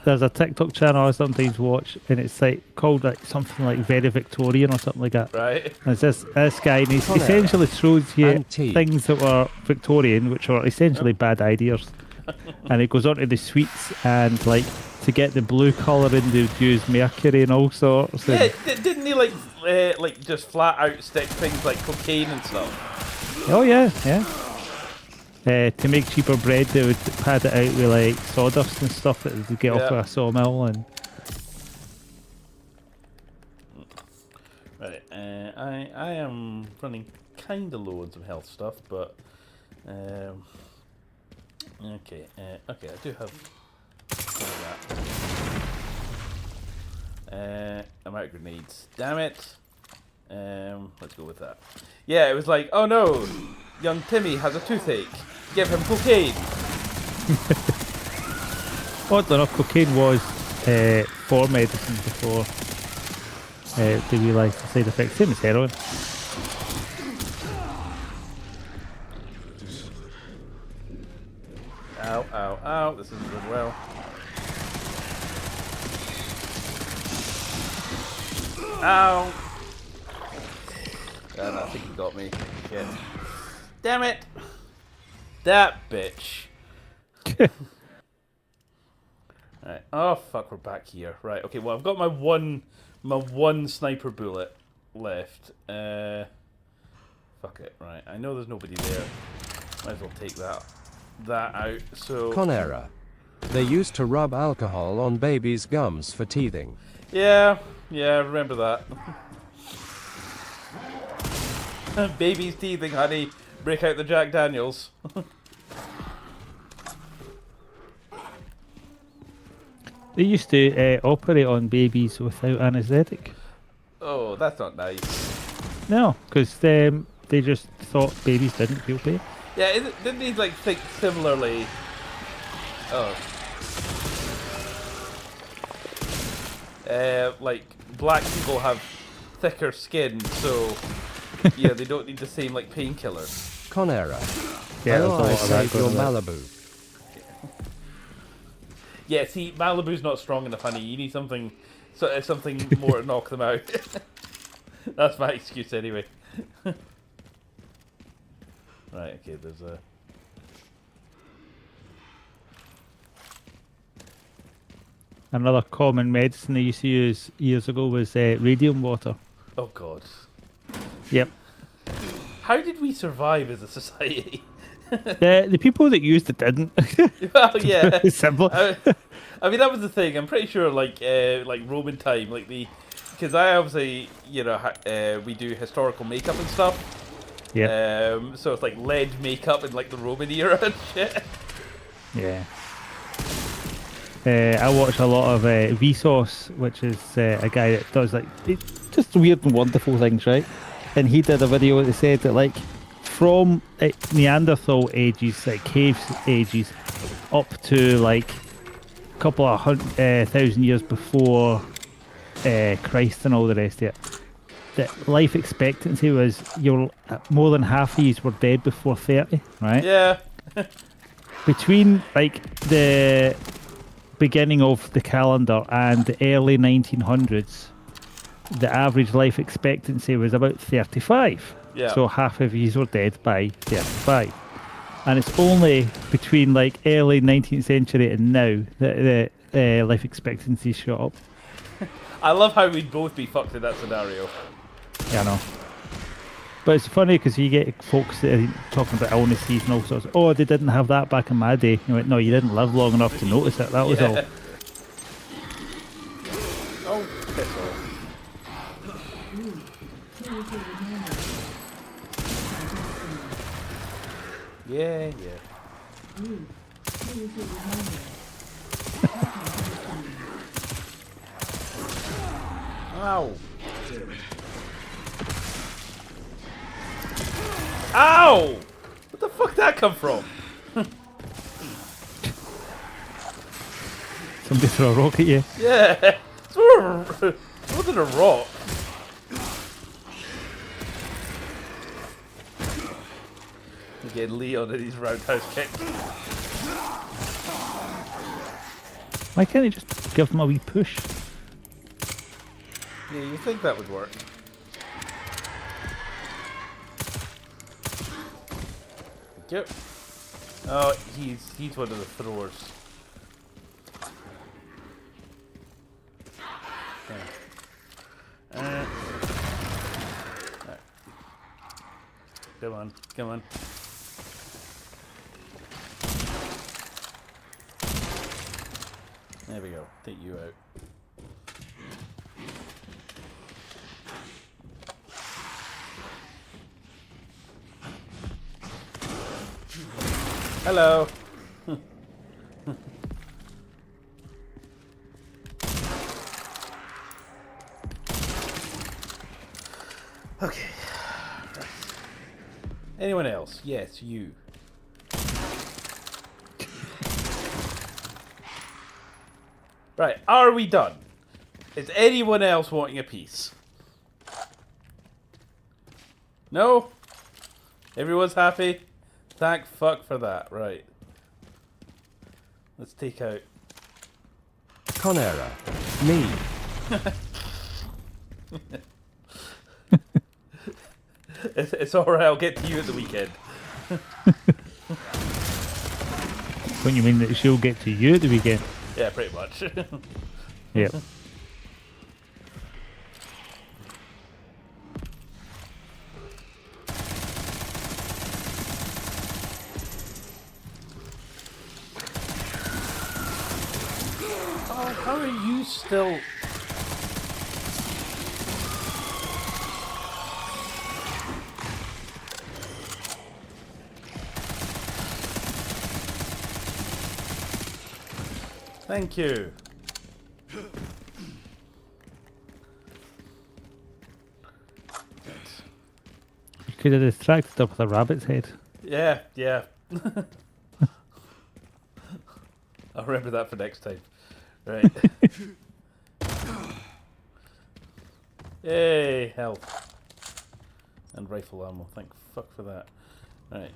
There's a TikTok channel I sometimes watch, and it's like called like something like Very Victorian or something like that. Right. And it's this guy, and he essentially shows you things that were Victorian, which are essentially bad ideas. And he goes on to the sweets, and like to get the blue colouring, they would use mercury and all sorts. Yeah, didn't he like just flat out stick things like cocaine and stuff? Oh yeah. To make cheaper bread, they would pad it out with like sawdust and stuff that they get off of a sawmill. And right, I am running kind of low on some health stuff, but okay, I do have that. I'm out of grenades. Damn it. Let's go with that. Yeah, it was like, oh no, young Timmy has a toothache. Give him cocaine. oddly enough, cocaine was for medicine before they realised the side effects. Same as heroin. Ow, this isn't going well. Ow! I think he got me. Shit. Damn it! That bitch. Right. Oh fuck, we're back here. Right, okay, well I've got my one My one sniper bullet left. Fuck it. Right. I know there's nobody there. Might as well take that out. So. Conera. They used to rub alcohol on babies' gums for teething. Yeah, I remember that. Baby's teething, honey. Break out the Jack Daniels. They used to operate on babies without anaesthetic. Oh, that's not nice. No, because they just thought babies didn't feel pain. Yeah, didn't they like think similarly? Oh. Like black people have thicker skin, so yeah, they don't need the same like painkillers. Conera. Yeah, oh, I there's a lot saved of your that going on. Malibu. Yeah, see, Malibu's not strong enough, honey. You need something more to knock them out. That's my excuse anyway. Right, okay, there's a... Another common medicine they used to use years ago was radium water. Oh god. Yep. How did we survive as a society? The people that used it didn't. Well, yeah. It's simple. I mean, that was the thing. I'm pretty sure, like Roman time, like because I obviously, we do historical makeup and stuff. Yeah. So it's like lead makeup in like the Roman era and shit. Yeah. I watch a lot of Vsauce, which is a guy that does like just weird and wonderful things, right? And he did a video that said that like from Neanderthal ages, like cave ages, up to like a couple of thousand years before Christ and all the rest of it, that life expectancy was more than half of these were dead before 30, right? Yeah. Between like the beginning of the calendar and the early 1900s, the average life expectancy was about 35. Yeah. So half of these were dead by 35. And it's only between like early 19th century and now that the life expectancy shot up. I love how we'd both be fucked in that scenario. Yeah, I know. But it's funny because you get folks that are talking about illnesses and all sorts. Oh, they didn't have that back in my day. You went, no, you didn't live long enough to notice it. That was all. Oh, piss off. Yeah. Ow. Ow! What the fuck did that come from? Somebody throw a rock at you. Yeah. It wasn't a rock. Again, Leon and his roundhouse kick. Why can't he just give them a wee push? Yeah, you think that would work. Yep. Oh, he's one of the throwers. Right. Come on. There we go. Take you out. Hello. Okay. Right. Anyone else? Yes, you. Right, are we done? Is anyone else wanting a piece? No? Everyone's happy? Thank fuck for that. Right. Let's take out... Conera. Me. It's alright, I'll get to you at the weekend. When you mean that she'll get to you at the weekend? Yeah, pretty much. Yeah. How are you still... Thank you. You could have distracted her with a rabbit's head. Yeah, yeah. I'll remember that for next time. Right. Yay, health. And rifle ammo. Thank fuck for that. Right.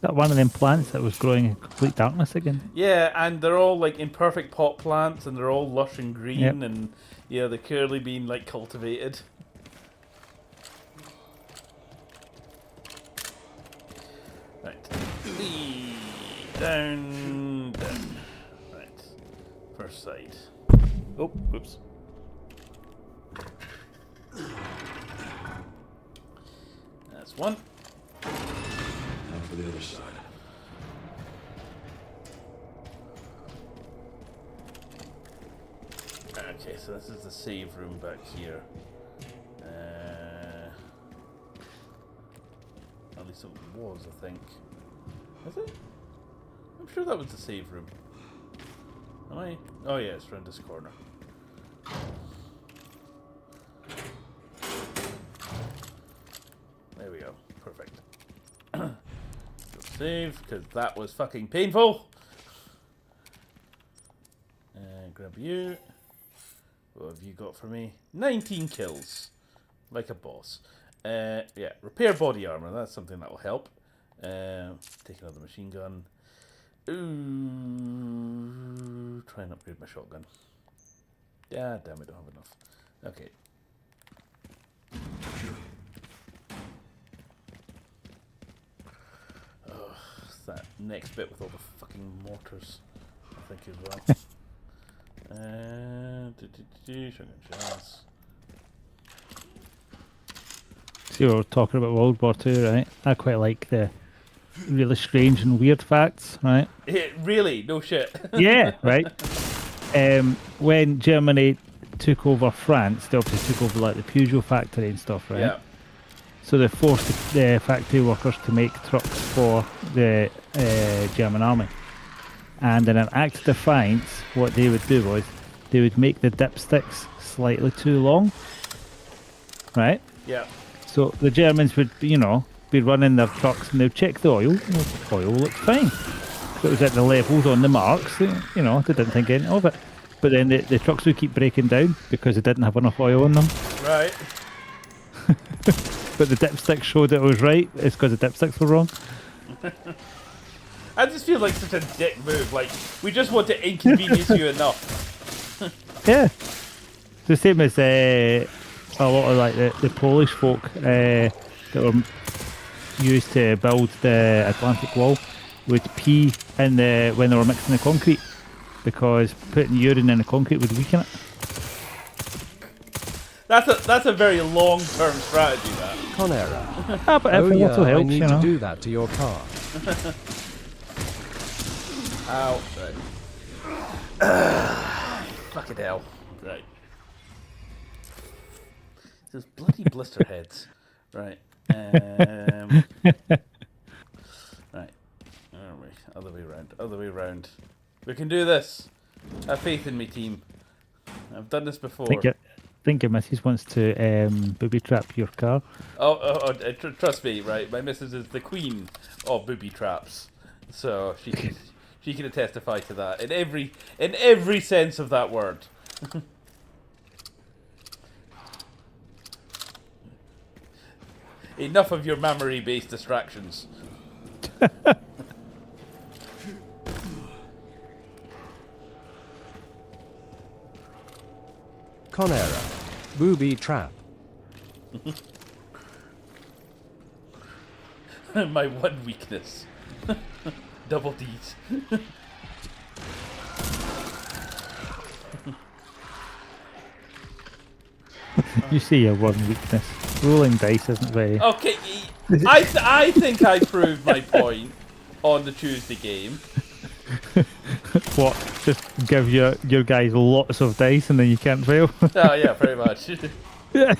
That one of them plants that was growing in complete darkness again. Yeah, and they're all like in perfect pot plants, and they're all lush and green, Yep. and yeah, they're clearly being like cultivated. Right. Whee! Down, down. Right. First side. Oh, whoops. That's one. Now for the other side. Okay, so this is the save room back here. At least it was, I think. Is it? I'm sure that was the save room. Am I? Oh yeah, it's around this corner. There we go. Perfect. Go save, because that was fucking painful. And grab you. What have you got for me? 19 kills. Like a boss. Yeah, repair body armor. That's something that will help. Take another machine gun. Ooh, try and upgrade my shotgun. Yeah, damn it, don't have enough. Okay. Oh, it's that next bit with all the fucking mortars, I think, as well. Shotgun shells. See, we were talking about World War II, right? I quite like the really strange and weird facts, right? Really? No shit. Yeah, right. When Germany took over France, they obviously took over like the Peugeot factory and stuff, right? Yeah. So they forced the factory workers to make trucks for the German army. And in an act of defiance, what they would do was they would make the dipsticks slightly too long, right? Yeah. So the Germans would, you know, be running their trucks and they'd check the oil. The oil looked fine. So it was at the levels on the marks, you know, they didn't think anything of it. But then the trucks would keep breaking down because they didn't have enough oil in them. Right. But the dipstick showed it was right. It's because the dipsticks were wrong. I just feel like such a dick move. Like, we just want to inconvenience you enough. Yeah. It's the same as a lot of like the Polish folk that were used to build the Atlantic Wall would pee in when they were mixing the concrete because putting urine in the concrete would weaken it. That's a very long-term strategy, that. Conera. But Oh if it yeah, also I helps, need you to know. do that to your car. Ow. Right. Fucking hell. Right. Those bloody blister heads. Right. Right. Where are we? Other way round. Other way round. We can do this. Have faith in me, team. I've done this before. I think your missus wants to booby trap your car. Trust me, right? My missus is the queen of booby traps, so she can testify to that in every sense of that word. Enough of your memory-based distractions. Conera. Booby trap. My one weakness. Double D's. You see your one weakness. Rolling dice isn't very... Okay, I think I proved my point on the Tuesday game. What? Just give your guys lots of dice and then you can't fail? Oh yeah, pretty much. Yeah.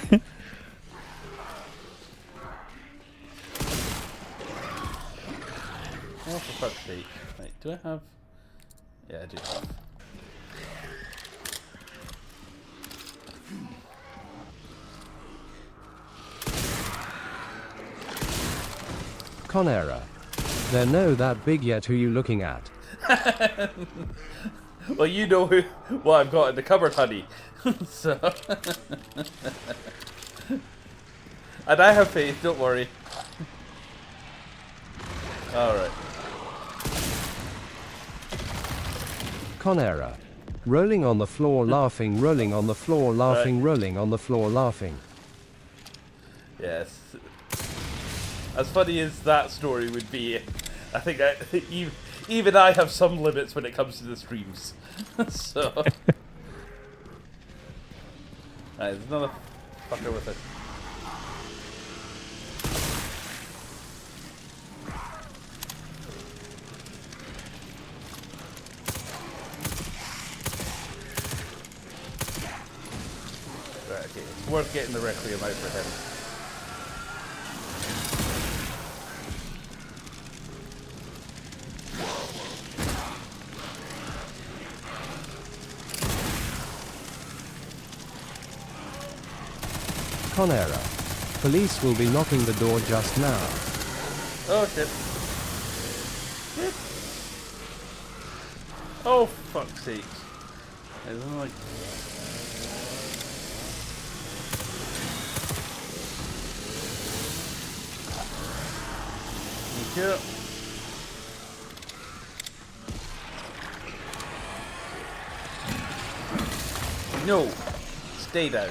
Oh, for fuck's sake. Right, do I have... Yeah, I do have. Conera. They're no that big yet, who you looking at? Well, you know what I've got in the cupboard, honey. So... And I have faith, don't worry. Alright. Conera. Rolling on the floor laughing, rolling on the floor laughing, Right. rolling on the floor laughing. Yes. As funny as that story would be, I think even I have some limits when it comes to the streams. So... Alright, there's another fucker with it. Right, okay, it's worth getting the Requiem out for him. Conera. Police will be knocking the door just now. Oh shit. Shit. Oh fuck's sake. Isn't like... Thank you. No! Stay down.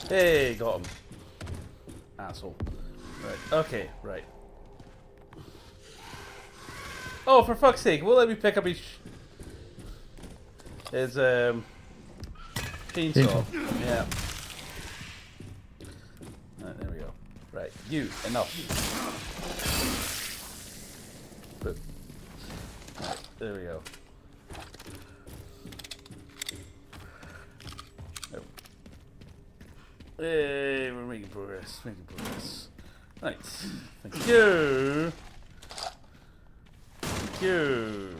Hey, got him. Asshole. Right, okay, right. Oh, for fuck's sake, will let me pick up his chainsaw. Yeah. Right, there we go. Right, you, enough. Boop. Right, there we go. Nope. Hey, we're making progress, Right, thank you. Thank you.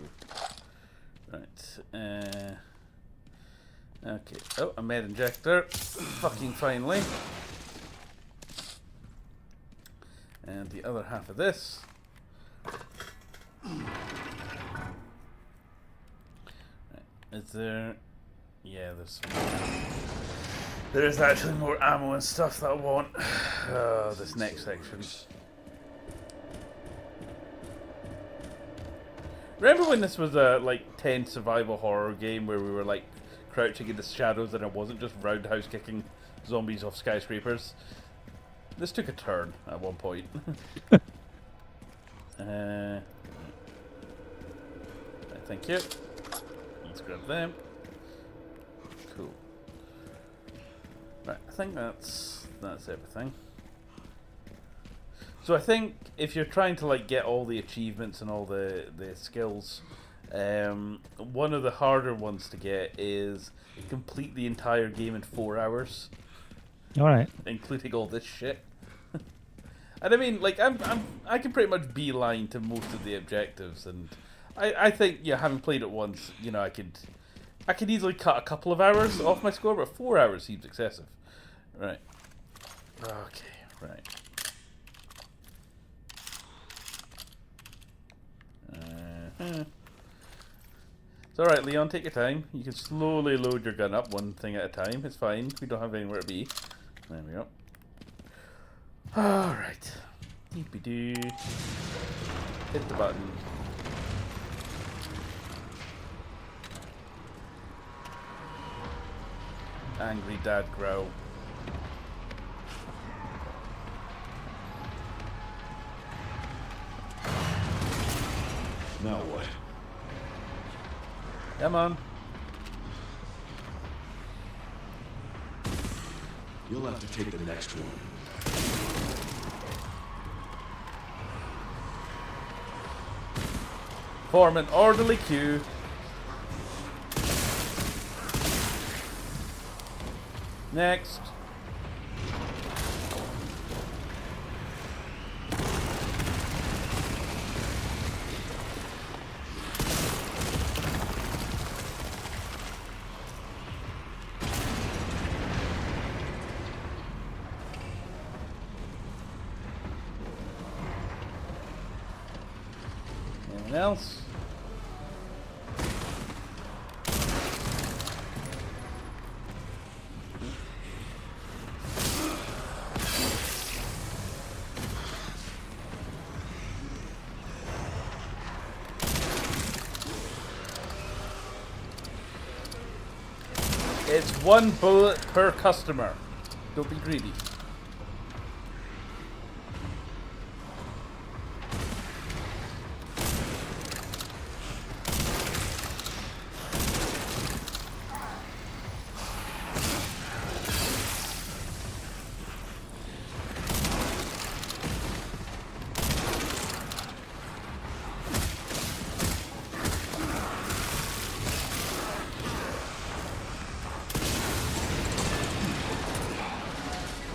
Right, okay. Oh, a med injector. Fucking finally. And the other half of this. Right. Is there... Yeah, there is actually more ammo and stuff that I want. Oh, this next section. Remember when this was a like tense survival horror game where we were like crouching in the shadows and it wasn't just roundhouse kicking zombies off skyscrapers? This took a turn at one point. Thank you. Let's grab them. Cool. Right, I think that's everything. So I think if you're trying to like get all the achievements and all the skills, one of the harder ones to get is complete the entire game in 4 hours. All right. Including all this shit. And I mean, like I can pretty much beeline to most of the objectives, and I think yeah, having played it once, you know, I could easily cut a couple of hours off my score, but 4 hours seems excessive. Right. Okay. Right. It's alright, Leon, take your time. You can slowly load your gun up one thing at a time. It's fine. We don't have anywhere to be. There we go. Alright. Deepy-doo. Hit the button. Angry dad growl. Now what? Come on. You'll have to take the next one. Form an orderly queue. Next. Anyone else? It's one bullet per customer. Don't be greedy.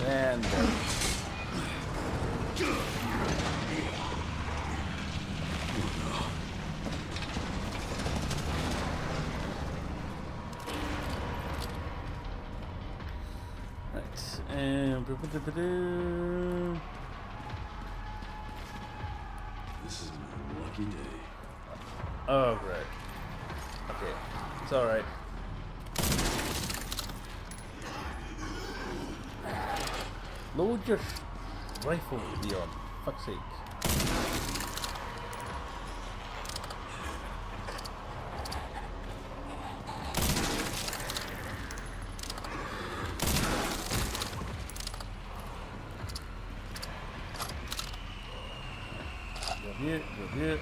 And right. And This is my lucky day. oh right. Okay. It's alright. Load your rifle, Leon. Fuck's sake. Go here.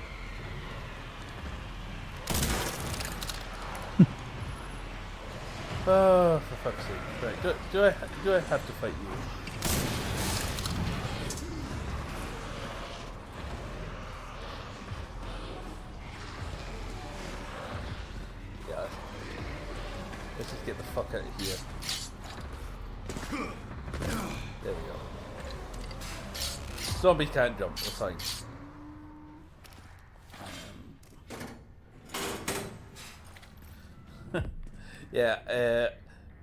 Oh, for fuck's sake. Right. Do I have to fight you? Yeah. Let's just get the fuck out of here. There we go. Zombies can't jump, we're fine. Yeah,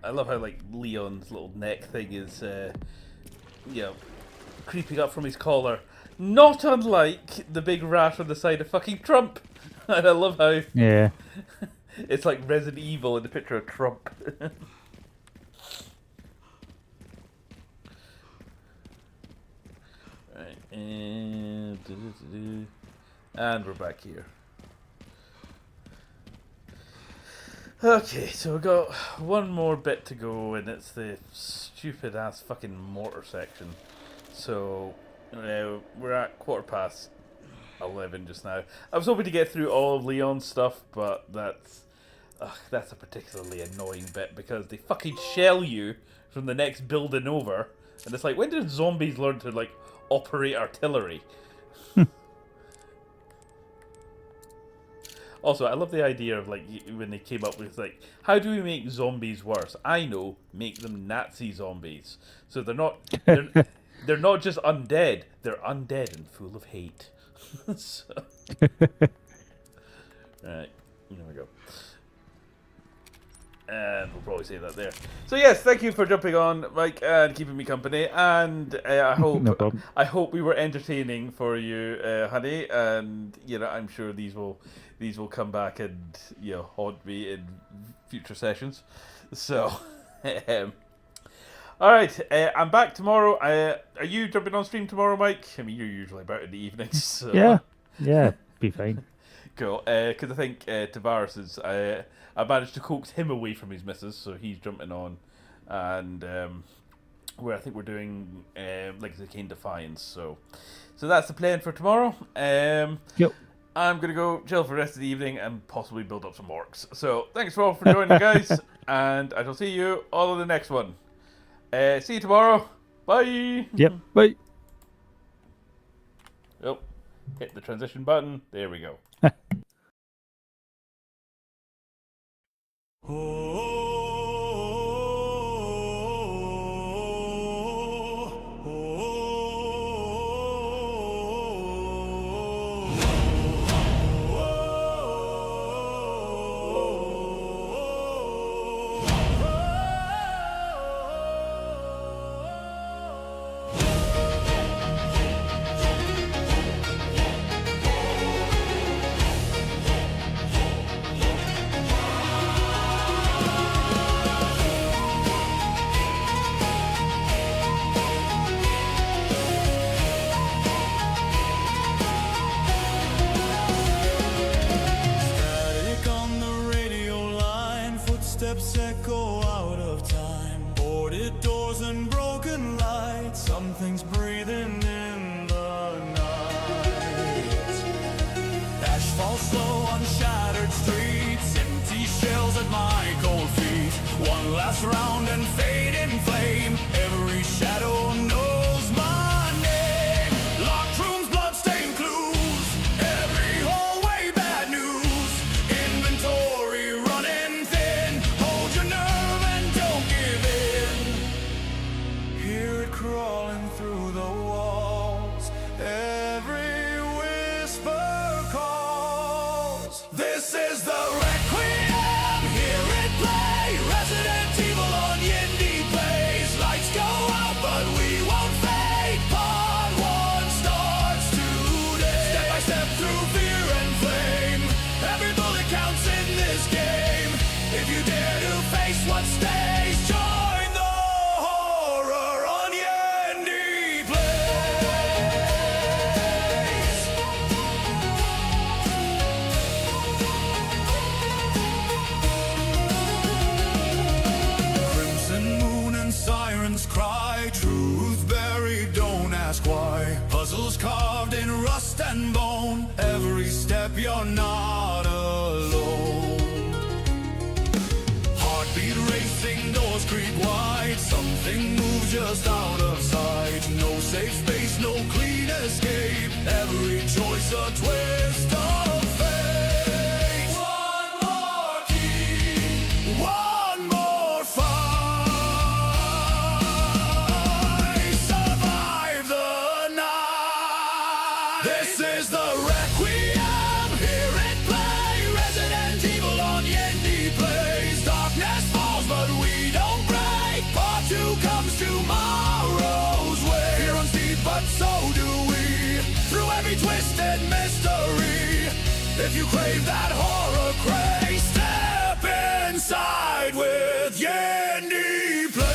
I love how like Leon's little neck thing is, you know, creeping up from his collar. Not unlike the big rash on the side of fucking Trump. And I love how Yeah. it's like Resident Evil in the picture of Trump. Right, and we're back here. Okay, so we've got one more bit to go, and it's the stupid ass fucking mortar section. So we're at 11:15 just now. I was hoping to get through all of Leon's stuff, but that's a particularly annoying bit because they fucking shell you from the next building over, and it's like, when did zombies learn to like operate artillery? Also, I love the idea of like when they came up with like, how do we make zombies worse? I know, make them Nazi zombies. So they're not just undead. They're undead and full of hate. So, right, there we go. And we'll probably say that there. So yes, thank you for jumping on, Mike, and keeping me company. And I hope No problem. I hope we were entertaining for you, honey. And you know, I'm sure these will come back and haunt me in future sessions. So, all right, I'm back tomorrow. Are you jumping on stream tomorrow, Mike? I mean, you're usually about in the evenings. So. Yeah, be fine. Cool, because I think Tavares is. I managed to coax him away from his missus, so he's jumping on, and I think we're doing Legacy of Kain Defiance. So that's the plan for tomorrow. Yep. I'm going to go chill for the rest of the evening and possibly build up some orcs. So thanks all for joining, guys, and I shall see you all in the next one. See you tomorrow. Bye. Yep. Bye. Oh, hit the transition button. There we go. Static on the radio line, footsteps echo out of time. Boarded doors and broken lights, something's breathing in the night. Ash falls slow on shattered streets, empty shells at my cold feet. One last round and fade in flame, every shadow knows my name. Locked rooms, bloodstained clues, every hallway bad news. Inventory running thin, hold your nerve and don't give in. Hear it crawling through the walls, every whisper calls. This is the Requiem, hear it play. Resident Evil on YindyPlayZ. Lights go out but we won't fade. Part 1 starts today. Step by step through fear and flame, every bullet counts in this game. If you dare to face what stays, join the horror on YindyPlayZ. Crimson moon and sirens cry, truth buried, don't ask why. Puzzles carved in rust and bone, every step you're not alone. Heartbeat racing, doors creak wide, something moves just out of sight. No safe space, no clean escape, every choice a twist of fate. One more key, one more fight. Survive the night. This is the Requiem, hear it play. Resident Evil on YindyPlayZ. Darkness falls but we don't break. Part 2 comes tomorrow's way. Fear runs deep but so do we, through every twisted mystery. If you crave that horror craze, step inside with YindyPlayZ.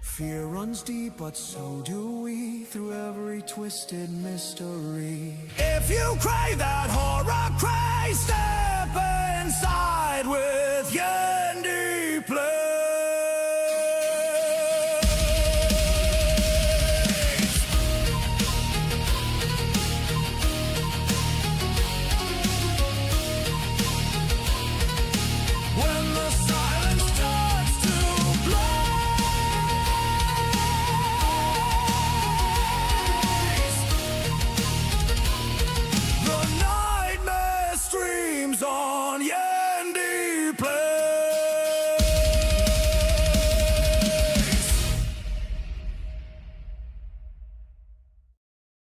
Fear runs deep, but so do we, through every twisted mystery. If you crave that horror craze,